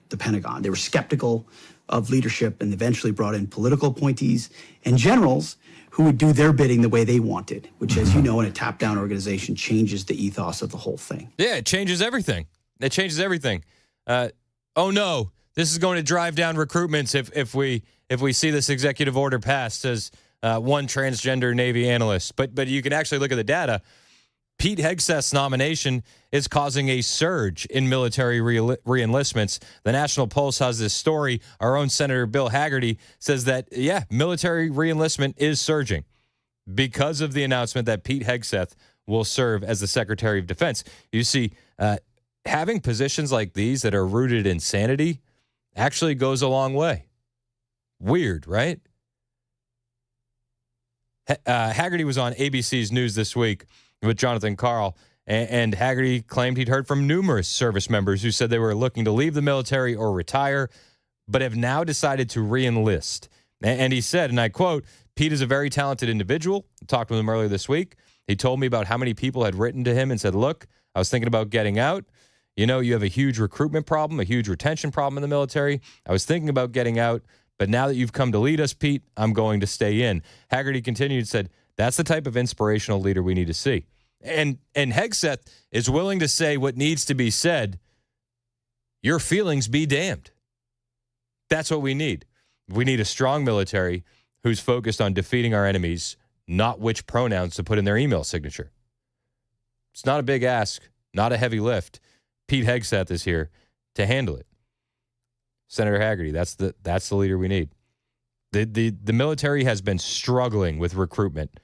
the Pentagon. They were skeptical of leadership and eventually brought in political appointees and generals who would do their bidding the way they wanted, which, as you know, in a top-down organization, changes the ethos of the whole thing. Yeah, it changes everything. It changes everything. Oh, no, this is going to drive down recruitments if we see this executive order passed, says one transgender Navy analyst. But you can actually look at the data. Pete Hegseth's nomination is causing a surge in military reenlistments. The National Pulse has this story. Our own Senator Bill Hagerty says that, military reenlistment is surging because of the announcement that Pete Hegseth will serve as the Secretary of Defense. You see, having positions like these that are rooted in sanity actually goes a long way. Weird, right? Hagerty was on ABC's News This Week with Jonathan Karl, and Hagerty claimed he'd heard from numerous service members who said they were looking to leave the military or retire, but have now decided to re-enlist. And he said, and I quote, Pete is a very talented individual. I talked with him earlier this week. He told me about how many people had written to him and said, look, I was thinking about getting out. You know, you have a huge recruitment problem, a huge retention problem in the military. I was thinking about getting out, but now that you've come to lead us, Pete, I'm going to stay in. Haggerty continued and said, that's the type of inspirational leader we need to see. And Hegseth is willing to say what needs to be said. Your feelings be damned. That's what we need. We need a strong military who's focused on defeating our enemies, not which pronouns to put in their email signature. It's not a big ask, not a heavy lift. Pete Hegseth is here to handle it. Senator Haggerty, that's the leader we need. The military has been struggling with recruitment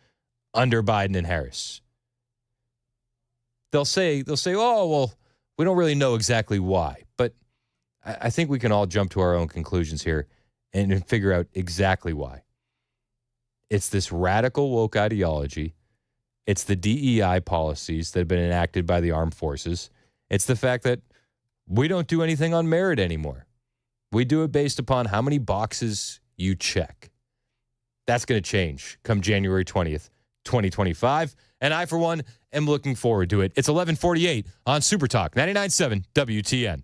under Biden and Harris. They'll say, oh, well, we don't really know exactly why. But I think we can all jump to our own conclusions here and figure out exactly why. It's this radical woke ideology. It's the DEI policies that have been enacted by the armed forces. It's the fact that we don't do anything on merit anymore. We do it based upon how many boxes you check. That's going to change come January 20th, 2025. And I, for one, am looking forward to it. It's 11:48 on Super Talk 99.7 WTN.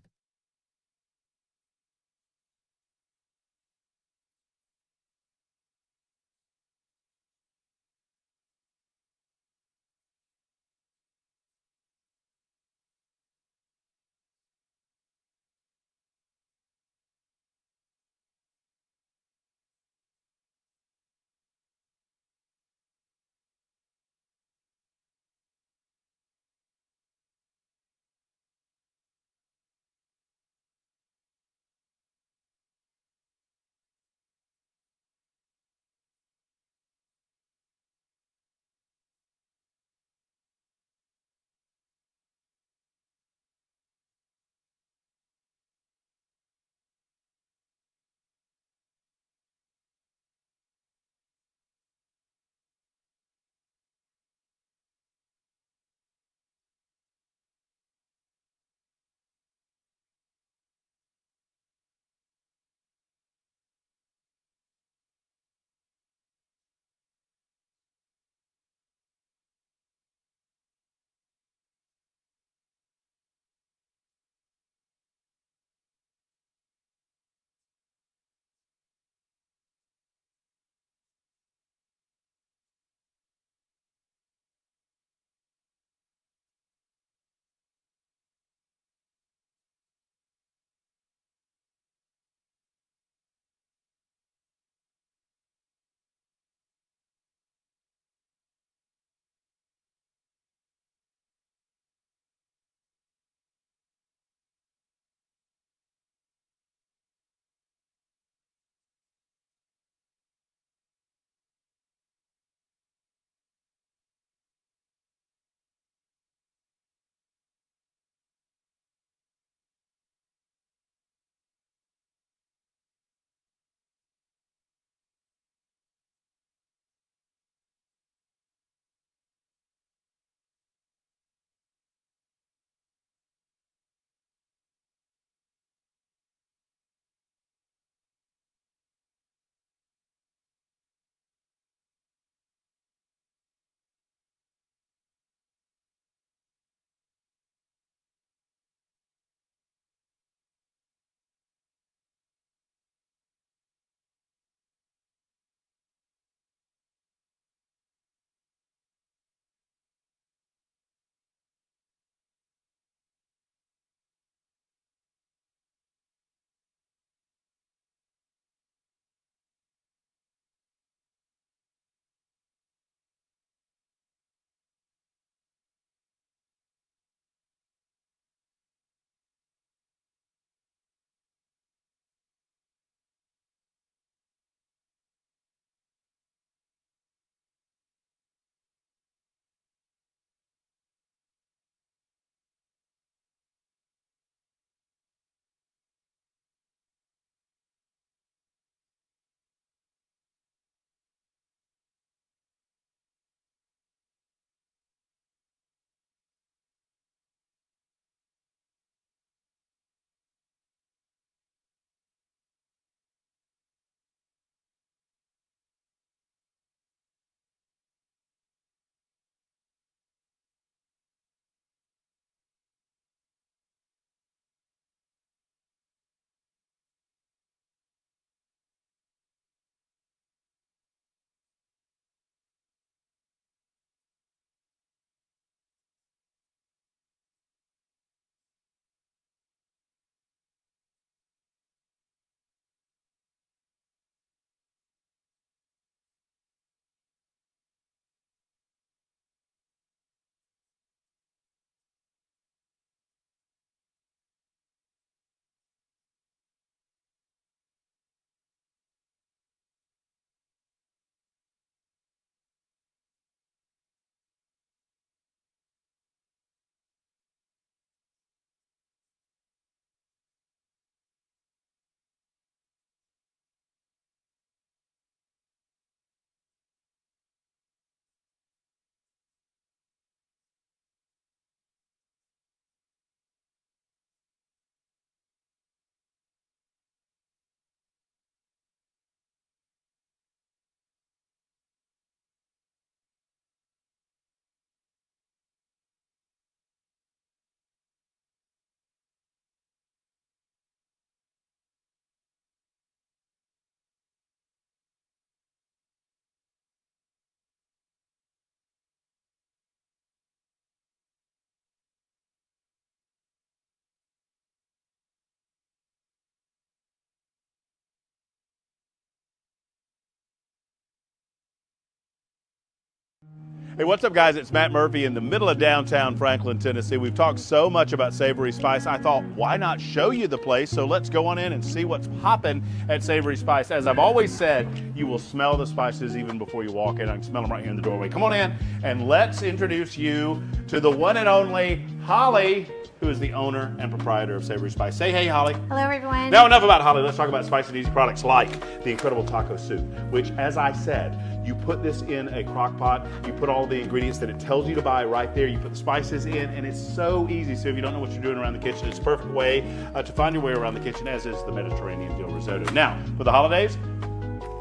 Hey, what's up, guys? It's Matt Murphy in the middle of downtown Franklin, Tennessee. We've talked so much about Savory Spice. I thought, why not show you the place? So let's go on in and see what's popping at Savory Spice. As I've always said, you will smell the spices even before you walk in. I can smell them right here in the doorway. Come on in, and let's introduce you to the one and only Holly, who is the owner and proprietor of Savory Spice. Say hey, Holly. Hello, everyone. Now, enough about Holly. Let's talk about spicy and easy products like the incredible taco soup, which, as I said, you put this in a crock pot, you put all the ingredients that it tells you to buy right there, you put the spices in, and it's so easy. So if you don't know what you're doing around the kitchen, it's a perfect way to find your way around the kitchen, as is the Mediterranean dill risotto. Now, for the holidays,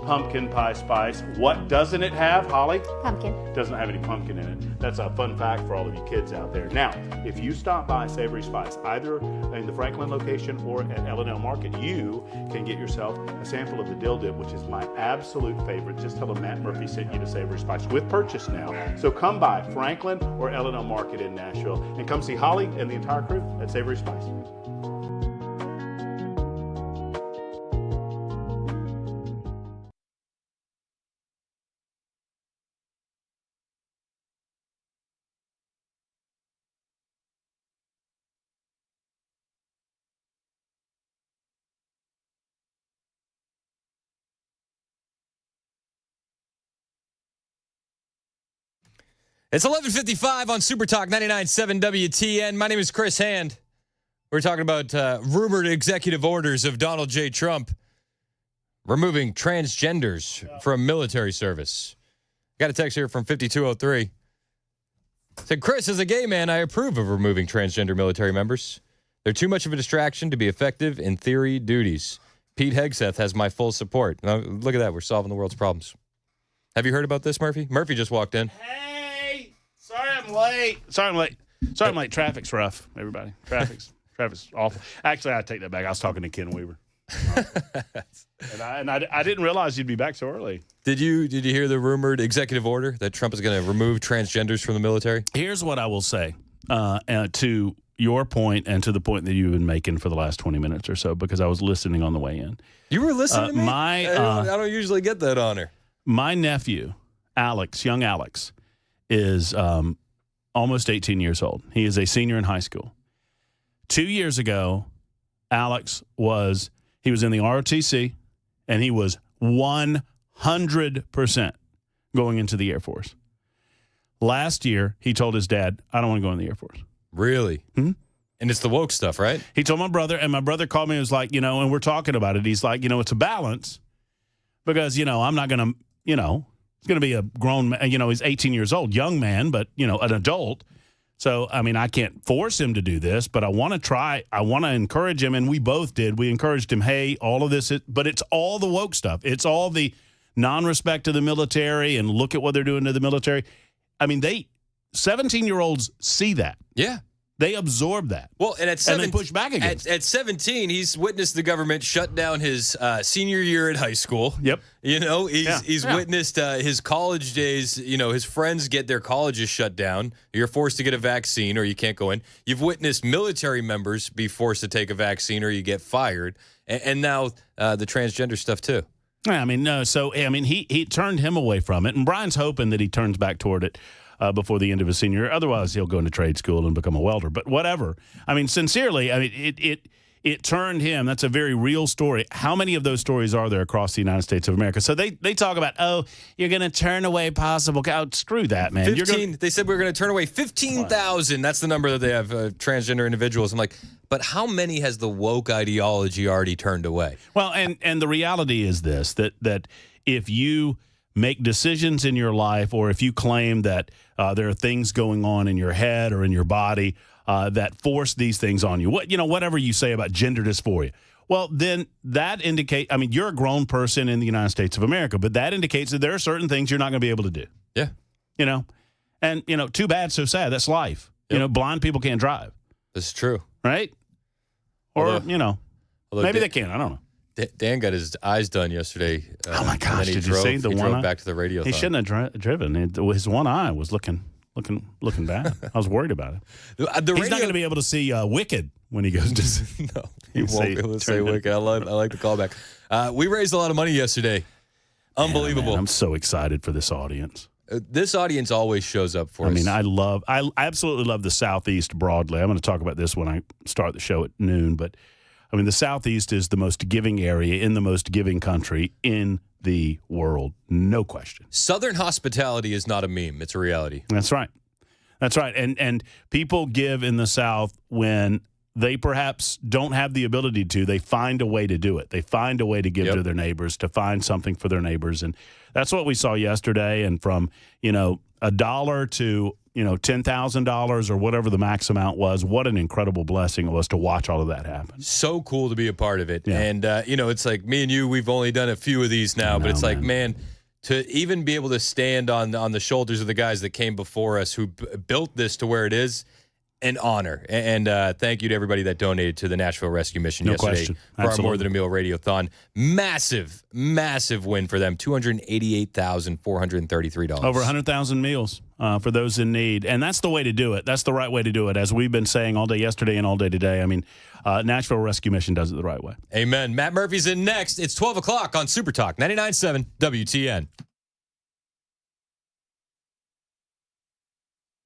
pumpkin pie spice. What doesn't it have, Holly? Pumpkin. Doesn't have any pumpkin in it. That's a fun fact for all of you kids out there. Now, if you stop by Savory Spice, either in the Franklin location or at L&L Market, you can get yourself a sample of the dill dip, which is my absolute favorite. Just tell them Matt Murphy sent you to Savory Spice with purchase now. So come by Franklin or L&L Market in Nashville and come see Holly and the entire crew at Savory Spice. It's 11:55 on Super Talk 99.7 WTN. My name is Chris Hand. We're talking about rumored executive orders of Donald J. Trump removing transgenders from military service. Got a text here from 5203. Said, Chris, as a gay man, I approve of removing transgender military members. They're too much of a distraction to be effective in theory duties. Pete Hegseth has my full support. Now, look at that. We're solving the world's problems. Have you heard about this, Murphy? Murphy just walked in. Sorry I'm late. Sorry I'm late. Traffic's rough, everybody. Traffic's awful. Actually, I take that back. I was talking to Ken Weaver. and I didn't realize you'd be back so early. Did you hear the rumored executive order that Trump is going to remove transgenders from the military? Here's what I will say to your point and to the point that you've been making for the last 20 minutes or so, because I was listening on the way in. You were listening to me? I don't usually get that honor. My nephew, Alex, young Alex, is almost 18 years old. He is a senior in high school. 2 years ago, Alex was in the ROTC, and he was 100% going into the Air Force. Last year, he told his dad, I don't want to go in the Air Force. Really? Hmm? And it's the woke stuff, right? He told my brother, and my brother called me and was like, and we're talking about it. He's like, it's a balance because, I'm not going to, he's going to be a grown man, he's 18 years old, young man, but, an adult. So, I can't force him to do this, but I want to try. I want to encourage him, and we both did. We encouraged him, hey, all of this, but it's all the woke stuff. It's all the non-respect to the military and look at what they're doing to the military. 17-year-olds see that. Yeah. They absorb that. Well, and they push back against it. At 17, he's witnessed the government shut down his senior year in high school. Yep. He's witnessed his college days. His friends get their colleges shut down. You're forced to get a vaccine or you can't go in. You've witnessed military members be forced to take a vaccine or you get fired. And now the transgender stuff, too. Yeah, he turned him away from it. And Brian's hoping that he turns back toward it before the end of his senior year. Otherwise, he'll go into trade school and become a welder. But whatever. Sincerely, it turned him. That's a very real story. How many of those stories are there across the United States of America? So they talk about, you're going to turn away possible. Screw that, man. 15. They said we're going to turn away 15,000. That's the number that they have transgender individuals. I'm like, but how many has the woke ideology already turned away? Well, and the reality is this, that if you make decisions in your life, or if you claim that there are things going on in your head or in your body that force these things on you, whatever you say about gender dysphoria, well, then that indicates, you're a grown person in the United States of America, but that indicates that there are certain things you're not going to be able to do. Yeah. And, too bad, so sad. That's life. Yep. Blind people can't drive. This is true. Right? Or, maybe they can. I don't know. Dan got his eyes done yesterday. Oh my gosh! And then Did you see the he one drove eye? back to the Radiothon. He shouldn't have driven. His one eye was looking bad. I was worried about it. He's not going to be able to see Wicked when he goes to. No, he won't be able to say Wicked. I like the callback. We raised a lot of money yesterday. Unbelievable. Man, I'm so excited for this audience. This audience always shows up for us. I mean, I absolutely love the Southeast broadly. I'm going to talk about this when I start the show at noon. But, I mean, the Southeast is the most giving area in the most giving country in the world. No question. Southern hospitality is not a meme. It's a reality. That's right. That's right. And people give in the South when they perhaps don't have the ability to. They find a way to do it. They find a way to give to their neighbors, to find something for their neighbors. And that's what we saw yesterday. And from, $1 to, $10,000 or whatever the max amount was, what an incredible blessing it was to watch all of that happen. So cool to be a part of it. Yeah. And, it's like me and you, we've only done a few of these now, but it's like, man, to even be able to stand on the shoulders of the guys that came before us who built this to where it is, an honor. And thank you to everybody that donated to the Nashville Rescue Mission yesterday for our More Than a Meal Radiothon. Massive, massive win for them. $288,433. Over 100,000 meals for those in need. And that's the way to do it. That's the right way to do it. As we've been saying all day yesterday and all day today, I mean, Nashville Rescue Mission does it the right way. Amen. Matt Murphy's in next. It's 12 o'clock on Super Talk 99.7 WTN.